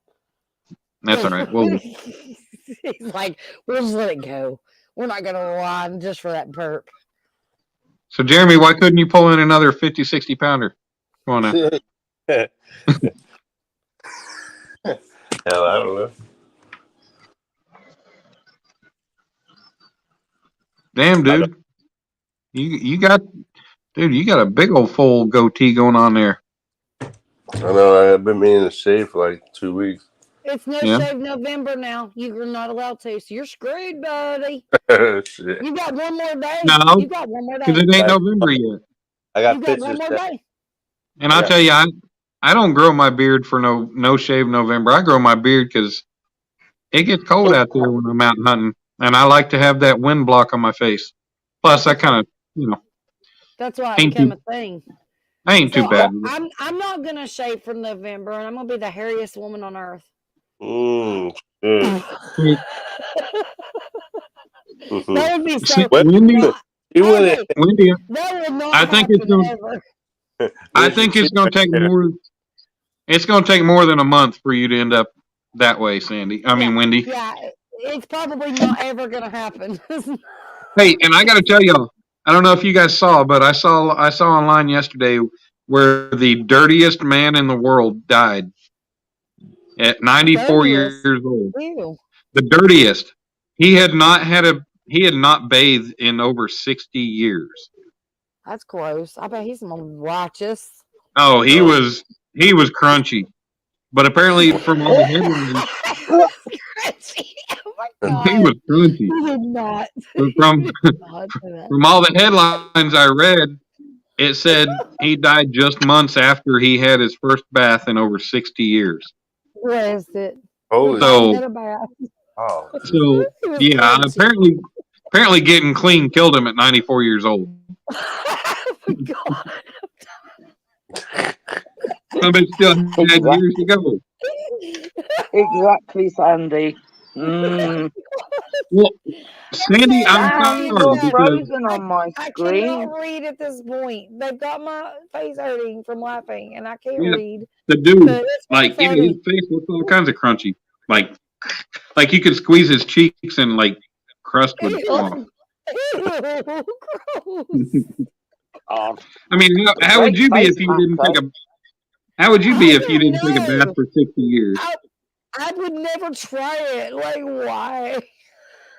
That's all right. Well, He's like, we'll just let it go. We're not gonna rewind just for that burp. so Jeremy, why couldn't you pull in another 50, 60 pounder? Come on now. Hell, I don't know. Damn, dude. You got a big old full goatee going on there. I know. I've been meaning to shave for like 2 weeks. It's no Yeah. shave November now. You're not allowed to, so you're screwed, buddy. Shit. You got one more day. No, You got one more day. Because it ain't November yet. I got You got pictures. one more That, day. And I'll Yeah. tell you, I don't grow my beard for no shave November. I grow my beard because it gets cold out there when I'm out hunting, and I like to have that wind block on my face. Plus, I kind of, That's why it Ain't became you- a thing. I ain't too So bad. I'm not gonna shave for November, and I'm gonna be the hairiest woman on earth. shit. That would be so. See, What? Wendy, You wouldn't. Hey, Wendy, that would not I think it's happen gonna- ever. I think it's going to take more. It's going to take more than a month for you to end up that way, Sandy. I mean, Wendy. Yeah, it's probably not ever gonna happen. Hey, and I got to tell y'all, I don't know if you guys saw, but I saw online yesterday where the dirtiest man in the world died at 94 Dirtiest? years old. Ew. The dirtiest. He had not bathed in over 60 years. That's gross. I bet he's righteous. Oh, he was crunchy. But apparently from all the headlines, Oh my god. he was crunchy. He did not. From God, do that. From all the headlines I read, it said he died just months after he had his first bath in over 60 years. Where is it? Holy So- Get a bath. oh. So He was yeah, crunchy. apparently getting clean killed him at 94 years old. Oh my god. But it still had years to go. Exactly, Sandy. Mm. Well, Sandy, I'm Sandy, sorry you're because frozen on my I screen. cannot read at this point. They've got my face hurting from laughing, and I can't Yeah. read. the dude, But it's like, funny. even his face looks all kinds of crunchy. Like you could squeeze his cheeks and like crust would Ew. fall. Ew, gross. God. I mean, how would you be if you didn't take a? How would you be if you didn't take a bath for 60 years? I would never try it. Like, why?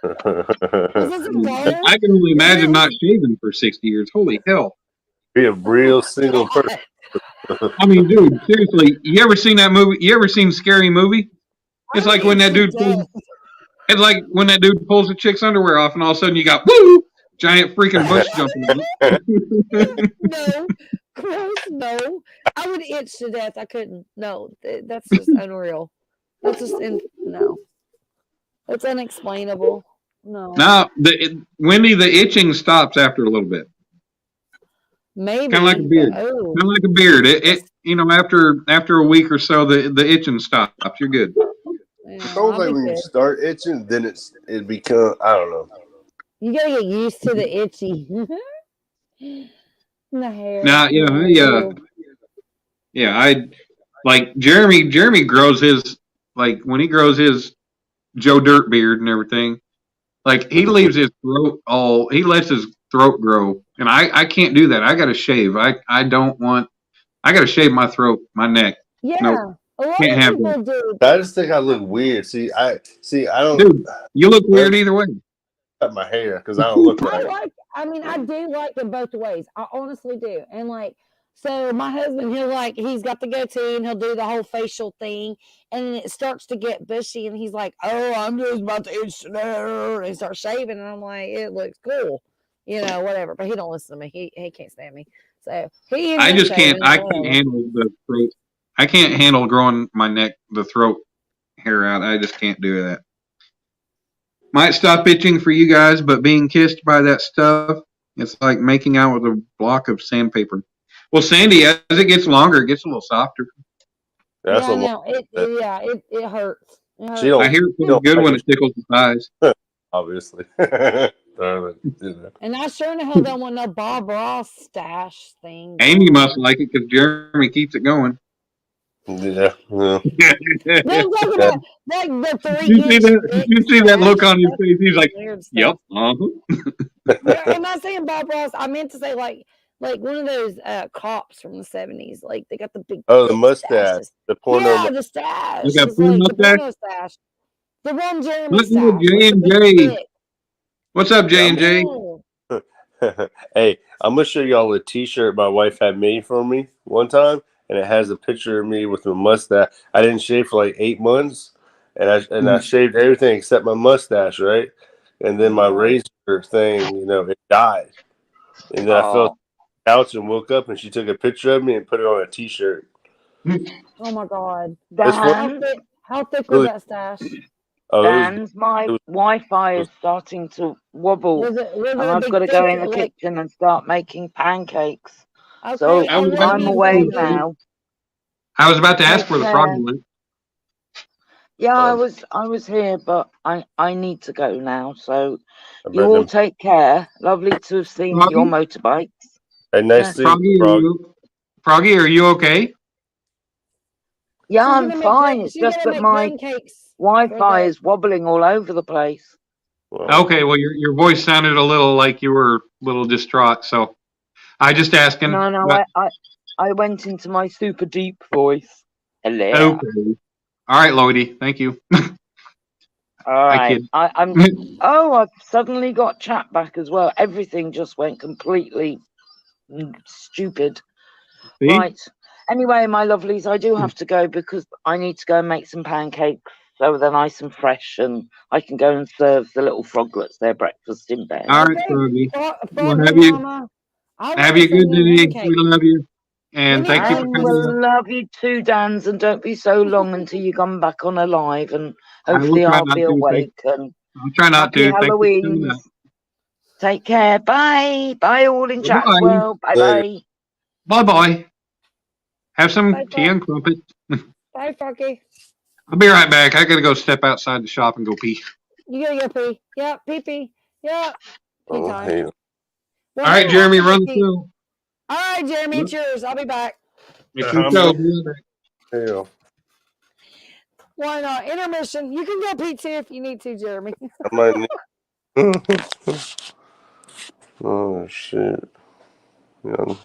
Is this a bar? I can only imagine not shaving for 60 years. Holy hell! Be a real single person. I mean, dude, seriously, you ever seen that movie? You ever seen Scary Movie? It's like when that dude pulls. It's like when that dude pulls the chick's underwear off, and all of a sudden you got woo, giant freaking bush jumping. No, gross. No, I would itch to death. I couldn't. No, that's just unreal. That's just no. It's unexplainable. No. Now, Wendy, the itching stops after a little bit. Maybe. Kinda like a beard. Oh. Kind of like a beard. It after a week or so, the itching stops. You're good. Yeah, It's almost I'll like be when you good. start itching, then it becomes, I don't know. You gotta get used to the itchy. The hair. Now, Oh. yeah, I like Jeremy grows his, like, when he grows his Joe Dirt beard and everything, like, he leaves his throat he lets his throat grow, and I can't do that. I gotta shave. I gotta shave my throat, my neck. Yeah. Nope. A lot Can't of have people do. I just think I look weird. I don't Dude, you look weird either way. cut my hair because I don't look I right. I do like it both ways. I honestly do. And like, so my husband, he's got the goatee and he'll do the whole facial thing. And then it starts to get bushy and he's like, oh, I'm just about to itch there. And he starts shaving. And I'm like, it looks cool. Whatever. But he don't listen to me. He can't stand me. So he ends I up just can't. shaving, I whatever. can't handle the throat. I can't handle growing my neck, the throat hair out. I just can't do that. Might stop itching for you guys, but being kissed by that stuff, it's like making out with a block of sandpaper. Well, Sandy, as it gets longer, it gets a little softer. That's yeah, I what know. It hurts. It hurts. she don't. I hear it she feels don't good like when it, it tickles the thighs. obviously. And I sure in the hell don't want no Bob Ross stash thing. Amy going must on. like it because Jeremy keeps it going. Yeah. Yeah. Don't talk Yeah. about like the 3 You see inch. that? You see that look on his That's face? He's like, weird stuff. "Yep, uh-huh." Yeah, am I saying Bob Ross? I meant to say like one of those cops from the 70s. Like they got the big Oh, the thick mustache. stashes. The porno. Yeah, the stash. You got It's porn like the mustache? porno stash. The one Jeremy What's stash. up, J Like the and big J? thick. What's up, J and J? Oh, Hey, I'm gonna show y'all a T-shirt my wife had made for me one time, and it has a picture of me with a mustache. I didn't shave for like 8 months, and I shaved everything except my mustache, right? And then my razor thing, it died. And then I fell Oh, couch and woke up, and she took a picture of me and put it on a T-shirt. oh my God. It's Dan, How thick Really? was that stash? Oh, Dan's my it was- Wi-Fi is starting to wobble, Was it and a I've big got to go thick, in the like, kitchen and start making pancakes. okay, So I was I about love I'm you, away Frankie. now. I was about to ask Take where the care. froggy went. Yeah, Um, I was here, but I need to go now. So I you bet all them. take care. Lovely to have seen your Froggy, motorbikes. Hey, nice Yes. to see you, Froggy, are you okay? Yeah, She's I'm gonna fine. It's she's just gonna that make my pancakes. Wi-Fi is wobbling all over the place. Well, Okay, well, your voice sounded a little like you were a little distraught, so I just asking. No, But, I went into my super deep voice. Hello. okay. All right, Lloydie, thank you. All right. kid. I'm. Oh, I've suddenly got chat back as well. Everything just went completely stupid. See? Right. Anyway, my lovelies, I do have to go because I need to go and make some pancakes so they're nice and fresh, and I can go and serve the little froglets their breakfast in bed. All right, Okay, Froggy. Well, Froggy have you Mama. I have want you a good some day. We pancakes. love you, and We thank need you I for breakfast. coming up. will love you too, Dans, and don't be so long until you come back on alive, and I will hopefully try I'll not be to. awake. And I'll try not happy to. Thank you for coming Halloweens. up. Take care. Bye. Bye all in chat as Bye-bye. well. Bye Later. bye. Bye-bye. Have some Bye, tea and crumpets. Bye, Froggy. I'll be right back. I gotta go step outside the shop and go pee. You gotta go pee. Yep, pee. Yep. Pee Oh, time. hey. Well, All right, hey, Jeremy, I'll run the pee. show. All right, Jeremy, it's yours. I'll be back. It's How your show. many- Hell. Why not? Intermission. You can go pee too if you need to, Jeremy. I might need- Oh shit. Yeah.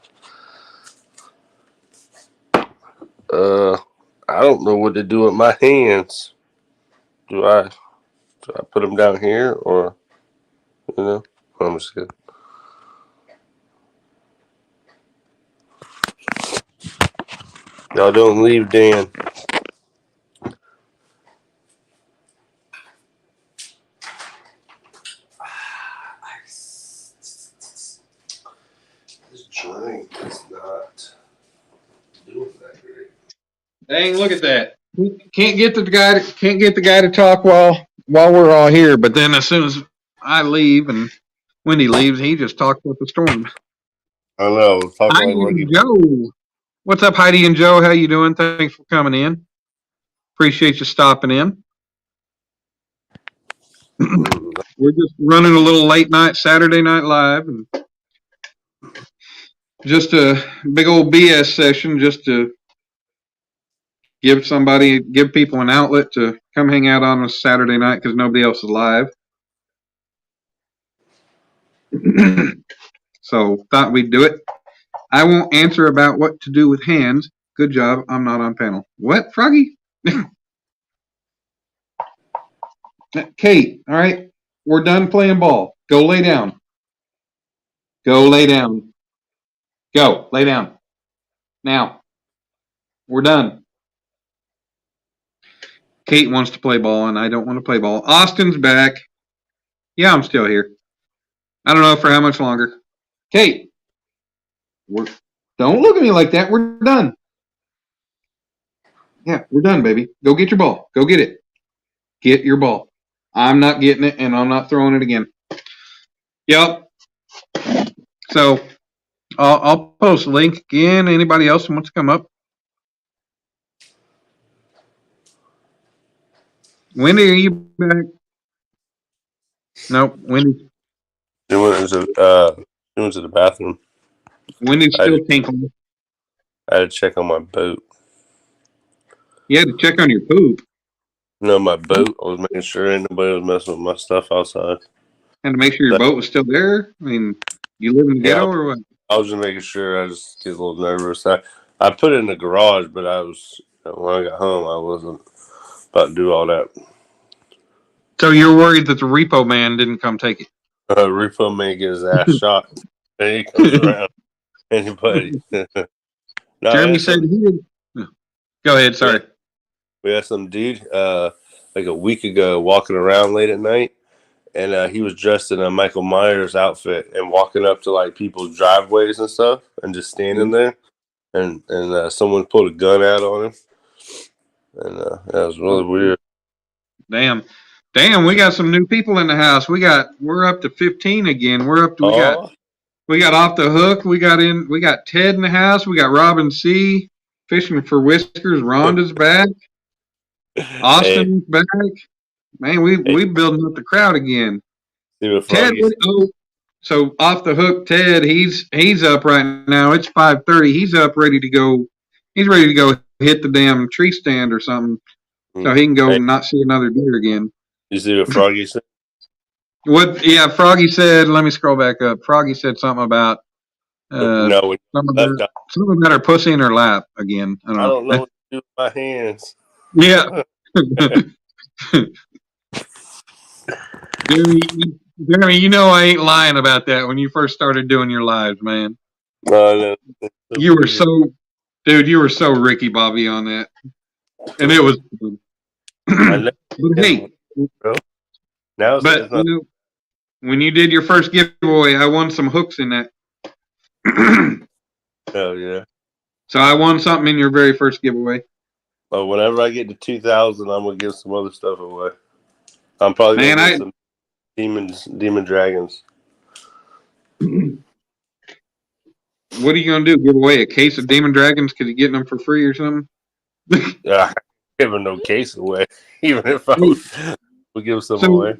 I don't know what to do with my hands. Do I put them down here or I'm just kidding. Y'all don't leave, Dan. This drink is not doing that great. Dang, look at that. Can't get the guy to talk while we're all here. But then as soon as I leave and Wendy leaves, he just talks up a storm. I know. Talking like Heidi Lucky. and Joe. What's up, Heidi and Joe? How you doing? Thanks for coming in. Appreciate you stopping in. We're just running a little late night Saturday Night Live and just a big old BS session just to give people an outlet to come hang out on a Saturday night because nobody else is live. So thought we'd do it. I won't answer about what to do with hands. Good job. I'm not on panel. What, Froggy? Kate, all right. We're done playing ball. Go lay down. Go lay down. Go lay down. Now. We're done. Kate wants to play ball, and I don't want to play ball. Austin's back. Yeah, I'm still here. I don't know for how much longer. Kate, don't look at me like that. We're done. Yeah, we're done, baby. Go get your ball. Go get it. Get your ball. I'm not getting it, and I'm not throwing it again. Yep. So I'll post a link again. Anybody else wants to come up? Wendy, are you back? Nope. Wendy. She went to the bathroom. Wendy's still tinkling. I had to check on my boat. You had to check on your poop. No, my boat. I was making sure ain't nobody was messing with my stuff outside. And to make sure your boat was still there. I mean, you live in the ghetto or what? I was just making sure. I just get a little nervous. I put it in the garage, but when I got home, I wasn't about to do all that. So you're worried that the repo man didn't come take it? Repo may get his ass shot. And he comes around. Anybody. No, Jeremy said he did. Go ahead. Sorry. We had some dude like a week ago walking around late at night, and he was dressed in a Michael Myers outfit and walking up to like people's driveways and stuff and just standing there, and someone pulled a gun out on him, and that was really weird. Damn, we got some new people in the house. We're up to 15 again. We got Off the Hook. We got Ted in the house. We got Robin C. Fishing for Whiskers. Rhonda's back. Austin's back. Man, we building up the crowd again. Ted, so Off the Hook, Ted, he's up right now. It's 5:30. He's up ready to go. He's ready to go hit the damn tree stand or something, so he can go not see another deer again. You see what Froggy said? What? Yeah, Froggy said. Let me scroll back up. Froggy said something about something about her pussy in her lap again. I don't know what to do with my hands. Yeah. Jeremy, you know I ain't lying about that when you first started doing your lives, man. No. You were so Ricky Bobby on that. And it was but hey, when you did your first giveaway, I won some hooks in that. Hell yeah. So I won something in your very first giveaway. But whenever I get to 2,000, I'm gonna give some other stuff away. I'm probably gonna get some demon dragons. What are you gonna do? Give away a case of demon dragons because you're getting them for free or something? Yeah, I'm giving no case away, even if I would give some away.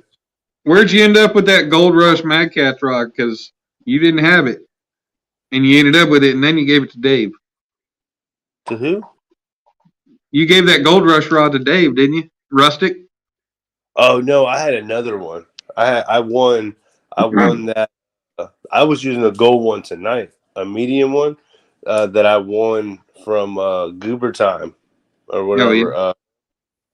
Where'd you end up with that Gold Rush Mad Catz rod? Because you didn't have it, and you ended up with it, and then you gave it to Dave. To who? You gave that Gold Rush rod to Dave, didn't you? Rustic? Oh no, I had another one. I won that. I was using a gold one tonight, a medium one that I won from Goober Time or whatever. Oh,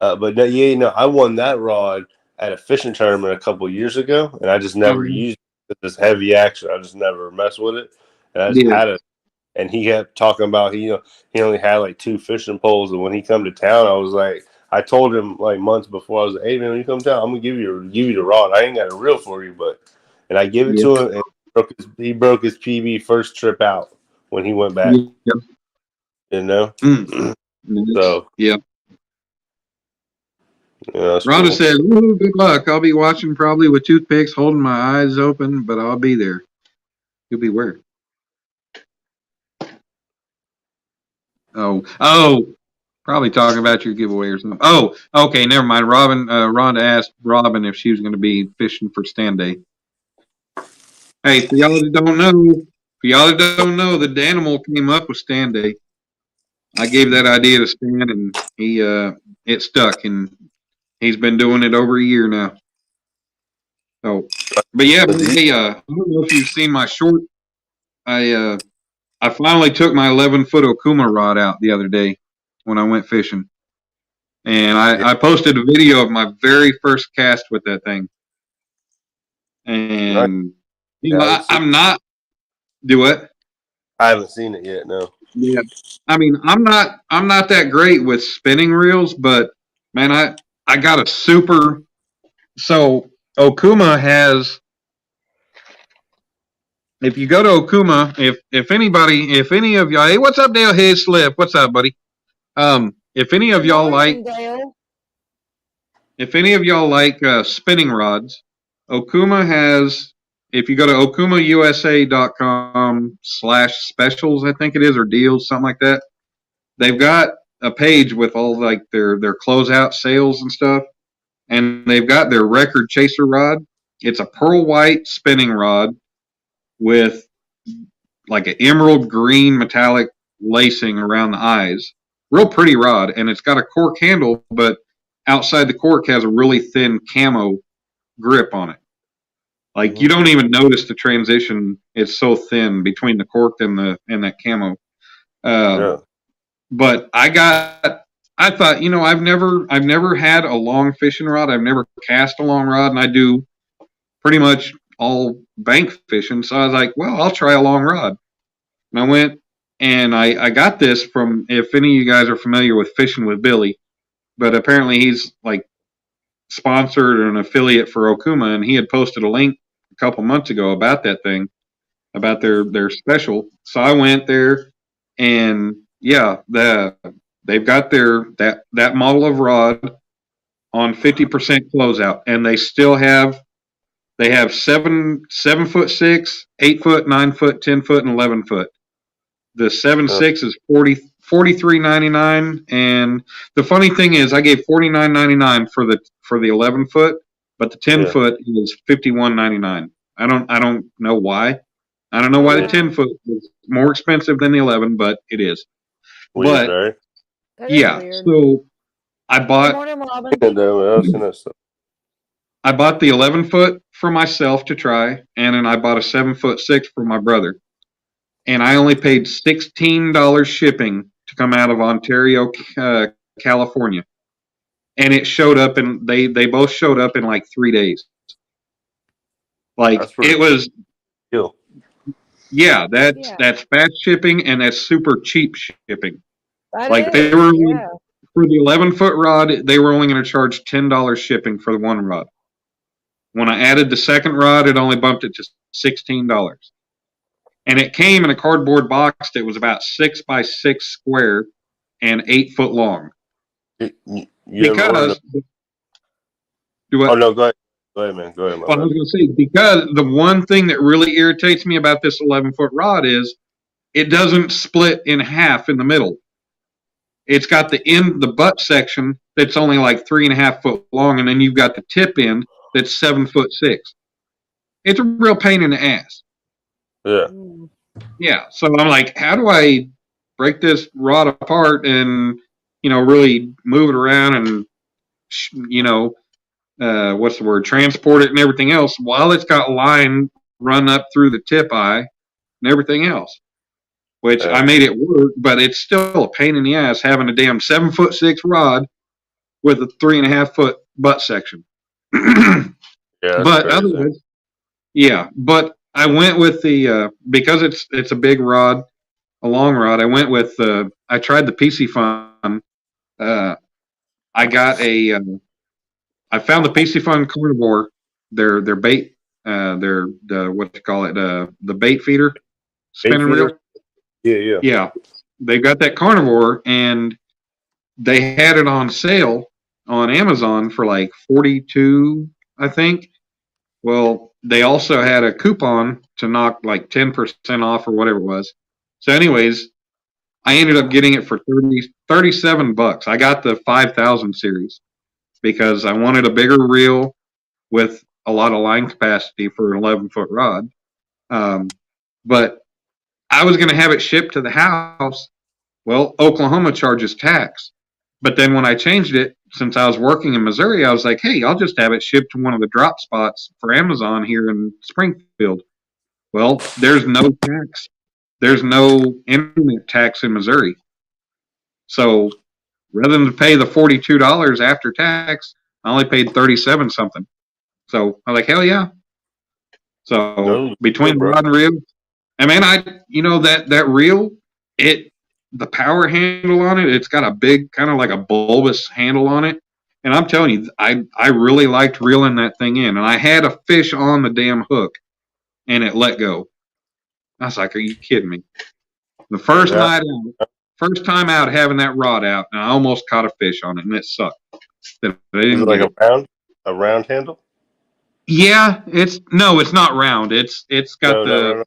yeah. But I won that rod at a fishing tournament a couple years ago, and I just never used it. This heavy action. I just never messed with it, and I just had it. And he kept talking about he only had like 2 fishing poles, and when he come to town, I told him like months before, I was like, "Hey man, when you come to town, I'm gonna give you the rod. I ain't got a reel for you, and I give it to him, and he broke his PB first trip out when he went back. You know, so yeah. Rhonda cool. Said, "Ooh, good luck. I'll be watching probably with toothpicks, holding my eyes open, but I'll be there. You'll be where? Oh, probably talking about your giveaway or something. Oh, okay, never mind. Rhonda asked Robin if she was going to be fishing for Stand Day. Hey, for y'all that don't know, the Danimal came up with Stand Day. I gave that idea to Stan, and it stuck, and he's been doing it over a year now. So, but yeah, I don't know if you've seen my short. I finally took my 11-foot Okuma rod out the other day when I went fishing, and I posted a video of my very first cast with that thing. And I'm not. Do what? I haven't seen it yet. No. Yeah, I mean, I'm not that great with spinning reels, but man, I got a super. So Okuma has. If you go to Okuma, if any of y'all, hey, what's up, Dale? Hey, Slip, what's up, buddy? If any of y'all if any of y'all like spinning rods, Okuma has, if you go to okumausa.com/specials, I think it is, or deals, something like that, they've got a page with all like their closeout sales and stuff, and they've got their record chaser rod. It's a pearl white spinning rod with like an emerald green metallic lacing around the eyes. Real pretty rod, and it's got a cork handle, but outside the cork has a really thin camo grip on it. Like you don't even notice the transition. It's so thin between the cork and that camo. Yeah. But I thought, I've never had a long fishing rod. I've never cast a long rod, and I do pretty much all bank fishing. So I was like, well, I'll try a long rod. And I went and I got this from, if any of you guys are familiar with Fishing with Billy, but apparently he's like sponsored or an affiliate for Okuma, and he had posted a link a couple months ago about that thing, about their special. So I went there, and yeah, they've got that model of rod on 50% closeout, and they have 7'6", 8 foot, 9 foot, 10 foot, and 11 foot. The 7.6 is $43.99, and the funny thing is, I gave $49.99 for the 11 foot, but the 10 foot is $51.99. I don't know why. I don't know why the 10 foot is more expensive than the 11, but it is. Weird, But right? That is yeah, weird. so I Good bought morning, Robin. I bought the 11 foot for myself to try, and then I bought a 7'6" for my brother. And I only paid $16 shipping to come out of Ontario, California. And it showed up, and they both showed up in like 3 days. Like it was, cool. yeah, that's fast shipping, and that's super cheap shipping. That Like is, they were yeah. for the 11 foot rod, they were only going to charge $10 shipping for the one rod. When I added the second rod, it only bumped it to $16. And it came in a cardboard box that was about 6 by 6 square and 8 foot long. Because oh no, go ahead, man. Go ahead. I was going to say, because the one thing that really irritates me about this 11 foot rod is it doesn't split in half in the middle. It's got the butt section that's only like 3.5 foot long, and then you've got the tip end that's 7'6". It's a real pain in the ass. Yeah. Yeah. So I'm like, how do I break this rod apart and, really move it around and, what's the word? Transport it and everything else while it's got line run up through the tip eye and everything else. Which I made it work, but it's still a pain in the ass having a damn 7'6" rod with a 3.5 foot butt section. But otherwise, yeah. But I went with the because it's a big rod, a long rod. I went with I tried the PC Fun. I got I found the PC Fun Carnivore. Their bait. Their what you call it? The bait feeder, spinning reel. Yeah. They've got that Carnivore, and they had it on sale on Amazon for like $42, I think. Well, they also had a coupon to knock like 10% off or whatever it was. So anyways, I ended up getting it for $37. I got the 5,000 series because I wanted a bigger reel with a lot of line capacity for an 11 foot rod. But I was going to have it shipped to the house. Well, Oklahoma charges tax. But then when I changed it, since I was working in Missouri, I was like, hey, I'll just have it shipped to one of the drop spots for Amazon here in Springfield. Well, there's no tax. There's no internet tax in Missouri. So rather than pay the $42 after tax, I only paid 37 something. So I was like, hell yeah. So between the rod and reel, I mean, that reel, the power handle on it, it's got a big kind of like a bulbous handle on it. And I'm telling you, I really liked reeling that thing in. And I had a fish on the damn hook, and it let go. I was like, are you kidding me? The first time out having that rod out, and I almost caught a fish on it, and it sucked. that I Is didn't it like get. a round handle? Yeah, it's not round. It's got No, no, the no, no.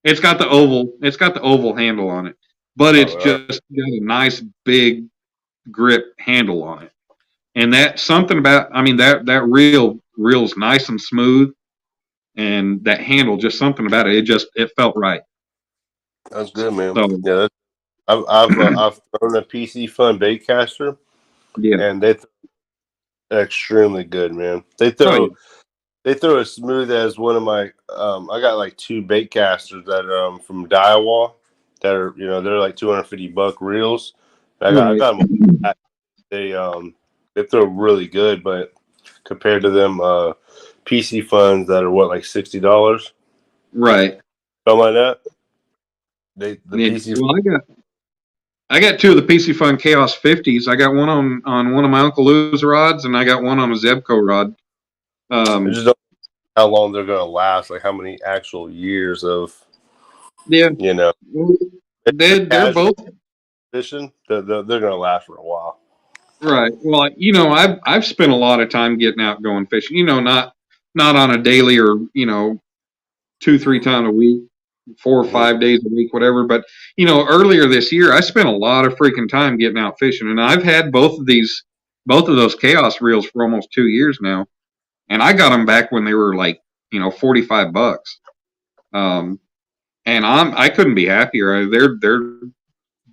it's got the oval. It's got the oval handle on it, but it's Oh, just got a nice big grip handle on it. And that something about, I mean, that reel's nice and smooth, and that handle, just something about it. It felt right. that's good, man. So Yeah, I've thrown a PC Fun bait caster, yeah, and they extremely good, man. oh yeah, They throw as smooth as one of my. I got like 2 bait casters that are from Daiwa that are they're like $250 reels. I right, got them. They throw really good, but compared to them PC funds that are what like $60, right. something like that. The Yeah. PC. Well, I got 2 of the PC Fun Chaos 50s. I got one on one of my Uncle Lou's rods, and I got one on a Zebco rod. I just don't know how long they're gonna last. Like how many actual years of Yeah, you know. they're Casual both fishing. They're gonna last for a while. right. Well, I've spent a lot of time getting out going fishing. Not on a daily or 2-3 times a week, 4 or Mm-hmm. 5 days a week, whatever. But earlier this year, I spent a lot of freaking time getting out fishing, and I've had both of those chaos reels for almost 2 years now, and I got them back when they were like $45. Um, and I couldn't be happier.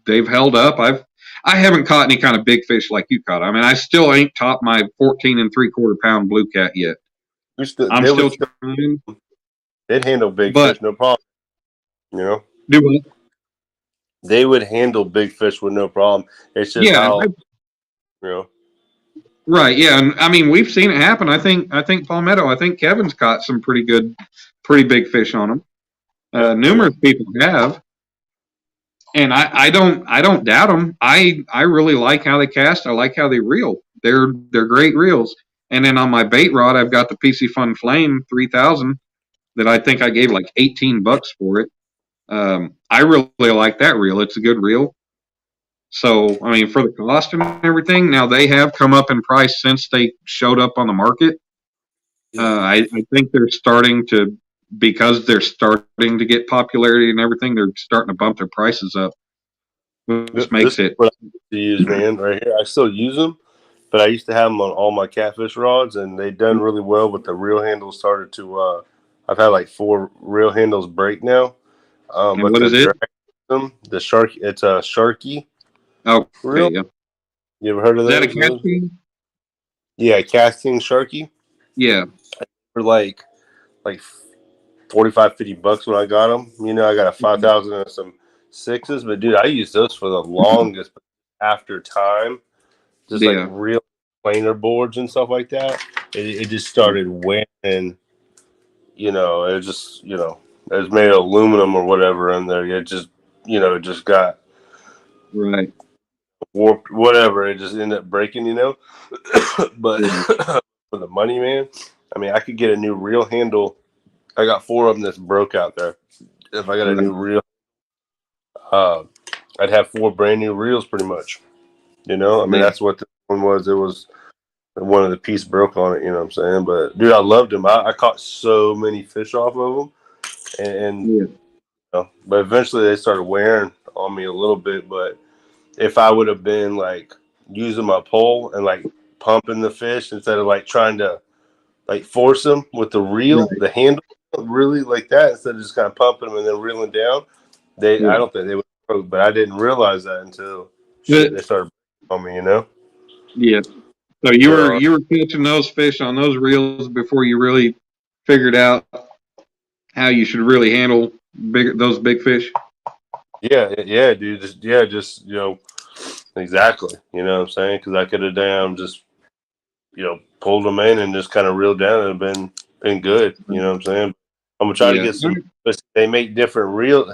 They've held up. I haven't caught any kind of big fish like you caught. I mean, I still ain't topped my 14 3/4 pound blue cat yet. I'm still trying, They'd handle big but fish no problem. You know, do it. they would handle big fish with no problem. It's just Yeah, how you know. right. Yeah, and I mean we've seen it happen. I think Palmetto. I think Kevin's caught some pretty big fish on him. Numerous people have, and I don't doubt them. I really like how they cast. I like how they reel. They're great reels. And then on my bait rod, I've got the PC Fun Flame 3000 that I think I gave like $18 for it. I really like that reel. It's a good reel. So, I mean, for the cost and everything, now they have come up in price since they showed up on the market. I think because they're starting to get popularity and everything, they're starting to bump their prices up, which makes This is it. what I used to use, man. Right here, I still use them, but I used to have them on all my catfish rods, and they done really well. But the reel handles started to. I've had like 4 reel handles break now. And But what the is it? drag system, the shark, it's a Sharky Oh, okay, reel. yeah. You ever heard of Is that a those? casting? Yeah, casting Sharky Yeah. for like 45-50 bucks when I got them. I got a 5,000 and some 6s, but dude, I used those for the longest. But after time, just like Yeah. real planer boards and stuff like that, it just started wearing. It just it was made of aluminum or whatever in there. It just it just got Right. warped, whatever. It just ended up breaking. But Yeah. for the money, man, I mean, I could get a new reel handle. I got 4 of them that's broke out there. If I got a new reel, I'd have 4 brand new reels pretty much. I mean, Yeah. that's what the one was. It was one of the piece broke on it. You know what I'm saying? But dude, I loved them. I caught so many fish off of them, and Yeah. but eventually they started wearing on me a little bit. But if I would have been like using my pole and like pumping the fish instead of like trying to like force them with the reel, Right. the handle, really like that, instead of just kind of pumping them and then reeling down, I Yeah. don't think they would have broke. But I didn't realize that until But, they started on me. yeah. So you were So, you were catching those fish on those reels before you really figured out how you should really handle those big fish. yeah, dude, just exactly. You know what I'm saying? Because I could have just pulled them in and just kind of reeled down and been good. You know what I'm saying? I'm gonna try to Yeah. get some. They make different reel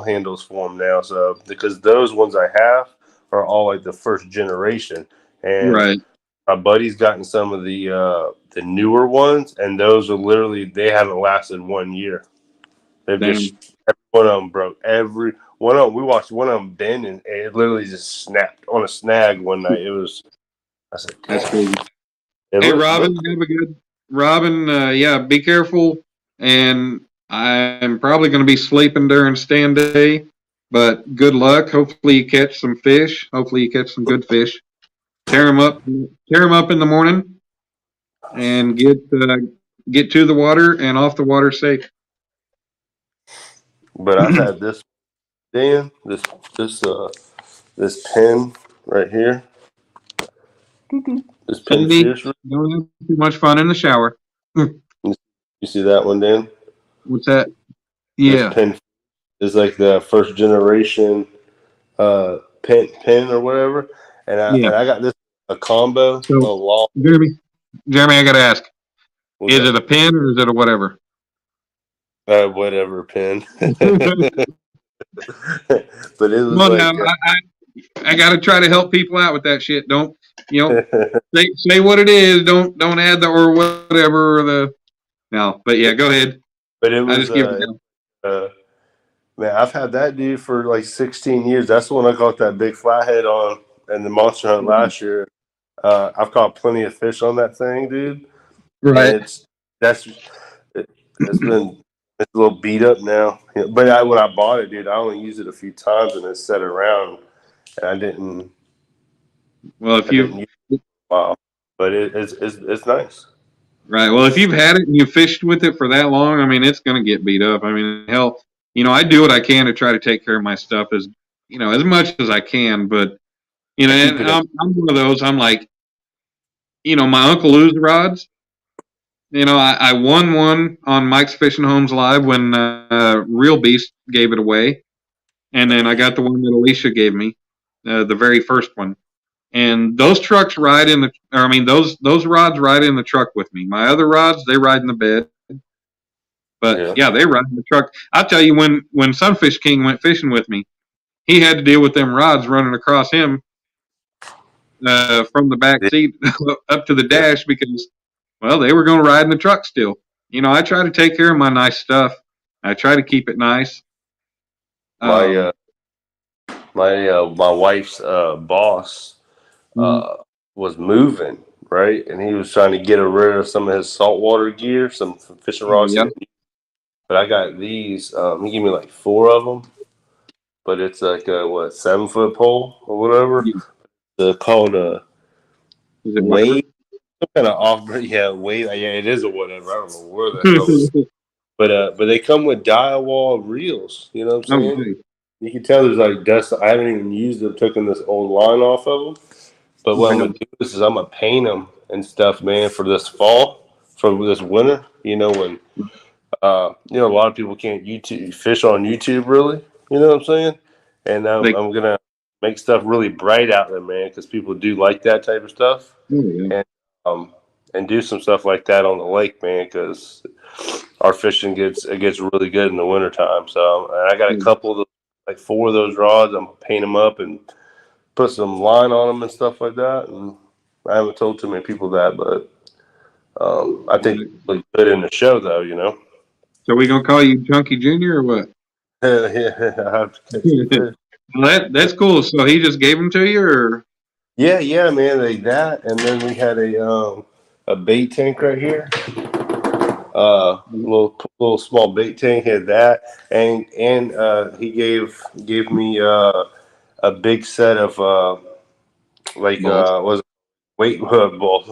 handles for them now, so because those ones I have are all like the first generation, and Right. my buddy's gotten some of the newer ones, and those are literally they haven't lasted 1 year. They've Damn. just every one of them broke. Every one of them. We watched one of them bend, and it literally just snapped on a snag one night. It was I said, That's damn. cool. It Hey, looked- Robin, looked- have a good. Robin, yeah, be careful. And I'm probably going to be sleeping during stand day, but good luck. Hopefully you catch some fish. Hopefully you catch some good fish. Tear them up in the morning, and get to the water and off the water safe. But I've had this, Dan, this pin right here. This pin Cindy, fish. don't have too much fun in the shower. You see that one, Dan? What's that? This Yeah, pin is like the first generation pin or whatever. And I got this a combo, So- a long. Jeremy, I got to ask: what's is that? it a pin or is it a whatever? Whatever pin. But it was Well, like now, I got to try to help people out with that shit. Don't say what it is. Don't add the or whatever or the no. But yeah, go ahead. but it I was just give it. man, I've had that dude for like 16 years. That's the one I caught that big flathead on in the monster hunt last year. I've caught plenty of fish on that thing, dude. Right. And it's a little beat up now. But when I bought it, dude, I only used it a few times and it set around, and I didn't. Well, if I didn't you use it for a while, but it's nice. right, well, if you've had it and you fished with it for that long, I mean, it's going to get beat up. I mean, hell, I do what I can to try to take care of my stuff as as much as I can. But Keep and it I'm one of those. I'm like, my Uncle Lou's rods. I won one on Mike's Fishing Homes Live when Real Beast gave it away, and then I got the one that Alicia gave me, the very first one. And those trucks ride in the, or I mean, those rods ride in the truck with me. My other rods, they ride in the bed. But yeah, they ride in the truck. I'll tell you, when Sunfish King went fishing with me, he had to deal with them rods running across him from the back seat up to the dash because, well, they were going to ride in the truck still. I try to take care of my nice stuff. I try to keep it nice. My wife's boss was moving, right, and he was trying to get rid of some of his saltwater gear, some fishing rods. Yeah. But I got these. He gave me like 4 of them, but it's like a 7-foot pole or whatever. Yeah. They're called a Is it wave. Some kind of off, wave. Yeah, it is a whatever. I don't know where that goes. But they come with dial reels. You know what I'm saying? Okay. You can tell there's like dust. I haven't even used them. Taking this old line off of them. But what I'm gonna do is I'm gonna paint them and stuff, man, for this fall, for this winter. When a lot of people can't fish on YouTube, really. You know what I'm saying? And I'm gonna make stuff really bright out there, man, because people do like that type of stuff. And do some stuff like that on the lake, man, because our fishing gets really good in the wintertime. So and I got a couple of those, like 4 of those rods. I'm gonna paint them up and put some line on them and stuff like that. And I haven't told too many people that, but I think it looks good in the show, though. So we gonna call you Chunky Junior or what? Yeah, I have to catch the fish. That's cool. So he just gave them to you, or Yeah, man, like that. And then we had a bait tank right here. Little small bait tank had that, and he gave me a big set of was it weight balls?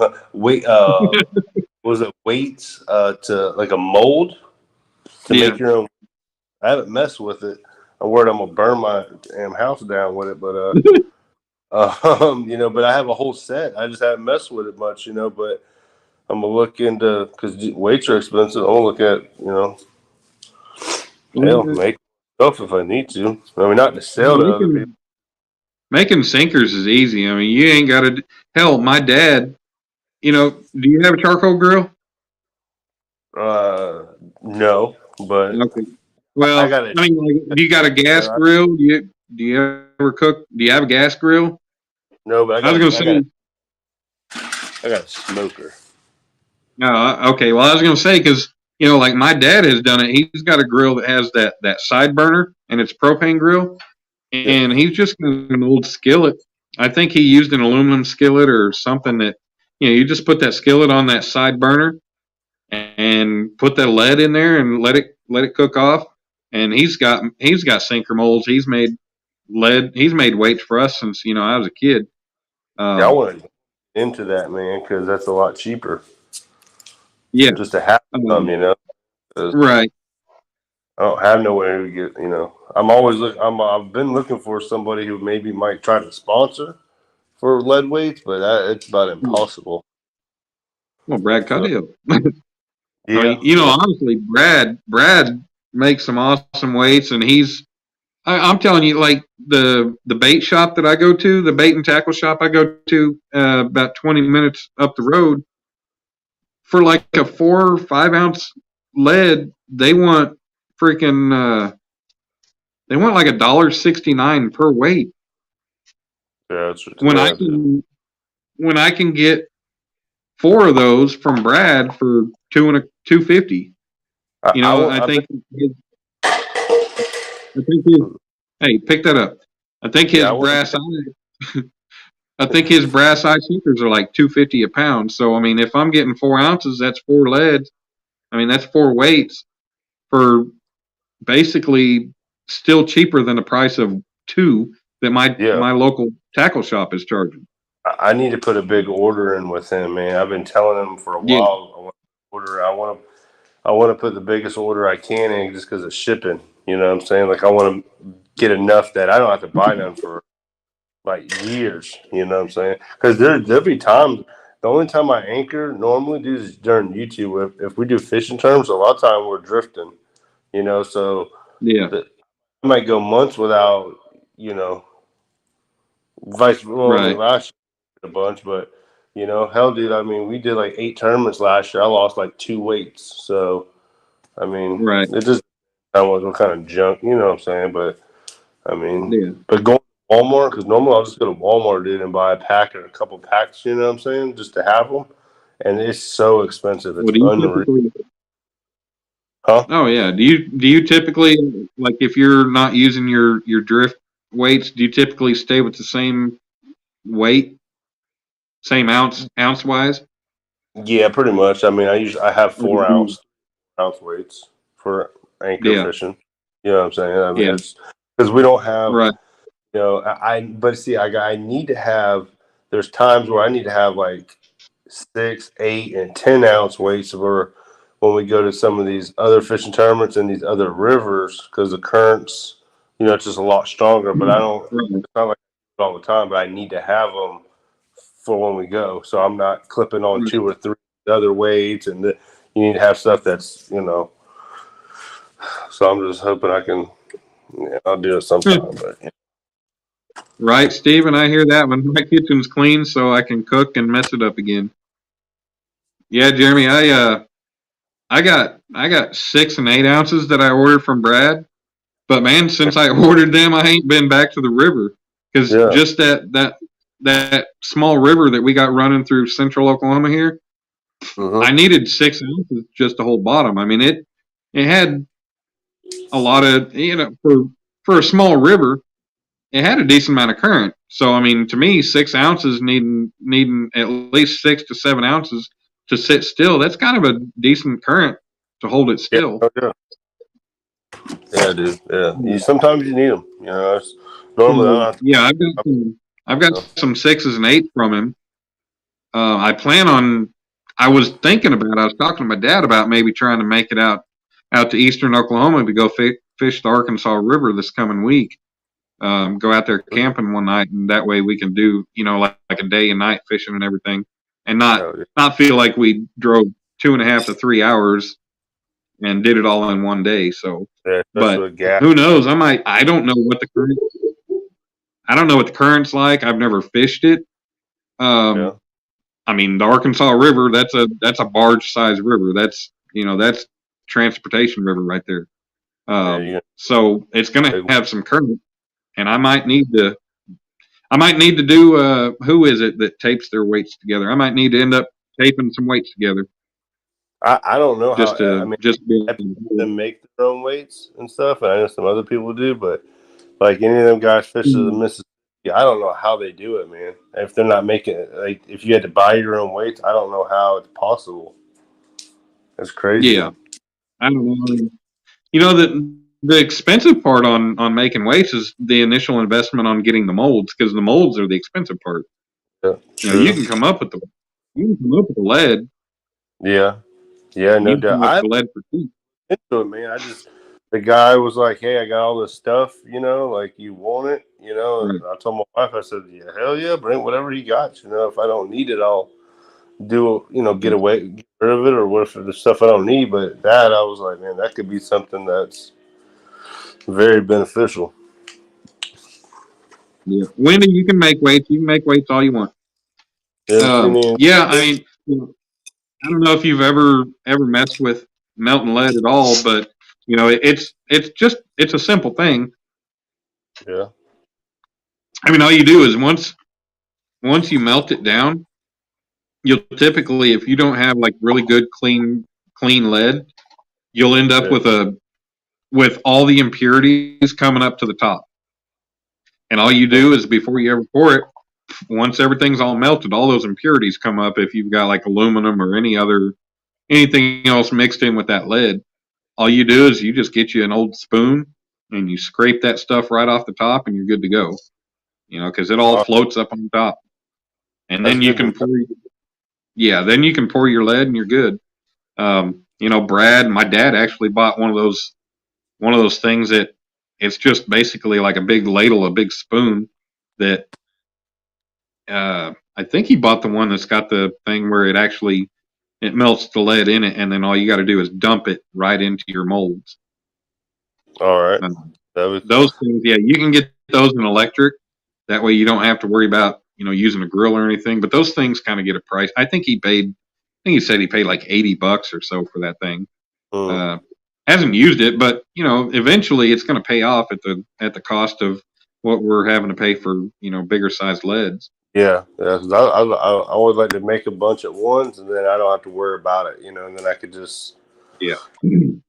Was it weights to like a mold to make your own? I haven't messed with it. I'm worried I'm gonna burn my damn house down with it, but but I have a whole set. I just haven't messed with it much, but I'm gonna look into, because weights are expensive. I'll look at, make stuff if I need to. I mean, not to sell to other people. Making sinkers is easy. I mean, you ain't got to. Hell, my dad. Do you have a charcoal grill? No, but Okay. Well, I mean, like, do you got a gas grill? Do you ever cook? Do you have a gas grill? No, but I was gonna say. I got a smoker. No, okay. Well, I was gonna say because like my dad has done it. He's got a grill that has that side burner, and it's propane grill, and he's just got an old skillet, I think he used an aluminum skillet or something that, you just put that skillet on that side burner and put the lead in there and let it cook off. And he's got sinker molds. He's made weights for us since I was a kid. Yeah, I want to get into that, man, because that's a lot cheaper. Yeah, just to have some, 'cause right. I don't have nowhere to get. I'm always I've been looking for somebody who maybe might try to sponsor for lead weights, but it's about impossible. Well, Brad So, Cuddill. yeah, I mean, honestly, Brad makes some awesome weights, and I'm telling you, like the bait shop that I go to, the bait and tackle shop I go to, about 20 minutes up the road, for like a 4 or 5 ounce lead, they want freaking they want like $1.69 per weight. yeah, it's When I can get 4 of those from Brad for $2.50. I think his, hey, pick that up. I think his brass eye. I think his brass eye sinkers are like $2.50 a pound. So I mean, if I'm getting 4 ounces, that's 4 leads. I mean, that's 4 weights for basically still cheaper than the price of 2 that my local tackle shop is charging. I need to put a big order in with him, man. I've been telling him for a while. I want to order. I want to put the biggest order I can in just because of shipping. You know what I'm saying? Like I want to get enough that I don't have to buy them for like years. You know what I'm saying? Because there'll be times. The only time I anchor normally do is during YouTube. If we do fishing terms, a lot of time we're drifting. So Yeah. I might go months without. Last year a bunch, but hell, dude. I mean, we did like 8 tournaments last year. I lost like 2 weights. So, I mean, it just what kind of junk, you know what I'm saying? But I mean, but going to Walmart, because normally I'll just go to Walmart, dude, and buy a pack or a couple packs. You know what I'm saying? Just to have them, and it's so expensive. It's unreal. Huh? Oh yeah. Do you typically, like, if you're not using your drift weights, do you typically stay with the same weight, same ounce wise? Yeah, pretty much. I mean, I have 4 ounce weights for anchor fishing. You know what I'm saying? I mean, it's because we don't have. Right. But see, I need to have. There's times where I need to have like 6, 8, and 10 ounce weights for when we go to some of these other fishing tournaments and these other rivers, because the currents, it's just a lot stronger. But I don't. It's not like all the time, but I need to have them for when we go, so I'm not clipping on 2 or 3 other weights, and you need to have stuff that's. So I'm just hoping I can. I'll do it sometime, but. Right, Steven, I hear that when my kitchen's clean so I can cook and mess it up again. Yeah, Jeremy, I got 6 and 8 ounces that I ordered from Brad, but man, since I ordered them, I ain't been back to the river because just that small river that we got running through central Oklahoma here, I needed 6 ounces just to hold bottom. I mean, it had a lot of, for a small river, it had a decent amount of current. So, I mean, to me, 6 ounces needing at least 6 to 7 ounces to sit still, that's kind of a decent current to hold it still. Yeah, dude. Yeah. Sometimes you need them. It's normally I've got some 6s and 8s from him. I was thinking about, I was talking to my dad about maybe trying to make it out to eastern Oklahoma to go fish the Arkansas River this coming week. Go out there camping one night, and that way we can do, like a day and night fishing and everything, and not feel like we drove 2.5 to 3 hours and did it all in one day. So, but who knows? I don't know what the current's like. I've never fished it. I mean, the Arkansas River, that's a barge sized river. That's transportation river right there. So it's going to have some current. And I might need to do, who is it that tapes their weights together? I might need to end up taping some weights together. I don't know just how. Them make their own weights and stuff, and I know some other people do, but like any of them guys fish the Mississippi, I don't know how they do it, man. If they're not making it, like, if you had to buy your own weights, I don't know how it's possible. That's crazy. Yeah, I don't know. You know, the expensive part on making weights is the initial investment on getting the molds, because the molds are the expensive part. Yeah, You know, you can come up with the lead. yeah, yeah, no You can come doubt. up I with the lead for cheap. into it, man. The guy was like, "Hey, I got all this stuff, like, you want it, Right. And I told my wife, I said, "Yeah, hell yeah, bring whatever you got, If I don't need it, I'll get rid of it, or what if there's stuff I don't need." But that, I was like, man, that could be something that's very beneficial. Yeah, Wendy, you can make weights. You can make weights all you want. Yeah, Yeah, I mean, I don't know if you've ever messed with melting lead at all, but it's a simple thing. yeah, I mean, all you do is once you melt it down, you'll typically, if you don't have like really good clean lead, you'll end up yeah. with all the impurities coming up to the top. And all you do is, before you ever pour it, once everything's all melted, all those impurities come up. If you've got like aluminum or anything else mixed in with that lead, all you do is you just get you an old spoon and you scrape that stuff right off the top, and you're good to go. Because it all floats up on top, and then you can pour. Then you can pour your lead, and you're good. Brad, my dad actually bought one of those things that it's just basically like a big ladle, a big spoon that. I think he bought the one that's got the thing where it melts the lead in it, and then all you got to do is dump it right into your molds. All right. Those things, yeah, you can get those in electric. That way you don't have to worry about using a grill or anything. But those things kind of get a price. I think he said he paid like $80 or so for that thing. Hasn't used it, but eventually it's going to pay off at the cost of what we're having to pay for bigger sized leads. Yeah, 'cause I would like to make a bunch at once, and then I don't have to worry about it, and then I could just And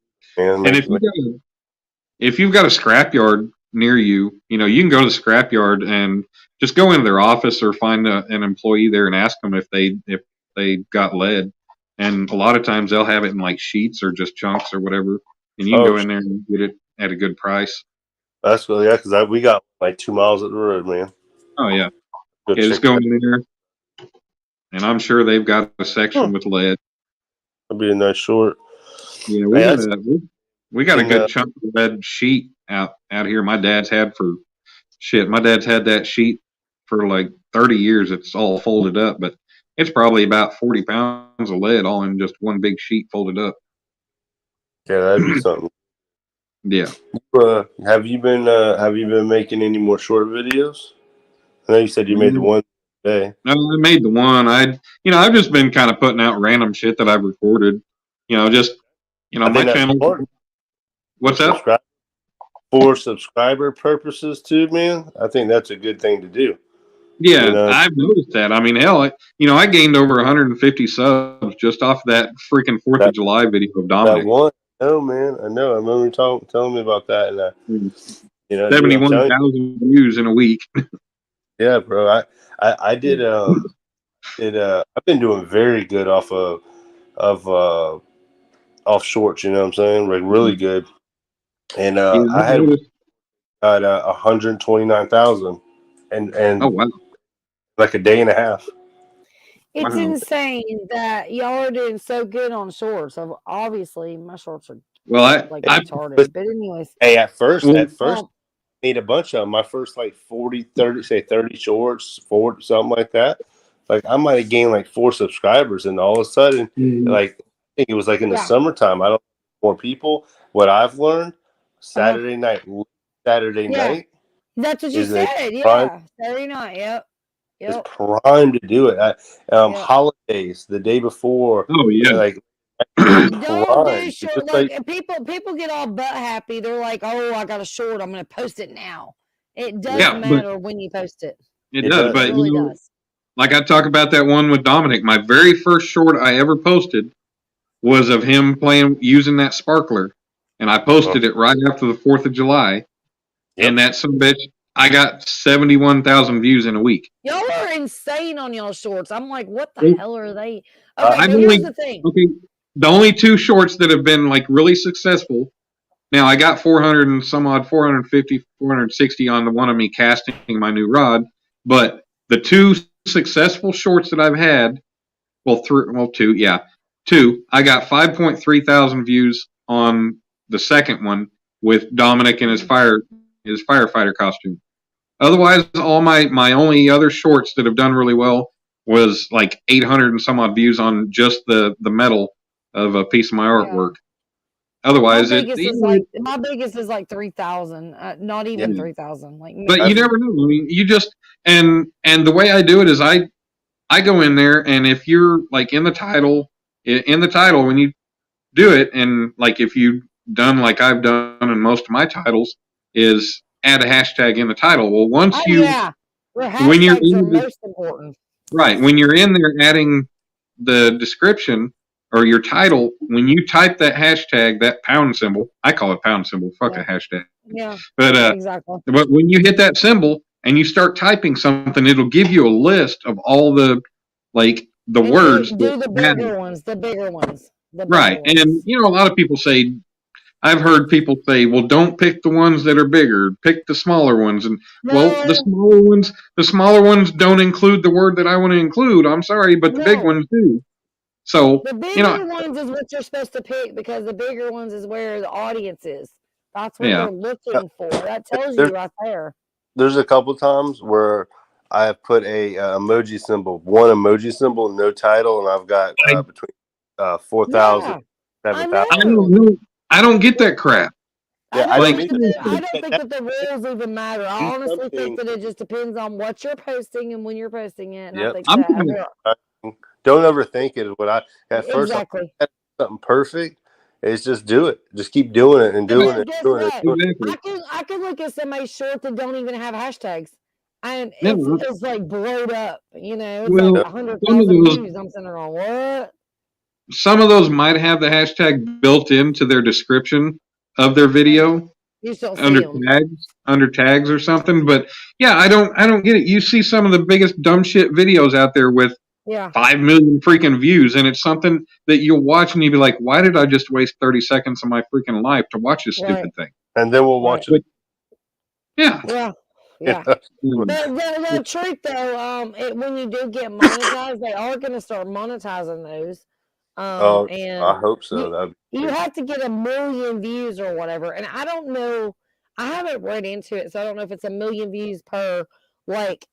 if you've got a scrapyard near you, you can go to the scrapyard and just go into their office or find an employee there and ask them if they got lead. And a lot of times they'll have it in like sheets or just chunks or whatever, and you can go in there and get it at a good price. That's good, yeah, because we got like 2 miles up the road, man. Oh yeah, just go in there, and I'm sure they've got a section with lead. That'd be a nice short. Yeah, we got a good chunk of lead sheet out here. My dad's had that sheet for like 30 years. It's all folded up, but it's probably about 40 pounds of lead all in just one big sheet folded up. Yeah, that'd be something. Yeah. Have you been making any more short videos? I know you said you made the one today. No, I made the one. I've just been kind of putting out random shit that I've recorded. My channel. What's up? For subscriber purposes too, man. I think that's a good thing to do. Yeah, I've noticed that. I mean, hell, I gained over 150 subs just off that freaking 4th of July video of Dominic. That one. Oh man, I know. I remember you telling me about that, and 71,000 views in a week. Yeah, bro. I did. I've been doing very good off shorts. You know what I'm saying? Like really good. And I had 129,000, and oh wow, like a day and a half. It's insane that y'all are doing so good on shorts. Obviously, my shorts are retarded. But anyways, hey, at first, I need a bunch of them. My first like 30 shorts, 40, something like that. Like I might have gained like 4 subscribers, and all of a sudden, like I think it was like in the summertime. I don't know more people. What I've learned, Saturday night. That's what you said. Yeah, Saturday night. Yep. It's prime to do it. Holidays, the day before. Oh yeah. Like don't do short. Like, people get all butt happy. They're like, "Oh, I got a short. I'm going to post it now." It doesn't matter when you post it. It does, but it really does. Like I talk about that one with Dominic. My very first short I ever posted was of him using that sparkler, and I posted it right after the 4th of July. Yep. And that some bitch, I got 71,000 views in a week. Y'all are insane on y'all shorts. I'm like, what the Well, hell are they? Uh, Okay, I've but only here's the thing. okay. The only 2 shorts that have been like really successful. Now I got 400 and some odd, 450, 460 on the one of me casting my new rod, but the 2 successful shorts that I've had, well, 2, yeah, 2. I got 5.3 thousand views on the second one with Dominic in his firefighter costume. Otherwise, all my only other shorts that have done really well was like 800 and some odd views on just the metal of a piece of my Yeah. artwork. My Otherwise, biggest is like 3,000. Not even Yeah. 3,000. Like, but you maybe. never know. I mean, you just and the way I do it is I go in there, and if you're like in the title when you do it, and like if you've done like I've done in most of my titles, is add a hashtag in the title. Well, once Oh you yeah, where when you're hashtags are in the, most important. right, when you're in there adding the description or your title, when you type that hashtag, that pound symbol, I call it pound symbol, fuck Yeah. a hashtag. Yeah, But exactly. when you hit that symbol and you start typing something, it'll give you a list of all the like the And words do the that have bigger ones, the bigger ones, the bigger right. ones. And you know, a lot of people say, I've heard people say, well, don't pick the ones that are bigger, pick the smaller ones. And well, the No, smaller ones don't include the word that I want to include. I'm sorry, but the big no. ones do. So, The you know, bigger ones is what you're supposed to pick because the bigger ones is where the audience is. That's what yeah. they're looking for. That tells There's you right there. there's a couple times where I have put a emoji symbol, one emoji symbol, no title, and I've got I, between 4,000, Yeah, I 7,000. I know. don't know. I don't get that crap. Yeah, I I don't don't Like, think either. I don't think that the rules even matter. I Do honestly something. think that it just depends on what you're posting and when you're posting it. And I Yep. think I'm that kind of, Don't overthink it. Is what I at first I exactly. had something perfect. It's just do it. Just keep doing it and But doing then it. guess Doing it. what? Doing it. exactly. I can look at somebody's short that don't even have hashtags, and Yeah, it's like blowed up. You know, it's well, like Yep. 100,000 views. I'm sitting there going, what? some of those might have the hashtag built into their description of their video. You still see under them. tags or something. But yeah, I don't get it. You see some of the biggest dumb shit videos out there with Yeah. 5 million freaking views, and it's something that you'll watch and you'll be like, why did I just waste 30 seconds of my freaking life to watch this stupid Right. thing? And then we'll watch it. Yeah. Yeah. Yeah. Mm. The truth though, when you do get monetized, they are going to start monetizing those. Oh, And I hope so. That'd be you great. have to get 1 million views or whatever. And I don't know, I haven't read into it, so I don't know if it's 1 million views per like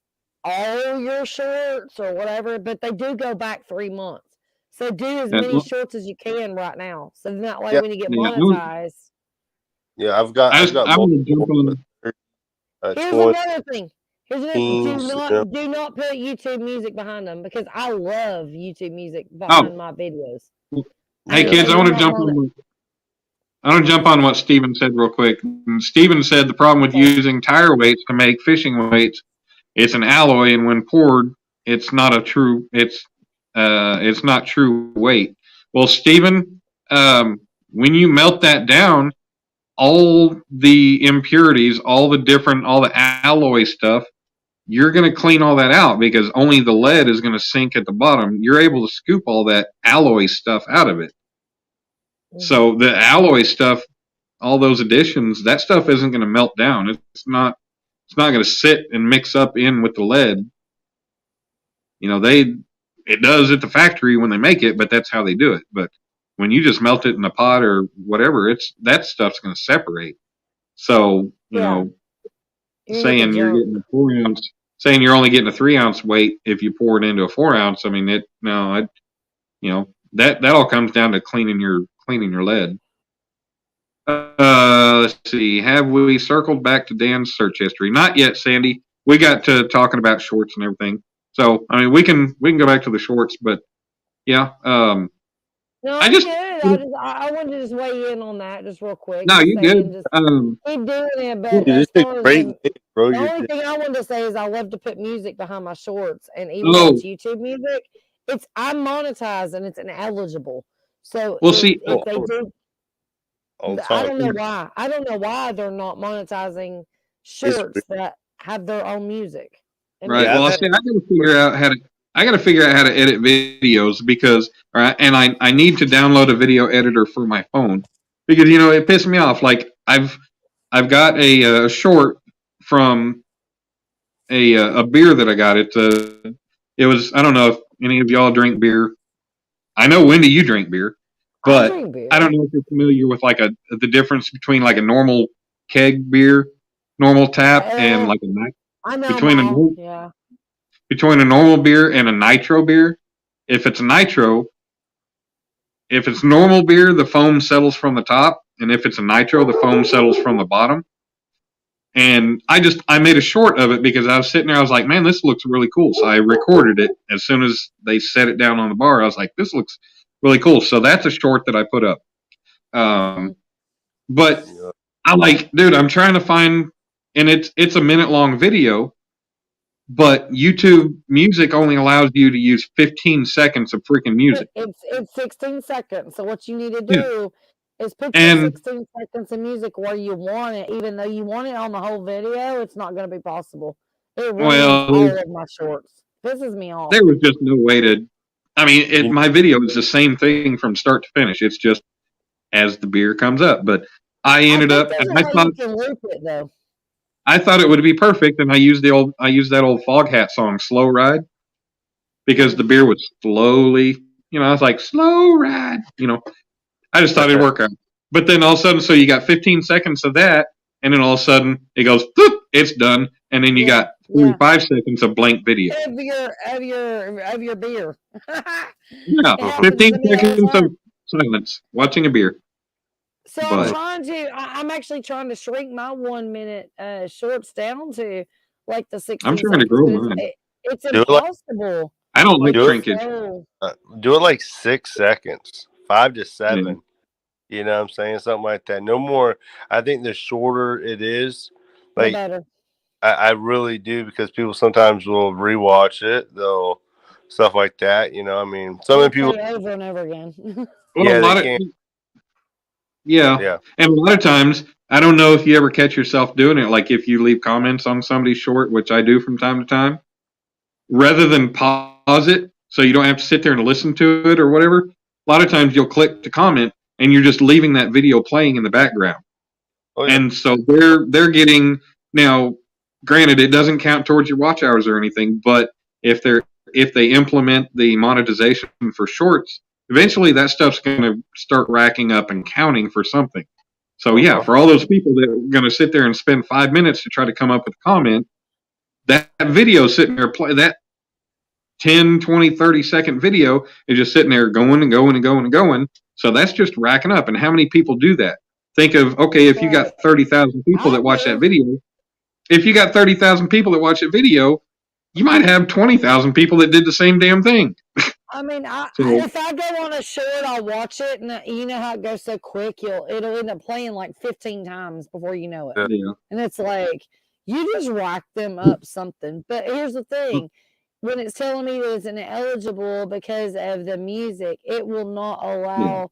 all your shorts or whatever, but they do go back 3 months. So do as Yeah, many shorts as you can right now. So then that way Yeah. when you get yeah, monetized. Yeah, I've got I'm gonna jump multiple. on. Here's 20 another thing. Here's another teams, you know. do not put YouTube music behind them because I love YouTube music Oh, behind my videos. hey And kids, they I do want to not jump want it. on. I want to jump on what Steven said real quick. And Steven said the problem with Okay. using tire weights to make fishing weights, it's an alloy, and when poured, it's not a true. It's not true weight. Well, Steven, when you melt that down, all the impurities, all the alloy stuff, you're going to clean all that out because only the lead is going to sink at the bottom. You're able to scoop all that alloy stuff out of it. So the alloy stuff, all those additions, that stuff isn't going to melt down. It's not going to sit and mix up in with the lead. You know, it does at the factory when they make it, but that's how they do it. But when you just melt it in a pot or whatever, that stuff's going to separate. So, you know, saying you're getting a 4 ounce, saying you're only getting a 3 ounce weight if you pour it into a 4 ounce. I mean, you know, that all comes down to cleaning your lead. Let's see. Have we circled back to Dan's search history? Not yet, Sandy. We got to talking about shorts and everything. So, I mean, we can go back to the shorts, but yeah. No, I I'm just good. I wanted to just weigh in on that just real quick. no, just you saying, good. just keep doing it. But Dude, as it's a far as great name, bro. the You're only thing I wanted to say is I love to put music behind my shorts, and even Oh. though it's YouTube music, I'm monetized and it's ineligible. So Well, see, if they do, all the I time. don't know why. I don't know why they're not monetizing shorts that have their own music. And Right. Yeah, Well, I've see, I gotta figure out how to edit videos because, all right, and I need to download a video editor for my phone because it pissed me off. Like I've got a short from a beer that I got. It was, I don't know if any of y'all drink beer. I know, Wendy, you drink beer, I but drink beer. I don't know if you're familiar with like the difference between like a normal keg beer, normal tap, and like I know between them a all. Yeah. between a normal beer and a nitro beer. If it's normal beer, the foam settles from the top, and if it's a nitro, the foam settles from the bottom. And I made a short of it because I was sitting there, I was like, man, this looks really cool. So I recorded it as soon as they set it down on the bar. I was like, this looks really cool. So that's a short that I put up. But dude, I'm trying to find, and it's a minute long video, but YouTube Music only allows you to use 15 seconds of freaking music. It's 16 seconds. So what you need to Yeah. do is put And- your 16 seconds of music where you want it. Even though you want it on the whole video, it's not going to be possible. It ruins Well, all of my shorts. Pisses me off. There was just no way to. I mean, my video is the same thing from start to finish. It's just as the beer comes up. But I ended up. There's a I way thought you can loop it though. I thought it would be perfect, and I used that old Foghat song, "Slow Ride," because the beer was slowly. I was like, "Slow ride." I just thought it'd work out. But then all of a sudden, so you got 15 seconds of that, and then all of a sudden it goes, "Boop," it's done, and then you got 45 seconds of blank video. Of your beer. Yeah, It happens 15 to me all the seconds of time. silence watching a beer. So But- I'm actually trying to shrink my 1 minute shorts down to like the 16 I'm trying to seconds, grow but mine. it's Do it like- impossible. I don't like Do it. shrinkage. So, do it like 6 seconds, 5 to 7. You know what I'm saying? Something like that. No more. I think the shorter it is, the like better. I really do, because people sometimes will rewatch it. They'll stuff like that. I mean, some of the They'll people. play over and over again. Well, Yeah, a they lot of, can't. yeah. And a lot of times, I don't know if you ever catch yourself doing it. Like if you leave comments on somebody's short, which I do from time to time, rather than pause it so you don't have to sit there and listen to it or whatever, a lot of times you'll click to comment and you're just leaving that video playing in the background. Oh, yeah. And so they're getting, now, granted, it doesn't count towards your watch hours or anything, but if they implement the monetization for shorts, eventually that stuff's going to start racking up and counting for something. So yeah, for all those people that are going to sit there and spend 5 minutes to try to come up with a comment, that video sitting there that 10, 20, 30-second video is just sitting there going and going and going and going. So that's just racking up. And how many people do that? Think of, okay, if you got 30,000 people that watch that video, if you got 30,000 people that watch that video, you might have 20,000 people that did the same damn thing. I mean, So- if I go on a short, I'll watch it, and you know how it goes so quick. It'll end up playing like 15 times before you know it, Yeah. and it's like you just rack them up something. But here's the thing: when it's telling me that it's ineligible because of the music, it will not allow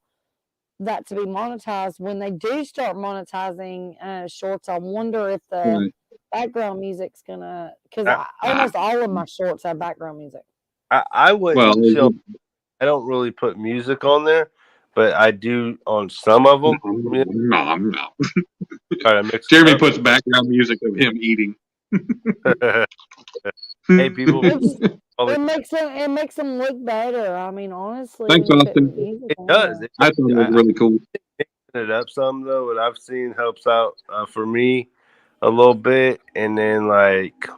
that to be monetized. When they do start monetizing shorts, I wonder if the Right. background music's gonna, because almost all of my shorts have background music. I wouldn't. Well, chill. I don't really put music on there, but I do on some of them. no. Try to mix it Jeremy up. puts background music of him eating. Hey, people. It makes them look better. I mean, honestly. Thanks, putting Austin. music It on does. there. I thought it was really cool. It up some though. What I've seen helps out for me a little bit, and then like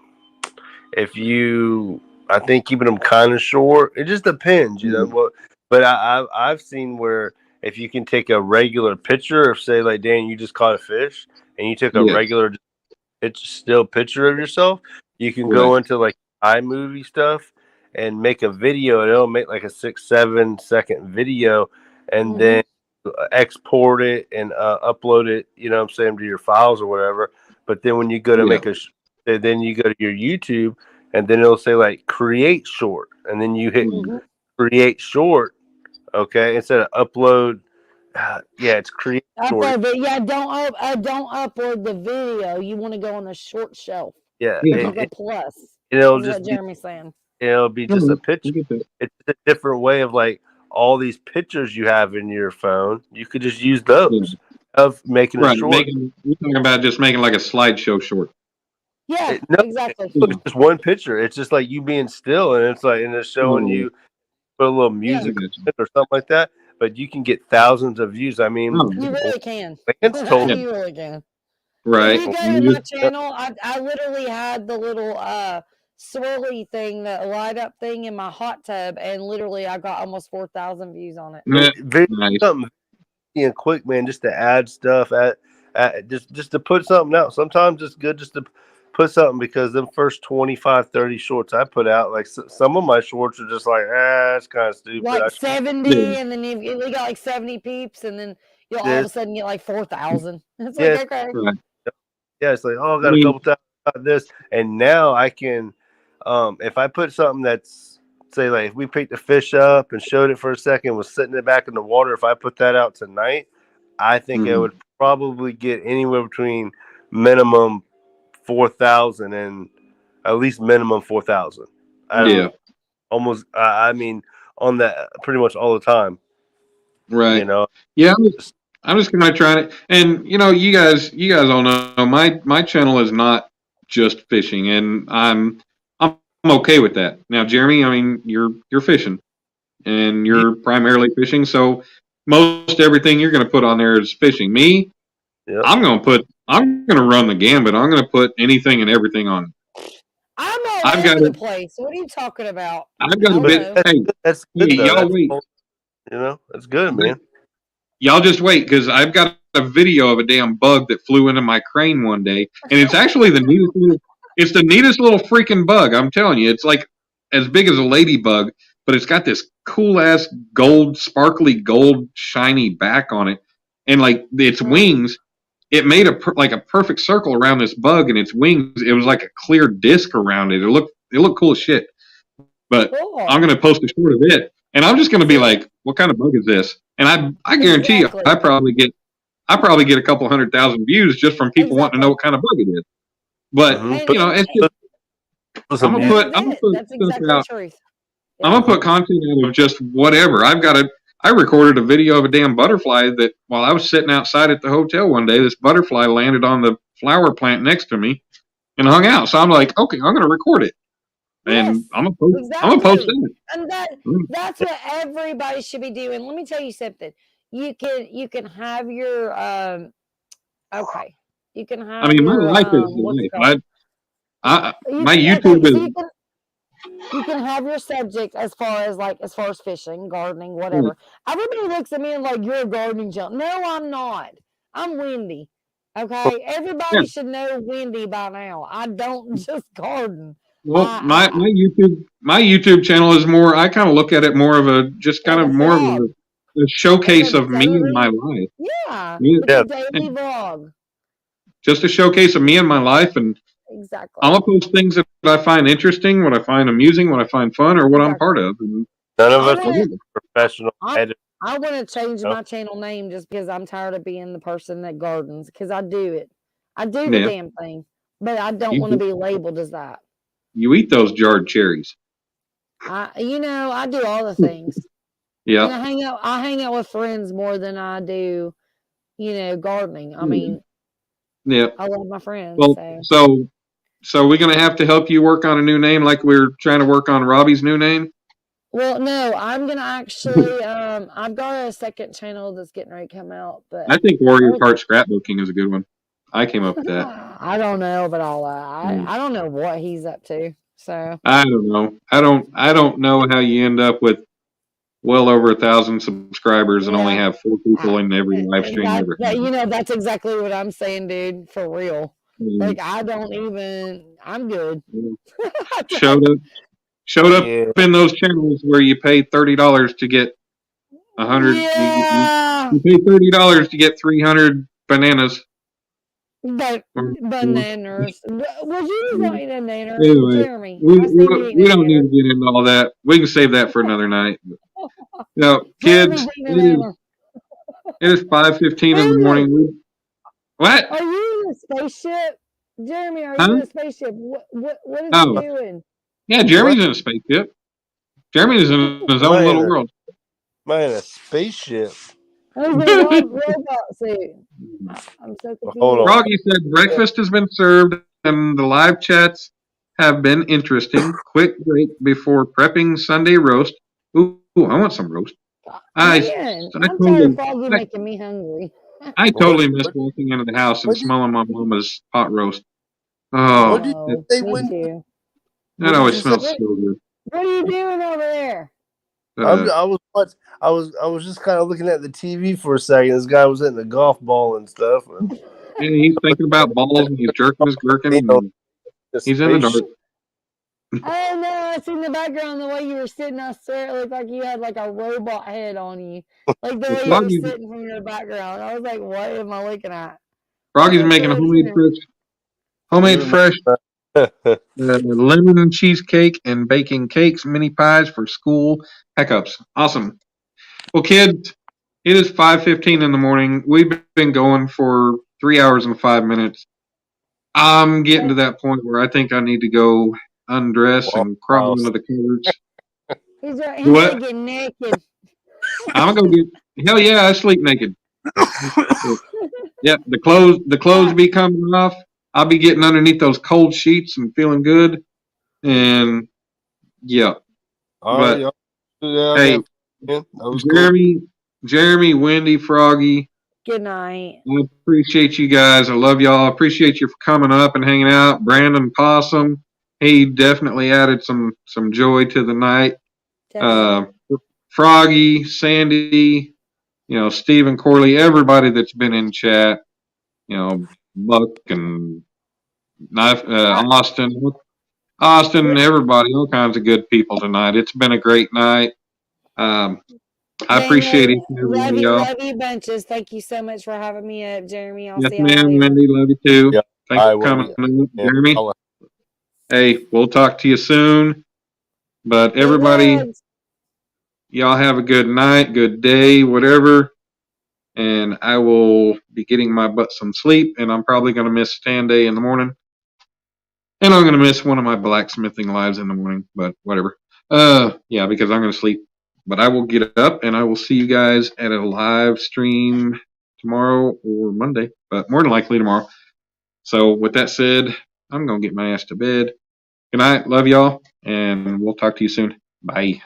I think keeping them kind of short. It just depends, what. But I've seen where if you can take a regular picture of, say, like, Dan, you just caught a fish, and you took a regular still picture of yourself, you can go into like iMovie stuff and make a video, and it'll make like a 6-7 second video, and then export it and upload it, to your files or whatever. But then when you go to make then you go to your YouTube, and then it'll say like create short, and then you hit create short, okay, instead of upload. It's create short. But don't upload the video. You want to go on the short shelf. Yeah, Yeah. Like a plus. it'll Is just what be, Jeremy's saying. it'll be just No, a picture. I get that. It's a different way of like all these pictures you have in your phone. You could just use those of making a Right. short. You're talking about just making like a slideshow short. Yeah, No, exactly. it's just one picture. It's just like you being still, and it's like, and it's showing Oh, you put a little I music got you. or something like that. But you can get thousands of views. I mean, Oh, You really can. Lance told Yeah. me You really can. If right. you go You to my just- channel, I literally had the little swirly thing, the light up thing in my hot tub, and literally I got almost 4,000 views on it. Yeah, very nice. something and quick, man, just to add stuff just to put something out. Sometimes it's good just to put something, because them first 25, 30 shorts I put out, like some of my shorts are just like, it's kind of stupid. Like 70, Yeah. and then you got like 70 peeps, and then you'll all of a This- sudden get like 4,000. It's Yes. like, okay. Right. Yeah, it's like, oh, I got I a mean- couple thousand about this, and now I can, if I put something that's, say, like if we picked the fish up and showed it for a second, was sitting it back in the water, if I put that out tonight, I think it Mhm. would probably get anywhere between minimum 4,000 and at least minimum 4,000. Yeah. Almost. I mean, on that pretty much all the time. Right. You know. Yeah, I'm just gonna try it. And you know, you guys all know my channel is not just fishing, and I'm okay with that. Now, Jeremy, I mean, you're fishing, and you're primarily fishing, so most everything you're gonna put on there is fishing. Me, Yep. I'm gonna run the gambit. I'm gonna put anything and everything on. I'm all I've got over the it. place. What are you talking about? I've got I a don't bit. know. Hey, That's good. hey, Though. y'all That's wait. cool. You know, that's good, man. Y'all just wait, because I've got a video of a damn bug that flew into my crane one day, and it's actually the neatest little freaking bug. I'm telling you, it's like as big as a ladybug, but it's got this cool ass sparkly gold, shiny back on it, and like its wings, it made a perfect circle around this bug, and its wings, it was like a clear disc around it. It looked cool as shit. But Cool. I'm gonna post a short of it, and I'm just gonna be like, "What kind of bug is this?" And I guarantee Exactly. you, I probably get a couple 100,000 views just from people wanting to know what kind of bug it is. But Mhm. And- you know, it's just Put some I'm gonna music. put- I'm gonna it. put That's stuff exactly the out. truth. I'm gonna put content out of just whatever. I recorded a video of a damn butterfly that while I was sitting outside at the hotel one day, this butterfly landed on the flower plant next to me and hung out. So I'm like, okay, I'm gonna record it, and Yes, I'm gonna post exactly. it. And that's what everybody should be doing. Let me tell you something. You can have your okay. You can have I mean, my your life is the what's it life. called? My YouTube okay, is you can have your subject as far as fishing, gardening, whatever. Everybody looks at me and like, you're a gardening channel. No, I'm not. I'm Wendy. Okay, everybody Yeah. should know Wendy by now. I don't just garden. well, my YouTube channel is more. I kind of look at it more of a just kind Like of a more of vlog. a showcase Like a of me and daily- my life. Yeah, Yeah. it's a daily vlog. Just a showcase of me and my life, and Exactly. I'm gonna post things that I find interesting, what I find amusing, what I find fun, or what I'm Exactly. part of. And None of I us wanna- are professional editors. I want to change Oh. my channel name just because I'm tired of being the person that gardens, because I do it. I do the Yeah. damn thing, but I don't You want to do. be labeled as that. you eat those jarred cherries. I do all the things. And Yeah. I hang out with friends more than I do, gardening. I Hmm. mean, Yeah. I love my friends. Well, So so we're gonna have to help you work on a new name, like we're trying to work on Robbie's new name. well, no, I'm gonna actually I've got a second channel that's getting ready to come out, but I think Warrior Cart Scrapbooking is a good one. I came up with that. I don't know, but Hmm. I don't know what he's up to. So I don't know. I don't know how you end up with well over 1,000 subscribers and only Yeah. have 4 people in every live stream that, ever. that's exactly what I'm saying, dude. For real. Like I don't even. I'm good. Showed up Yeah. in those channels where you pay $30 to get 100. Yeah. You pay $30 to get 300 bananas. But bananas. Was you eating bananas, Anyway, Jeremy? We I seen you eating don't need bananas. to get into all that. We can save that for another night. No, kids, Jeremy's eating bananas. it is 5:15 in the morning. What? Are you in a spaceship? Jeremy, are Huh? you in a spaceship? What is Oh. he doing? Yeah, Jeremy's in a spaceship. Jeremy's in his own little Man, world. man, a spaceship. He's in a robot suit. I'm so confused. Hold on. Froggy said breakfast has been served and the live chats have been interesting. Quick break before prepping Sunday roast. Ooh, I want some roast. Man, I'm tired of Froggy making me hungry. I totally missed walking into the house and smelling my mama's pot roast. Oh, What did you say me when- too. that always smells so good. What are you doing over there? I was just kind of looking at the TV for a second. This guy was hitting the golf ball and stuff. And And he's thinking about balls and he's jerking his gherkin. And he's in the dark. Oh no, I seen the background the way you were sitting. I swear it looked like you had like a robot head on you. Like the way you were sitting from the background. I was like, what am I looking at? Froggy's making a homemade fresh lemon cheesecake and baking cakes, mini pies for school pickups. Awesome. Well, kids, it is 5:15 in the morning. We've been going for 3 hours and 5 minutes. I'm getting to that point where I think I need to go undress and crawl into the covers. He's gonna get naked. I'm gonna go get. Hell yeah, I sleep naked. Yep, the clothes be coming off. I'll be getting underneath those cold sheets and feeling good. And yeah, All right, y'all. hey, that was cool. Jeremy, Wendy, Froggy. Good night. I appreciate you guys. I love y'all. I appreciate you for coming up and hanging out. Brandon Possum, he definitely added some joy to the night. Froggy, Sandy, Stephen Corley, everybody that's been in chat, Buck and Austin, everybody, all kinds of good people tonight. It's been a great night. I appreciate each and every one of y'all. Love you bunches. Thank you so much for having me up, Jeremy. I'll Yes, see you ma'am, later. Wendy. Love you too. Yeah. Thanks for coming, Jeremy. Hey, we'll talk to you soon. But everybody, y'all have a good night, good day, whatever. And I will be getting my butt some sleep, and I'm probably going to miss stand day in the morning. And I'm going to miss one of my blacksmithing lives in the morning, but whatever. Yeah, because I'm going to sleep. But I will get up, and I will see you guys at a live stream tomorrow or Monday, but more than likely tomorrow. So with that said, I'm going to get my ass to bed. Good night. Love y'all, and we'll talk to you soon. Bye.